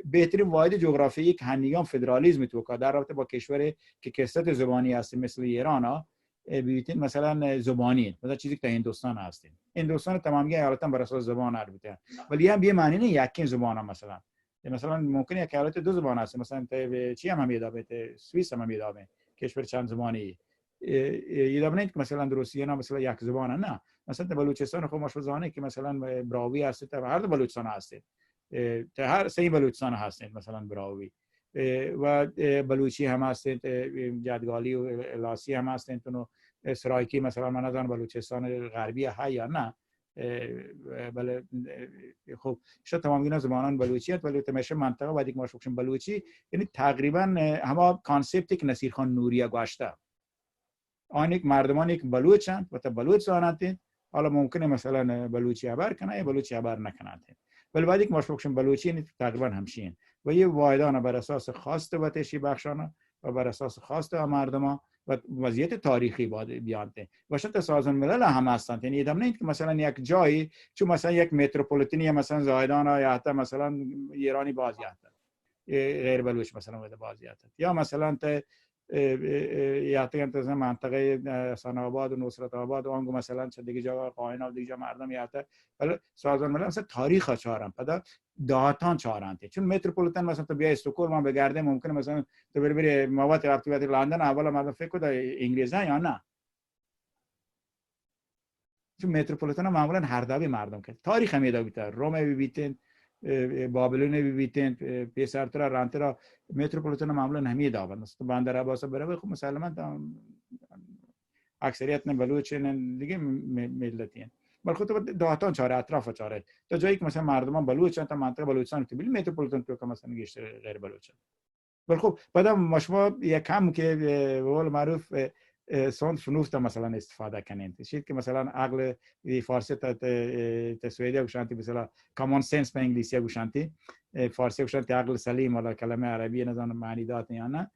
S2: بهترین واحد جغرافیایی که هنگام فدرالیسم تو که در رابطه با کشوری که کثرت زبانی هست مثل ایران ها ببینید مثلا زبانی مثلا چیزی که هندوستان هستین هندوستان تمامی ایالتان بر اساس زبان البته ولی هم به معنی نه یکی زبان مثلا ممکنه یک ایالت دو زبان هست مثلا چی هم میدابه سوئیس هم میدابه کشور چند زبانی یه دفعه که مثلا روسیه نه مثلا یک زبان نه مثلا بلوچستان خب مشوزانه که مثلا براوی هست تا هر بلوچستان هست تا هر سه بلوچستان هستند مثلا براوی و بلوچی هم هستند جدگالی و لاسی هم هستند تو سرایکی مثلا من نزدن بلوچستان غربی ها یا نه بله خب شاید تمام اینا زبانان بلوچیت ولی تمشه منطقه بعدی که ما شوکشن بلوچی یعنی تقریبا همه کانسپتی که نصیر خان نوریه گاشته آنیک مردمان یک بلوچند و تا بلوچ زانند حالا ممکنه مثلا بلوچی خبر کنه یا بلوچی خبر نکنند ولی بعدی که ما شوکشن بلوچی تقریبا همشین و یه واحدان بر اساس خواست و تشی بخشانه و بر اساس خواست مردمان و وضعیت تاریخی بیانته و شاید سازمان ملل هم هستند یعنی ادام نیست که مثلا یک جایی چون مثلا یک متروپولیتنی مثلا زاهدان یا حتی مثلا ایرانی بازیات غیر بلوچ مثلا وده بازیات یا مثلا یا مثلا منطقه حسن آباد و نصرت آباد و آنگو مثلا چه دیگه جا قاین و دیگه مردم یا ولی سازمان ملل مثلا تاریخ چهارم پدا دهاتان چهارانته چون متروپولیتن مثلا تو بیا استکهلم بگرده ممکنه مثلا تو بری مواد رابطه لندن اول مردم فکر کنه انگلیسان یا نه چون متروپولیتن معمولا هر دابی مردم که تاریخ میدا بیتر روم ببینید بابلون ببینید پیسرترا رانترا متروپولیتن معمولا همین دابن مثلا بندر عباس بره خب مسلما اکثریت نه بلوچ نه دیگه ملتین ولی خود دهاتان چهار اطراف چهاره تا جایی که مثلا مردمان بلوچن تا منطقه بلوچستان تو ببین متروپولیتن تو که مثلا گشته غیر بلوچن ولی خب بعدم شما یک کم که به قول معروف سوند فنوفت مثلا استفاده کنین چیزی که مثلا عقل فارسی تا سوئدی گوشانتی مثلا کامون سنس به انگلیسی گوشانتی فارسی گوشانتی عقل سلیم ولا کلمه عربی نزان معنی داد یا نه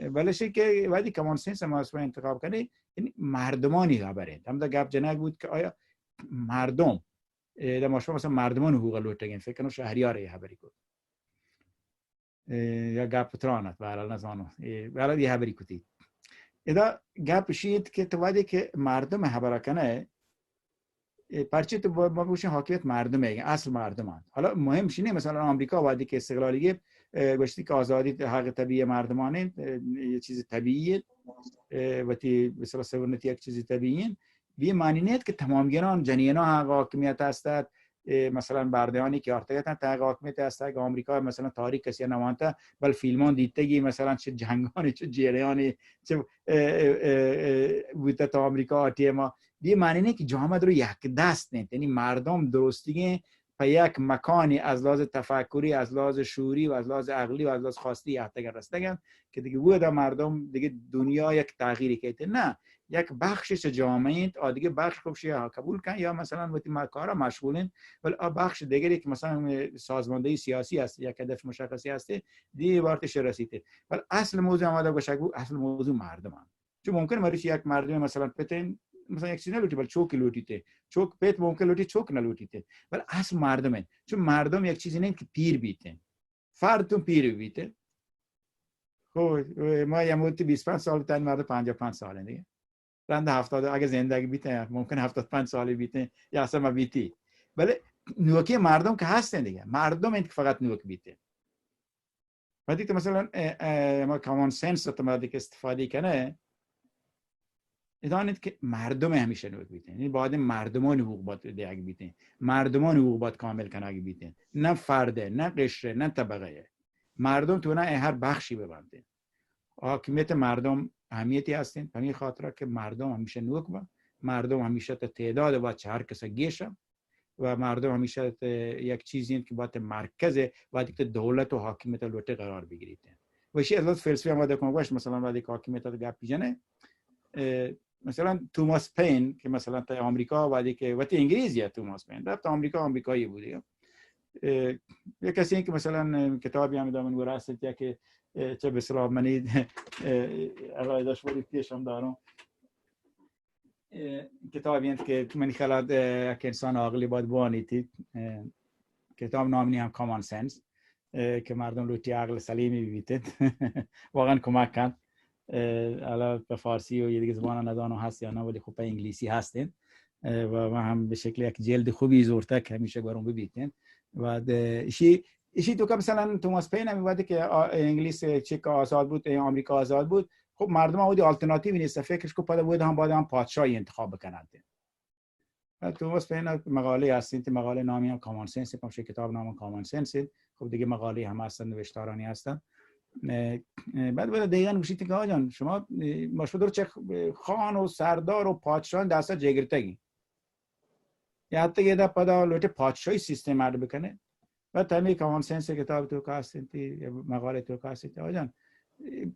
S2: ولی شی که وقتی کامون سنس ما اسم انتخاب کنی یعنی مردمانی خبره هم دا گپ جنگ بود که آیا مردم در ماشما مثلا مردمان حقوق لوتگین فکر کنم شهریار خبری بود یا گپ ترانت برال نزانو برال یه خبری کوتی ادا گپ شید که تو وقتی که مردم خبر کنه پرچه تو با بگوشین حاکمیت مردم میگن اصل مردمان حالا مهم شینه مثلا آمریکا وقتی که استقلالی گشتی که آزادی حق طبیعی مردمانه یه چیز طبیعیه و تی مثلا سورنتی یک چیز طبیعیه بی معنی نیست که تمام گران جنینا حق حاکمیت هستند مثلا بردهانی که ارتگتن تا حاکمیت هست که آمریکا مثلا تاریخ کسی نمانته بل فیلمان دیدتگی مثلا چه جنگانی چه جریانی چه بوده تا آمریکا آتی ما بی معنی نه که جامعه رو یک دست نیست یعنی مردم درستیگه په یک مکانی از لحاظ تفکری، از لحاظ شعوری و از لحاظ عقلی و از لحاظ خواستی یحتگر رستگن که دیگه بود مردم دیگه دنیا یک تغییری که نه یک بخشش جامعه دیگه بخش خوبش یا قبول کن یا مثلا وقتی ما کارا مشغولین ولی بخش دیگری که مثلا سازماندهی سیاسی است یک هدف مشخصی هست دیگه وارتش رسیده ولی اصل موضوع آمده باشه اصل موضوع مردم هم. چون ممکن مریش یک مردم مثلا پتین مثلا یک چیز نلوٹی بل چوک لوٹیته چوک پیت ممکن لوٹی چوک نلوٹیته ولی اصل مردم هست چون مردم یک چیزی نیست که پیر بیتن فرد تو پیر بیته خب ما یه مدت 25 سال تا مرد 55 ساله دیگه رند 70 اگه زندگی بیته ممکن 75 ساله بیته یا اصلا ما بیتی ولی نوکی مردم که هستن دیگه مردم این که فقط نوک بیته وقتی که مثلا ما کامون سنس تو ما دیگه استفاده کنه ادانید که مردم همیشه نوک بیتن یعنی باید مردمان حقوق باید دیگه بیتن مردمان حقوق باید کامل کنه اگه بیتن نه فرده نه قشره نه طبقه مردم تو نه هر بخشی ببندن حاکمیت مردم اهمیتی هستین به این خاطر که مردم همیشه نوک با مردم همیشه تا تعداد باید چه هر کس گیشه و مردم همیشه یک چیزی که باید مرکز باید که دولت و حاکمیت لوته قرار بگیرید و شی از فلسفی هم باید کنم باش مثلا باید که حاکمیت رو گپ بزنه مثلا توماس پین که مثلا تا آمریکا باید که وقتی انگلیسیه توماس پین رفت آمریکا آمریکایی بوده یک کسی که مثلا کتابی هم دارم وراثت که چه به اصطلاح منی الان داشت ولی پیشم دارم کتابی است که من خیالات یک انسان عاقلی باید بانیتی کتاب نامنی هم کامان سنس که مردم لوتی عقل سلیمی بیتند واقعا کمک کن الان به فارسی و یه دیگه زبان ندانم هست یا نه ولی خب به انگلیسی هستن و ما هم به شکل یک جلد خوبی زورتک همیشه برام ببینید و ایشی تو که مثلا توماس پین هم میگه که انگلیس چک آزاد بود آمریکا آزاد بود خب مردم اودی آلترناتیوی نیست فکرش کو پدا بود هم باید هم پادشاهی انتخاب بکنند توماس پین مقاله هستین که مقاله نامی هم کامان سنس پامش کتاب نام کامان سنس خب دیگه مقاله هم هستن نوشتارانی هستن بعد دیگه گوشید که آقا جان شما مشهور چه خان و سردار و پادشاه دستا جگرتگی یا حتی یه دفعه پدا لوت پادشاهی سیستم مرد بکنه و تمی کامان سنس کتاب تو که هستین مقاله تو که هستین آقا جان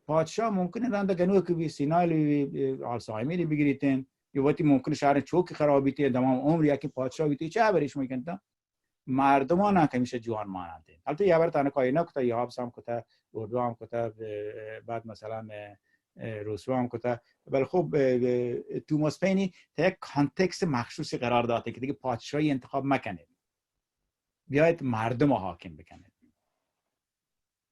S2: پادشاه ممکنه رنده گنوه که بی سینای آلزایمری بگیریتن یا وقتی ممکنه شهر چوک خرابیته تمام عمر یکی پادشاه بیتی چه خبرش میکنه مردمان هم همیشه جوان مانند البته یه بار تنها کاری نکته یا حبس هم کته اردو هم کته بعد مثلا روسو هم کته ولی خب توماس پینی تا یک کانتکست مخصوصی قرار داده که دیگه پادشاهی انتخاب مکنه بیاید مردم حاکم بکنه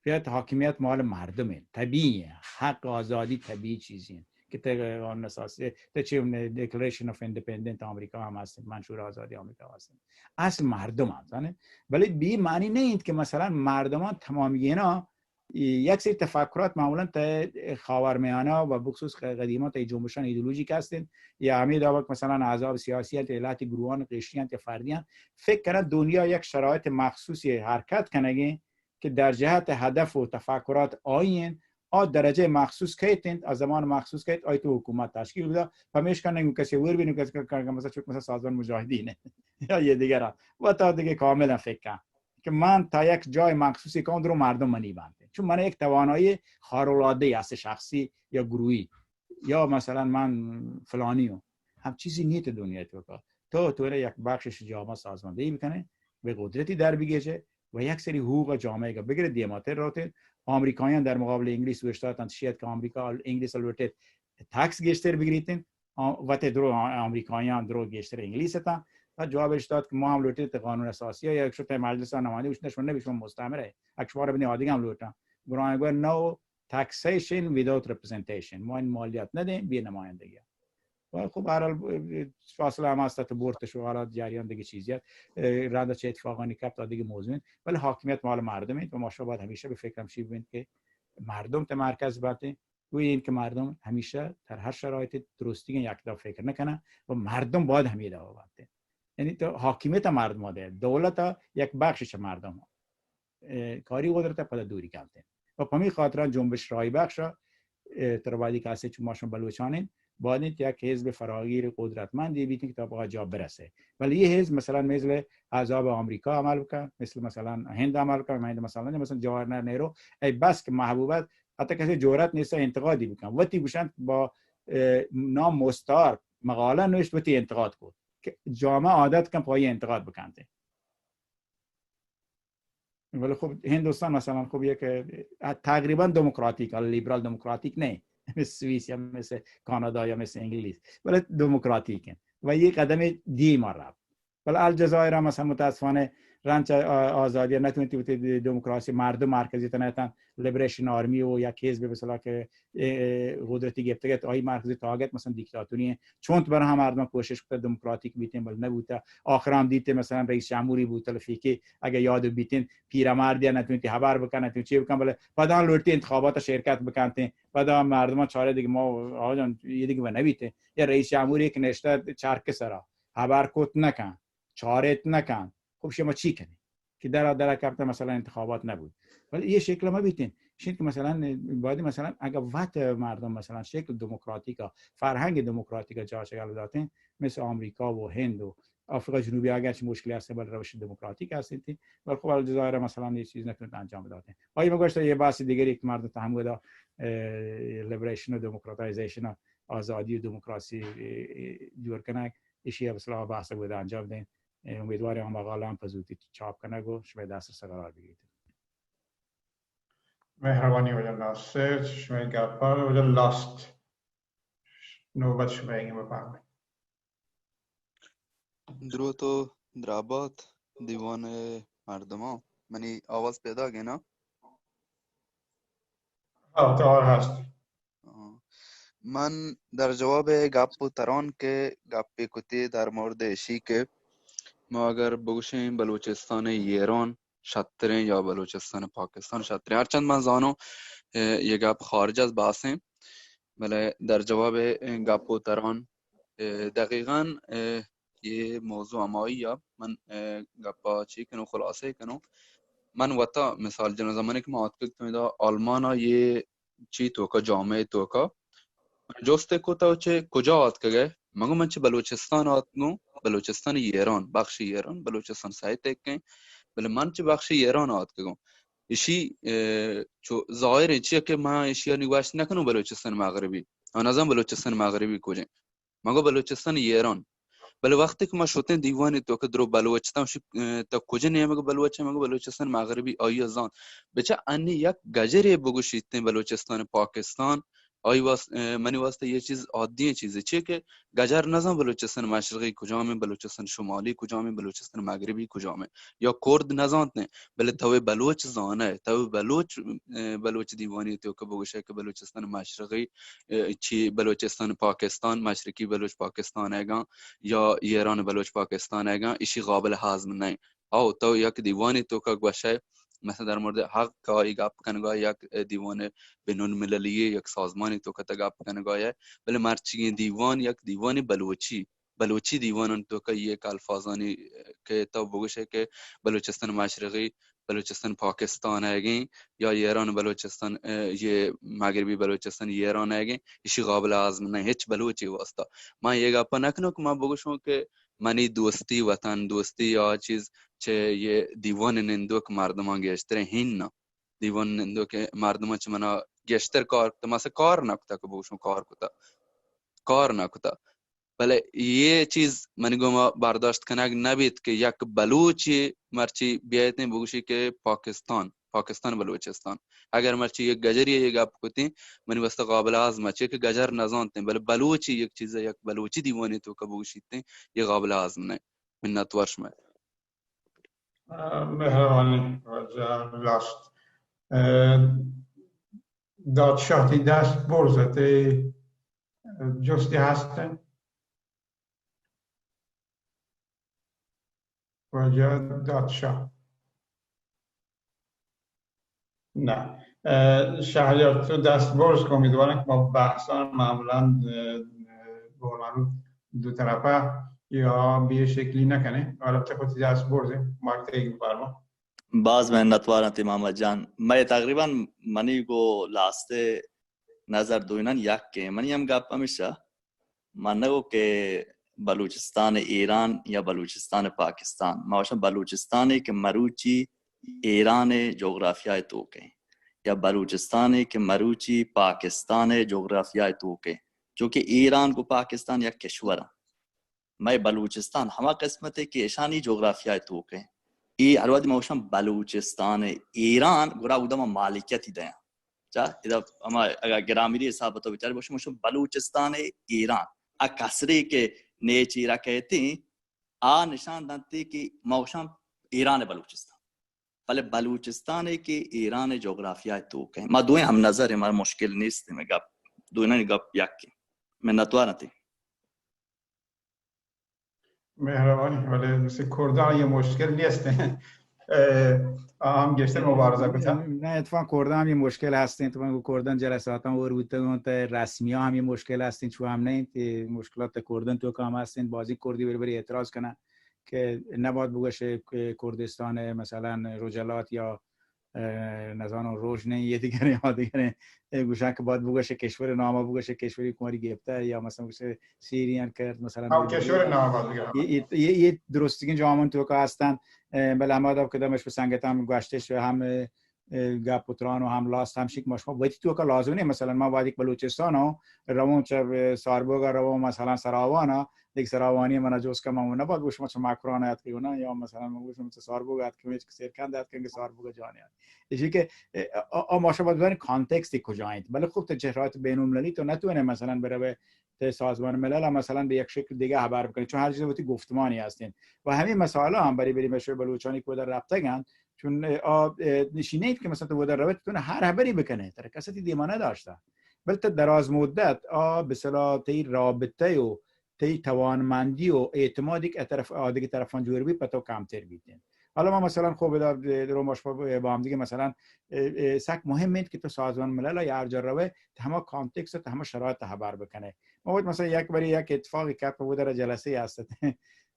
S2: بیاید حاکمیت مال مردمه طبیعیه حق آزادی طبیعی چیزیه که طبق قانون اساسی چه دیکلریشن اف ایندیپندنت آمریکا هم هست منشور آزادی آمریکا هست اصل مردم هستن ولی بی معنی نیست که مثلا مردمان تمامی اینا یک سری تفکرات معمولا تا خاورمیانه و بخصوص قدیما تا جنبشان ایدئولوژیک هستند یا همین داوک مثلا احزاب سیاسی هست علت گروهان قشری یا فردی فکر کنن دنیا یک شرایط مخصوصی حرکت کنه که در جهت هدف و تفکرات آیین درجه مخصوص کیتند از زمان مخصوص کیت آیت حکومت تشکیل بده پمیش کنه کسی ور بینه کسی که مثلا چون مثلا سازمان مجاهدینه یا یه دیگه و تا دیگه کاملا فکر کنم که من تا یک جای مخصوصی کام رو مردم منی بنده چون من یک توانایی خارق‌العاده است شخصی یا گروهی یا مثلا من فلانیو هم چیزی نیست دنیا تو یک بخشش جامعه سازماندهی میکنه به قدرتی در بگیره و یک سری حقوق جامعه بگیره دیاماتر راته آمریکاییان در مقابل انگلیس و اشتاتان شاید که آمریکا انگلیس البته تاکس گشتر بگیریدن و درو آمریکاییان درو گشتر انگلیس تا و جوابش داد که ما هم لوتیت قانون اساسی یا یک شوت مجلس نماینده وش نشون نمیشون مستعمره اکشوار بنی عادی هم لوتا گرانگو نو taxation without representation ما این مالیات ندیم بی نمایندگی و خب هر حال فاصله هم هست تا بورتش و حالات جریان دیگه چیزیه رنده چه اتفاقانی کپ تا دیگه موضوع ولی حاکمیت مال مردمه و ما شاید همیشه به فکرم شی ببین که مردم ته مرکز باته و این که مردم همیشه در هر شرایط درستی یک دفعه فکر نکنه و مردم باید همیشه باته یعنی تو حاکمیت مردم ده دولت یک بخشش مردم کاری قدرت پد دوری کرده و پمی خاطر جنبش رای بخش ترابادی کاسه چون ماشون بلوچانین باید یک حزب فراگیر قدرتمندی بیتین که تا به جا برسه. ولی یه حزب مثلا مثل احزاب آمریکا عمل بکنه، مثلا هند عمل کنه، مثلا جواهرلال نهرو، ای بس که محبوبت حتی کسی جرأت نیست انتقادی بکنه. وقتی بشن با نام مستعار مقاله نوشت وقتی انتقاد کرد که جامعه عادت کن پای انتقاد بکنه. ولی خب هندوستان مثلا خب یک تقریبا دموکراتیک، لیبرال دموکراتیک نه، مثل سوئیس یا مثل کانادا یا مثل انگلیس، ولی دموکراتیکن و یک قدم دی ما رفت. ولی الجزایر هم مثلا متاسفانه رنج آزادی نتونید دموکراسی مردم مرکزی تنهتن لیبریشن آرمی و یک حزب مثلا که قدرتی گرفته آی مرکزی تاگت مثلا دیکتاتوری چون برای هم مردم کوشش کرد دموکراتیک بیتین ولی نبوده. آخر هم دیدیم مثلا رئیس جمهوری بود تلفیکی اگه یاد بیتین پیرمردی نتونید خبر بکنه نتونید چی بکنه ولی بعدا لورتی انتخابات شرکت بکنه بعدا مردم چاره دیگه ما آقا جان یه دیگه نبیته یا رئیس جمهوری که نشته چرک سرا خبر کوت نکن چارت نکن. خب شما چی کنی که در کپت مثلا انتخابات نبود. ولی یه شکل ما بیتین شکل که مثلا باید مثلا اگه وقت مردم مثلا شکل دموکراتیکا فرهنگ دموکراتیکا جا شکل دادن مثل آمریکا و هند و آفریقا جنوبی اگرچه مشکلی هست ولی روش دموکراتیک هستید ولی خب الجزایر مثلا یه چیز نتونید انجام بدن. آیا میگوشت یه بحث دیگری که مردم تحمل دا لیبریشن و دموکراتایزیشن آزادی و دموکراسی جور کنه ایشی اصلا بحث بود انجام دادن. امیدوارم مقاله هم زودی چاپ کنه و شما دسترس قرار بگیرید.
S1: مهربانی وجه ناصر شما گپار وجه لاست نوبت شما اینگه بفرمایید.
S9: درود و درابات دیوان مردما منی آواز پیدا گه نه؟
S1: تار هست.
S9: من در جواب گپ تران که گپ کتی در مورد اشی که ما اگر بگوشیم بلوچستان ایران شطرین یا بلوچستان پاکستان شطرین هرچند من زانو یه گپ خارج از بحثیم ولی در جواب گپ تران دقیقاً یه موضوع امایی من گپا چی کنو خلاصه کنو من وقتا مثال جنو زمانی که ما آتکل دا آلمانا یه چی توکا جامعه توکا جسته کتا چه کجا آتکگه مگو من چه بلوچستان آتنو بلوچستان ایران بخش ایران بلوچستان سایت کن بله من چه بخش ایران آتکگم ایشی چو ظاهر چیه که ما ایشی نگوشت نکنو بلوچستان مغربی آن ازم بلوچستان مغربی کجا مگو بلوچستان ایران بله وقتی که ما شدن دیوانی تو که درو بلوچستان شو تا کجا نیامگو بلوچستان مغربی آیا زان بچه انی یک گجری بگوشیدن بلوچستان پاکستان آی منی واسطه یه چیز عادی چیزه چیه که گجر نزن بلوچستان مشرقی کجامه بلوچستان شمالی کجامه بلوچستان مغربی کجامه یا کرد نزاند نه بله تو بلوچ زانه تو بلوچ دیوانی تو که بگوشه که بلوچستان مشرقی چی بلوچستان پاکستان مشرقی بلوچ پاکستان اگه یا ایران بلوچ پاکستان اگه ایشی قابل هضم نه او تو یک دیوانی تو که گوشه مثلا در مورد حق کاری گپ کنگاه یک دیوان بینون مللی یک سازمانی تو که گپ کنگاه بله مرچی دیوان یک دیوانی بلوچی دیوان تو که یک الفاظانی که تو بگوشه که بلوچستان مشرقی بلوچستان پاکستان اگه یا ایران بلوچستان یه مغربی بلوچستان ایران اگه ایشی قابل هضم نه هیچ بلوچی واسطه من یه گپ نکنم که من بگوشم که منی دوستی وطن دوستی یا چیز چه یه دیوان نندو که مردمان گشتره هین نه دیوان نندو که مردمان چه منا گشتر کار کتا مثلا کار نکتا که بگوشم کار نکتا بله یه چیز من گوما برداشت کنگ نبید که یک بلوچی مرچی بیایت نه بگوشی که پاکستان بلوچستان اگر مرچی یک گجری یک گپ کتی منی واسطه قابل هضم چه که گجر نزانت بله بلوچی یک چیز یک بلوچی دیوانی تو که بگوشید یه قابل هضم نه منت ورشمه
S1: مهربانی وجه لاست دادشاهی دست برزده جستی هستن وجه دادشاه نه شهریار تو دست برز که امیدوارم که ما بحثان معمولا دو طرفه یا به شکلی نکنه البته خودی دست برزه مارک تیگ فرما
S6: باز من نتوانم محمد جان من تقریبا منی گو لاسته نظر دوینن یک که منی هم گپ میشه من نگو که بلوچستان ایران یا بلوچستان پاکستان ماشا بلوچستانی که مروچی ایران جغرافیای توکه یا بلوچستانی که مروچی پاکستان جغرافیای توکه جو کہ ایران کو پاکستان یک کشور ہے میں بلوچستان ہما قسمت ہے کہ اشانی جغرافیای توکه ای الوادی موشم بلوچستان ایران گرا ودما مالکیتی دیا جا اذا اما اگر گرامیری حساب تو بیچارے موشم بلوچستان ایران ا کسری کے نیچی را کہتے ہیں آ نشان دانتے کہ موشم ایران بلوچستان بلے بلوچستان کے ایران جغرافیای توکه ما دوئیں ہم نظر ہے ہمارا مشکل نیست میں گپ دوئیں گپ یک من نتوانتی
S1: مهربانی ولی مثل کردان یه مشکل نیست هم گشته مبارزه کنم
S2: نه اتفاقا کردان هم یه مشکل هستین تو کردان جلسات هم ورودت رسمی ها هم یه مشکل هستین چون هم نه مشکلات کردان تو کام هستین بازی کردی بری اعتراض کنن که نباید بگوشه کردستان مثلا رجلات یا نزان روش نه یه دیگه ها دیگه گوشن که باید بگوشه کشور نامه بگوشه کشوری کماری گرفته یا مثلا بگوشه سیریان کرد مثلا
S1: کشور نامه
S2: یه درستگین جامون تو که هستن بله همه آدم کدامش به سنگت هم گوشتش هم گپوتران و هم لاست هم شیک ماشما وقتی تو که لازم نیست مثلا ما باید بلوچستان ها روان چه ساربوگا روان مثلا سراوانا دیگه سراوانی من جوز که ما نباید گوشم چه مکران هات کیونا یا مثلا گوشم چه ساربوگا هات کیونا که سرکند هات که ساربوگا جانیان ایشی که ماشا باید ببین کانتکستی کجایید ولی خوب تا جهات بین‌المللی تو نتونه مثلا بره به سازمان ملل مثلا به یک شکل دیگه خبر بکنید چون هر چیزی وقتی گفتمانی هستین و همین مسائل هم برای مشور بلوچانی که در رابطه گن چون نشینید که مثلا تو در رابطه هر خبری بکنه تر کسی دیمانه داشته بلکه دراز مدت به اصطلاح تی رابطه و تی توانمندی و اعتمادی که طرف دیگه طرفان جوری بی پتو کمتر بیتین حالا ما مثلا خوب در ماش با هم دیگه مثلا سک مهمه که تو سازمان ملل یا هر جا روه تمام کانتکست تمام شرایط خبر بکنه ما بود مثلا یک باری یک اتفاقی که بود در جلسه هست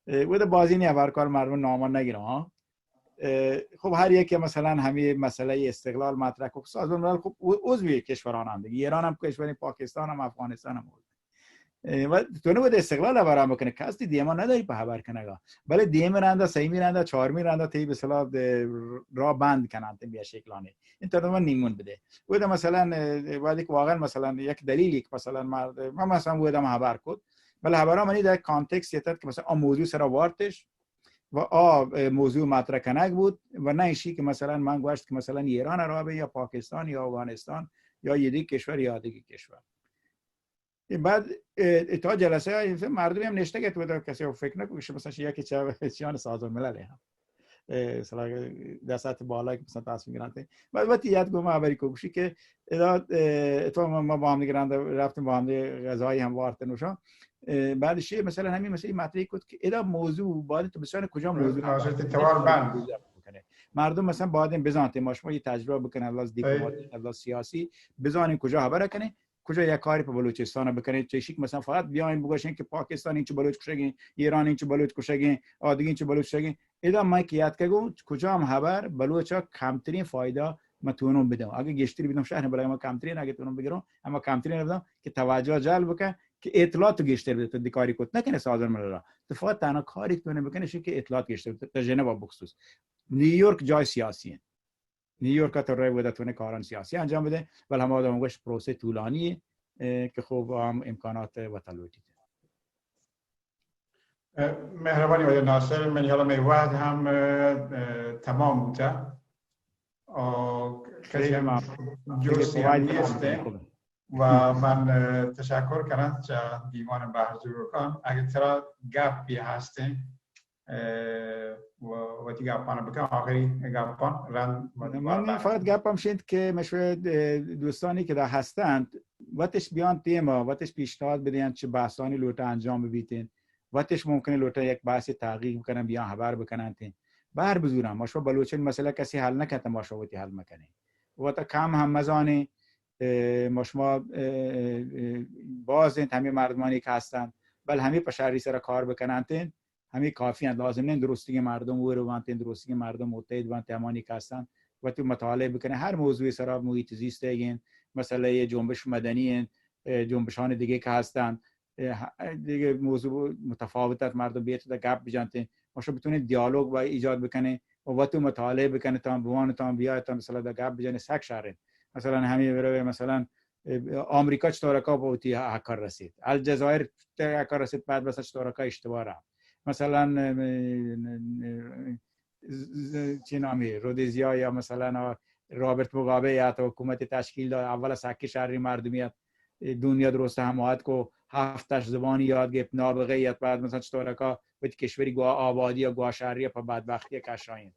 S2: بود بازی نه هر کار مردم نامان نگیرم ها خب هر یکی مثلا همه مسئله استقلال مطرح کو سازمان ملل خب عضو کشوران هم دیگه ایران هم کشور پاکستان هم افغانستان هم و تو نباید استقلال برام بکنه کسی دیما نداری په خبر کنه بله دیم میرنده سه میرنده چهار میرنده تی به اصطلاح را بند کنند به شکلانه این تو من نیمون بده بود مثلا وقتی که واقعا مثلا یک دلیلی که مثلا ما مثلا بودم خبر کد بله خبرها منی در کانتکست یتت که مثلا موضوع سره وارتش و موضوع مطرح کنک بود و نه ایشی که مثلا من گوشت که مثلا ایران را یا پاکستان یا افغانستان یا یه دیگه کشور یا دیگه کشور بعد تا جلسه مردمی هم نشته که تو کسی فکر نکنه مثلا یکی چه سازمان ملل هم مثلا دستات بالا که مثلا تصمیم گرفته بعد وقتی یاد گم خبری کوشی که تو ما با هم دیگه رفتیم با هم غذایی هم وارد نوشا بعدش مثلا همین مثلا مطرحی بود که ادا موضوع باید تو بسیار کجا موضوع
S1: توار بند
S2: مردم مثلا باید بزنن ماشما یه تجربه بکنن از دیپلماسی از سیاسی بزنن کجا خبر کنه کجا یک کاری په بلوچستان بکنید چه شیک مثلا فقط بیاین بگوشین که پاکستان اینچ بلوچ کشگین ایران اینچ بلوچ کشگین آدیگه اینچ بلوچ کشگین ایدا ما که یاد کردم کجا هم خبر بلوچا کمترین فایده متونم بدم اگه گشتری بدم شهر برای ما کمترین اگه تونم بگیرم اما کمترین بدم که توجه جلب کنه که اطلاعات گشتر بده تو دیکاری کت نکنه سازمان ملل را تو فقط تنها کاری که بکنه که اطلاعات گشتر بده تا ژنو بخصوص نیویورک جای سیاسیه نیویورک تا رای بوده تونه کاران سیاسی انجام بده ولی هم آدم گوش پروسه طولانی که خوب هم امکانات و تلویتی
S1: مهربانی آقای ناصر من حالا میواد هم تمام بوده کسی هم جرسی هم نیسته و من تشکر کنم چه دیوان بحضور کن اگه ترا گپی هسته و تی گپانه بکن آخری گپان
S2: من فقط گپم شد که مشور دوستانی که در هستند وقتش بیان تیما وقتش پیشنهاد بدین چه بحثانی لوتا انجام ببیتین وقتش ممکنه لوتا یک بحث تحقیق بکنن بیان خبر بکنن تین بر بزورم ماشو بلوچن مسئله کسی حل نکنه ماشو وقتی حل میکنه وقتا کم هم مزانه ماشما باز این همه مردمانی که هستند بل همه پشاری سر کار بکنن تین همین کافی اند لازم نه درستی مردم و رو وانت درستی مردم متحد وانت امانی کاستن و تو مطالعه بکنه هر موضوعی سر محیط زیست دیگه مسئله جنبش مدنی، جنبشان دیگه که هستن دیگه موضوع متفاوت است، مردم بیت در گپ بجنن ماشو بتونه دیالوگ با ایجاد بکنه و وقتی مطالعه بکنه تا بوان تا بیاد تا مثلا در گپ بجنه سگ شاره. مثلا همین بره مثلا آمریکا چطور که با اوتی هکر رسید، الجزایر هکر رسید بعد بس چطور که اشتباه رفت، مثلا چی نامی رودزیا یا مثلا رابرت موگابه یا حکومت تشکیل داد اول سکی شهری مردمیت دنیا درست هماهت کو هفتش زبانی یاد گرفت نابغیت بعد مثلا چطور که به کشوری گوا آبادی یا گوا شهری په بدبختی کشاین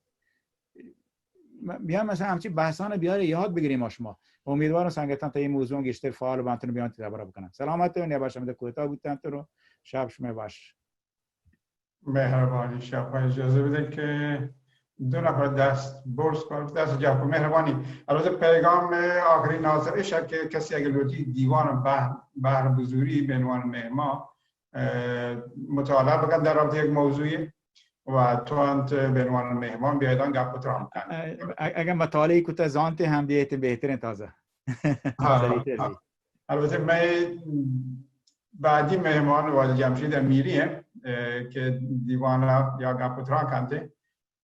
S2: بیا مثلا همچین بحثانه بیاره یاد بگیریم شما. امیدوارم سنگتان تا این موضوع گشتر فعال بانتون بیان تدبیر بکنم. سلامت و نباشم ده کوتاه بودن تو رو شب شما باش.
S1: مهربانی شب اجازه بده که دو نفر دست برس کنم دست جواب مهربانی. البته پیغام آخری ناظرش که کسی اگر لوتی دیوان بحر بزرگی به عنوان مهمان مطالعه بکن در رابطه یک موضوعی و تو انت به عنوان مهمان بیایدان گپ و ترام کن.
S2: اگر مطالعه کوتاه زانت هم بیایت بهترین تازه.
S1: البته من بعدی مهمان والد جمشید امیریه که دیوان یا گپ و ترام کنده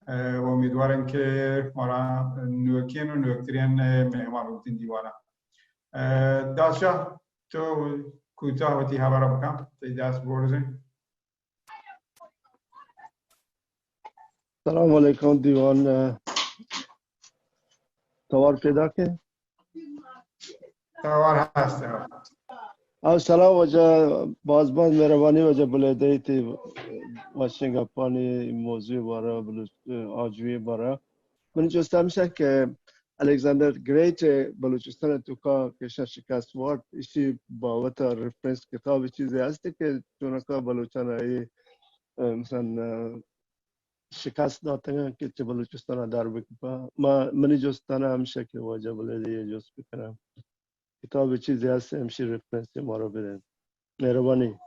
S1: و امیدوارم که ما را نوکین و نوکترین مهمان رو بودین دیوانه. دادشاه تو کوتاه و تی هوا را بکن تی دست برزه.
S10: سلام علیکم دیوان توار پیدا که؟
S1: توار هسته.
S10: سلام وجه باز مهربانی وجه بلیده تی واشنگپانی موضوع باره آجوی باره. من جسته میشه که الکساندر گریت بلوچستان توکا کشن شکست وارد ایشی باوت رفرنس کتاب چیزی هستی که چونکا بلوچان ای مثلا شکست دادن که چه بلوچستان در بکپا منی جستان همیشه که واجه بلیده یه جست بکنم کتاب چیزی هست همشی رفرنس ما رو بدن. مهربانی.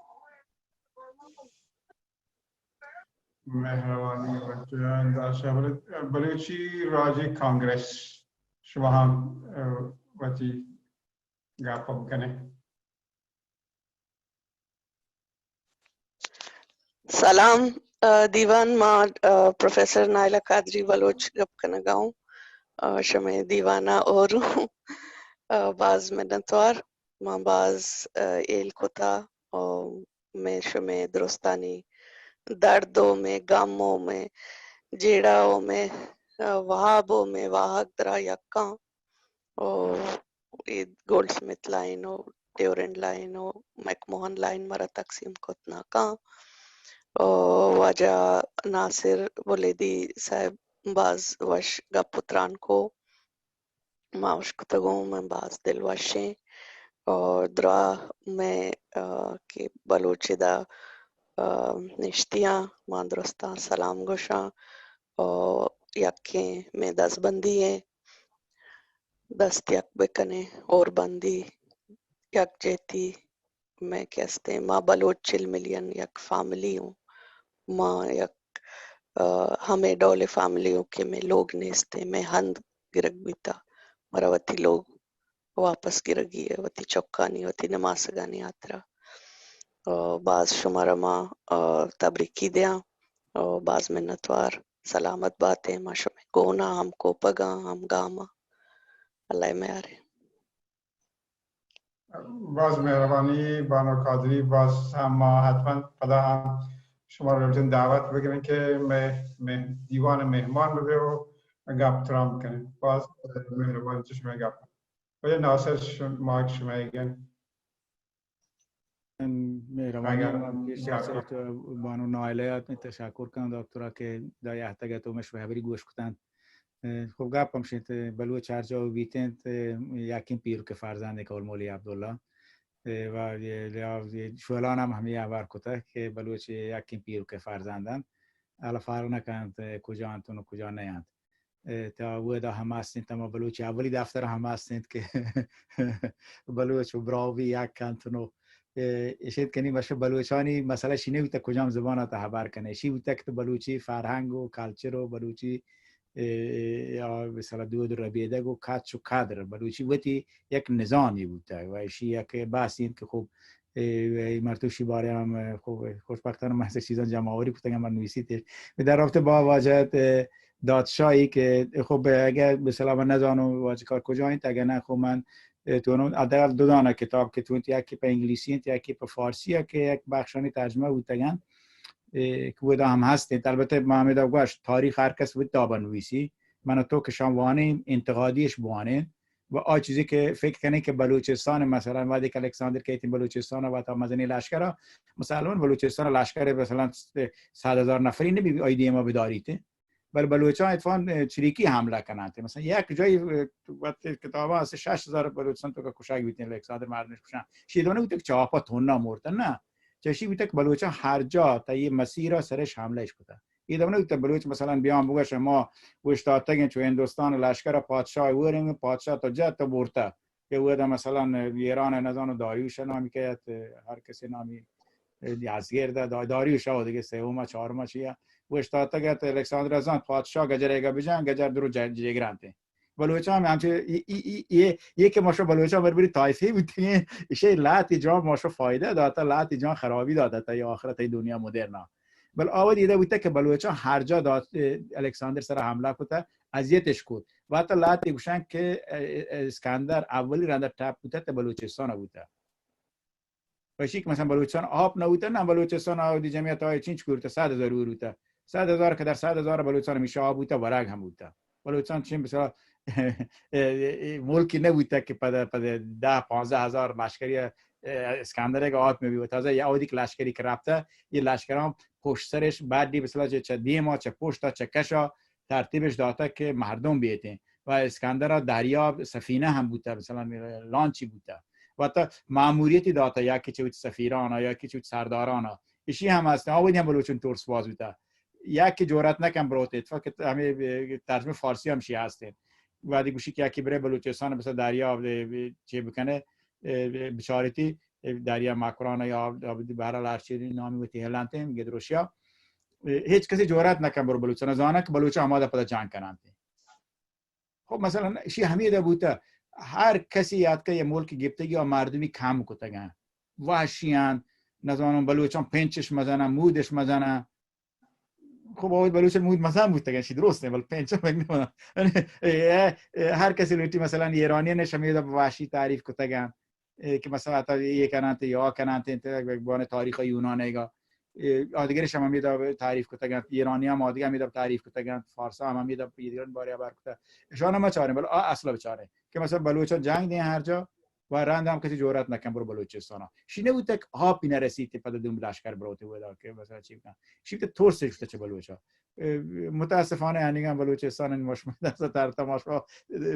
S1: مهربانی بچه داشته بلوچی راجی کانگرس شما هم وقتی گپ بکنه.
S11: سلام دیوان ما پروفیسر نایلا قادری بلوچ گپ کنه گاؤں شما دیوانا اور باز مدنتوار ما باز ایل کوتا میں شما درستانی دردوں میں گاموں میں جیڑاؤں میں وہابوں میں واحق درا یکاں گولڈ سمتھ لائن اور ڈیورنٹ لائن اور میکموہن لائن مرا تقسیم کتنا کاں واجہ ناصر ولیدی صاحب باز وش گپتران کو ماوش کتگوں میں باز دل وشیں اور درا میں کہ بلوچی دا نشتیاں ماندرستان سلام گوشاں اور یکیں میں دس بندی ہیں دست یک بکنے اور بندی یک جیتی میں کہستے ماں بلوچ 4 ملین یک فیملی ہوں ماں یک ہمیں ڈولے فیملیوں کے میں لوگ نیستے میں ہند گرگ بیتا مراوتی لوگ واپس گرگی ہے وتی چوکانی وتی نماسگانی آترا باز شمارا ماں تبریکی دیا اور باز منتوار سلامت باتیں ماں شمیں گونا ہم کو پگا ہم گاما اللہ میارے.
S1: باز مهربانی بانو قادری باز هم حتما پدا هم شما رو بتون دعوت بگیرین که دیوان مهمان بده و گپ ترام کنیم. باز مهربانی شما گپ کنیم. ناصر مایک شما ایگن.
S2: مهربانی بانو نایلیات تشکر کنم دکترا که در یحتاگه تو مش بهبری گوش کتن. خب گپم شد بلوچ چرجا و بیتند یکین پیر که فرزند کول مولی عبدالله و شولان هم همی اول کته که بلوچ یکین پیر که فرزندن الا فرق نکند کجا انتون و کجا نیند تا ودا هم هستند تا ما بلوچ اولی دفتر هم هستند که بلوچ و براوی یک انتونو اشید کنیم باشه بلوچانی مسئله شینه بیتا کجام زبان تا خبر کنه شی بیتا که بلوچی فرهنگ و کلچر و بلوچی یا مثلا دود ربیده گو کاتش و کادر بلوچی وقتی یک نظامی بوده و ایشی یک بحثی که خوب مرتوشی باره هم خوب خوشبختانه محض چیزان جمعآوری بودن من نویسیدش در رابطه با واجد دادشاهی که خب اگر مثلا من نزانم واجد کار کجا این اگر نه خب من تونم حداقل دو دانه کتاب که تون یکی به انگلیسی یکی به فارسی که یک بخشانی ترجمه بودن که بوده هم هستید. البته محمد گوش تاریخ هر کس بود دابن نویسی من تو که شما وانین انتقادیش بوانین و آ چیزی که فکر کنی که بلوچستان مثلا وقتی که الکساندر کیتین بلوچستان و تا مزنی لشکر مثلا بلوچستان لشکر مثلا 100,000 نفری نبی ایدی ما بداریته بل بلوچان اتفاقا چریکی حمله کنند مثلا یک جای وقتی کتابا از 6,000 بلوچستان تو که کشاگ بیتین الکساندر مردنش کشان شیدونه بود که چاپا تون نمردن نه چشی بیت که بلوچان هر جا تا یه مسیر سرش حملهش بوده ایده منو که بلوچ مثلا بیان بگوش ما وشتاتگن چو هندوستان لشکر پادشاه ورنگ پادشاه تا جت تا برتا که ودا مثلا ایران نزان داریوش نامی که هر کسی نامی یزگرد داریوش ها دیگه سوم چهارم چیه وشتاتگن الکساندر ازان پادشاه گجرگا بجان گجر درو جگرانته بلوچان همچه یه که ماشو بلوچان بر بری طایفه بودین ایشه لاتی جان ماشو فایده داتا لاتی جان خرابی داده تا یا آخرت دنیا مدرن بل آود دیده بوده که بلوچان هر جا داد الکساندر سر حمله کنه اذیتش کرد و حتی لاتی گوشن که اسکندر اولی رنده تپ بوده تا بلوچستان بوده باشی که مثلا بلوچستان آب نبوده نه بلوچستان آودی جمعیت های چینچ کرده 100,000 بوده 100,000 که در 100,000 بلوچستان میشه آب بوده ورگ هم بوده بلوچستان چین مثلا ملکی نبوده که پد 10-15,000 لشکری اسکندر که آت میبیده تازه یه آودی که لشکری که رفته یه لشکرام پشت سرش بعدی مثلا چه دیما چه پشتا چه کشا ترتیبش داده که مردم بیتین و اسکندر دریا سفینه هم بوده مثلا لانچی بوده و حتی ماموریتی داده یکی چه سفیران یا یکی چه سرداران ایشی هم هست آودی هم بلوچون تورس باز بوده یکی جورت نکن بروت اتفاق که همه ترجمه فارسی هم شی هستین وقتی گوشی که یکی بره بلوچستان مثلا دریا چه بکنه بشارتی دریا مکران یا بهرال هرچی نامی بودی هلنته میگه دروشیا هیچ کسی جورت نکن برو بلوچستان زانه که بلوچ آماده پدا جنگ کنند خب مثلا شی همیده بوده هر کسی یاد که یه ملک گفتگی یا مردمی کم کتگن وحشیان نزانم بلوچان پنچش مزنن مودش مزنن خب آوید بلوچ مود مثلا بوده چی درسته ولی پنچه مگنونه هر کسی لوتی مثلا ایرانی نشمیده به وحشی تعریف کتگن که مثلا حتی یک کننت یا کننت انتظار بان تاریخ یونانیگا آدیگرش هم میده تعریف کتگن ایرانی هم آدیگر میده تعریف کتگن فارسی هم میده ایران باری بر کته شان ما چاره بل اصلا بچاره که مثلا بلوچان جنگ دین هر جا و رندم کسی جرأت نکن برو بلوچستان شینه بود که ها پینه رسید پد دوم لشکر بروته بود که مثلا چی بگم شیفت تورس شفته چه بلوچا متاسفانه انیگم بلوچستان مش دست در تماشا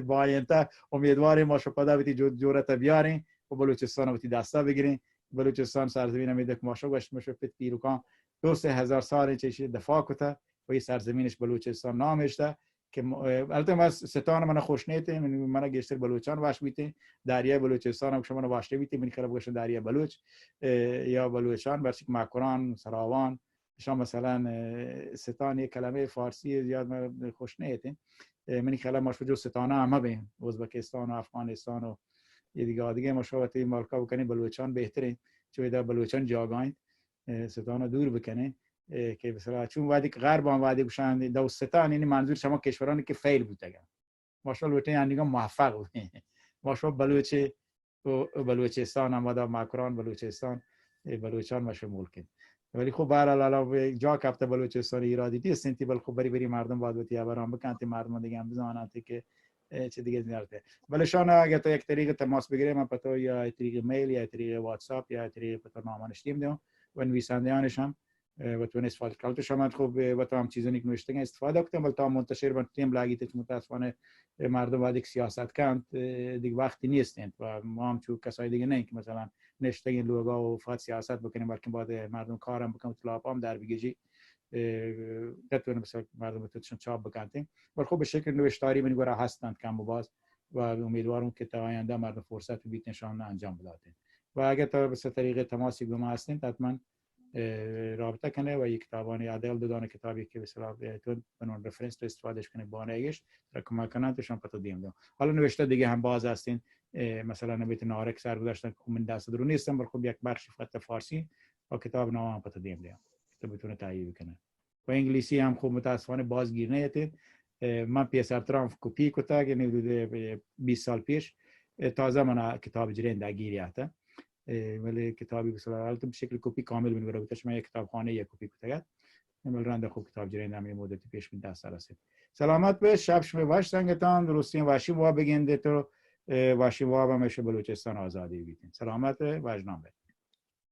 S2: باینتا امیدواریم ما شپدا بیتی جرأت بیارین و بلوچستان بیتی دستا بگیرین بلوچستان سرزمین میده که ماشو گشت مشو پت پیروکان 2,000 سال چه دفاع کته و این سرزمینش بلوچستان نامش ده که البته من ستان من خوشنیته من گشتر بلوچان واش بیته دریا بلوچستان هم شما واشته بیته من خراب گشت دریا بلوچ یا بلوچان برش مکران سراوان شما مثلا ستان یک کلمه فارسی زیاد من خوشنیته من خلال ماشو جو ستانه هم بین ازبکستان و افغانستان و یه دیگه مشابهت مالکا بکنیم بلوچان بهتره چون در بلوچان جاگاین ستان دور بکنه که مثلا چون وادی غرب هم وادی گشان دو ستان یعنی منظور شما کشورانی که فیل بودن ماشاءالله لوته یعنی موفق بود ماشاءالله بلوچستان هم ودا مکران بلوچان مشه ملک ولی خب برحال جا کفته بلوچستان ایرادی نیست بل خب بری مردم وادوتی برام بکنت مردم دیگه هم بزنن که چه دیگه زیاده ولی شان اگه تو یک طریق تماس بگیریم من پتو یا طریق میل یا طریق واتساپ یا طریق پتو نامانش دیم و نویسندهانش هم و تو استفاده کنید شما خوب و تو هم چیزانی که نوشته استفاده کنید ولی تا منتشر بن تیم لاگیت که متاسفانه مردم وادی سیاست کند دیگه وقتی نیستند و ما هم چون کسای دیگه نه که مثلا نشته این لوگا و فقط سیاست بکنیم بلکه بعد مردم کارم بکنم اطلاعات هم در بگیجی تتونه مثلا مردم تشون چاپ بکنیم ولی خب به شکل نوشتاری من گوره هستند کم و باز و امیدوارم که تا آینده مردم فرصت بیت نشان انجام بدن و اگر تا به طریق تماسی با ما هستین حتما رابطه کنه و یک کتابان عادل دادن کتابی که به اصطلاح تو بنون رفرنس تو استفادهش کنه بانه‌ایش را کمک کنن توشان پتو دیم دو. حالا نوشته دیگه هم باز هستین مثلا نبیت نارک سر گذاشتن که من دست درو نیستم ولی خب یک بخش خط فارسی و کتاب نام هم پتو دیم دیم تو بتونه تهیه کنه و انگلیسی هم خوب متاسفانه بازگیر نیتید من پیسر ترامف کپی کتا که حدود 20 سال پیش تازه من کتاب جرین درگیری هسته ولی کتابی به صلاح به شکل کپی کامل من برابرش من یک کتابخانه یک کپی کتگت ولی رنده خوب کتاب جرین هم مدتی پیش من دست رسید سلامت به شب شما واش سنگتان درستین واشی وا بگنده تو واشی وا و میشه بلوچستان آزادی بیتین سلامت واجنام به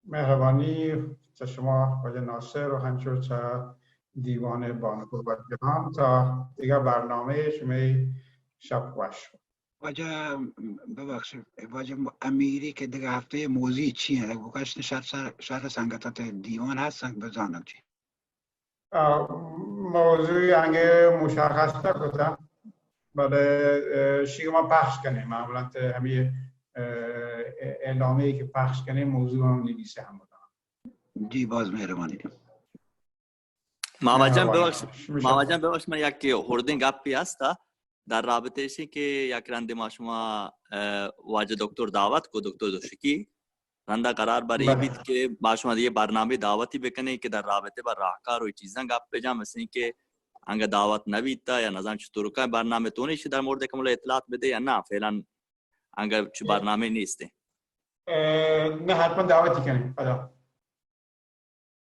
S1: مهربانی تا شما وجه ناصر و همچنین تا دیوان بانکو و جهان تا دیگه برنامه شما شب واش
S8: واجه ببخشید واجه امیری که دیگه هفته موضوع چیه؟ بکش شرط سنگتات دیوان هستن بزنم چی؟
S1: موضوعی انگه مشخص نکردم برای شیما پخش کنیم معمولا همین اعلامیه‌ای که پخش کنیم موضوع هم نویسه هم بودم
S8: جی باز مهربانی
S6: محمد جان ببخش من یک هوردینگ اپی هست در رابطه اشی که یک رنده ما شما واجه دکتر دعوت کو دکتر دوشکی رنده قرار بر این بید که با شما یه برنامه دعوتی بکنه که در رابطه بر راهکار و چیزا گپ بجام مثل این که انگه دعوت نویتا یا نظام چطور که برنامه تو نیست در مورد کامل اطلاعات بده یا نه فعلا انگه چه برنامه نیسته
S1: نه حتما دعوتی کنیم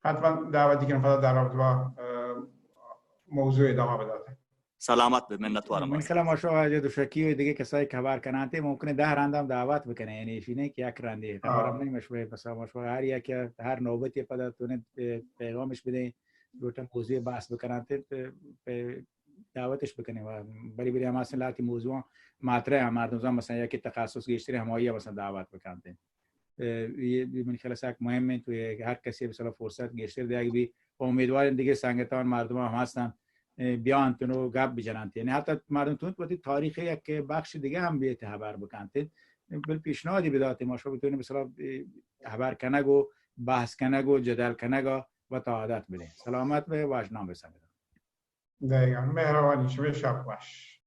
S1: حتما دعوتی کنیم در رابطه با موضوع ادامه بداده
S6: سلامت به منتوارم
S2: من کلام آشو دوشکی و دیگه کسایی که خبر کننده ممکنه 10 رندم دعوت بکنه یعنی اینه که یک رنده خبرم نمیشه مثلا مشوره هر یک هر نوبتی پداتونه پیغامش بده روتن موضوع بحث بکننده دعوتش بکنه و بری هم اصلا لاتی موضوع مطرح مردم مثلا یک تخصص گشتری همایی مثلا دعوت بکننده من خلاص یک مهمه توی هر کسی مثلا فرصت گشتر دیگه بی امیدوارم دیگه سنگتان مردم هم هستن بیان تونو گپ بجنن یعنی حتی مردم تون وقتی تاریخ یک بخش دیگه هم بیت خبر بکنید بل پیشنهادی بدات ما شو بتونیم مثلا خبر کنگو بحث کنگو جدل کنگو و تعادت بده سلامت به واجنام بسنده
S1: دقیقاً مهربانی شما شب باش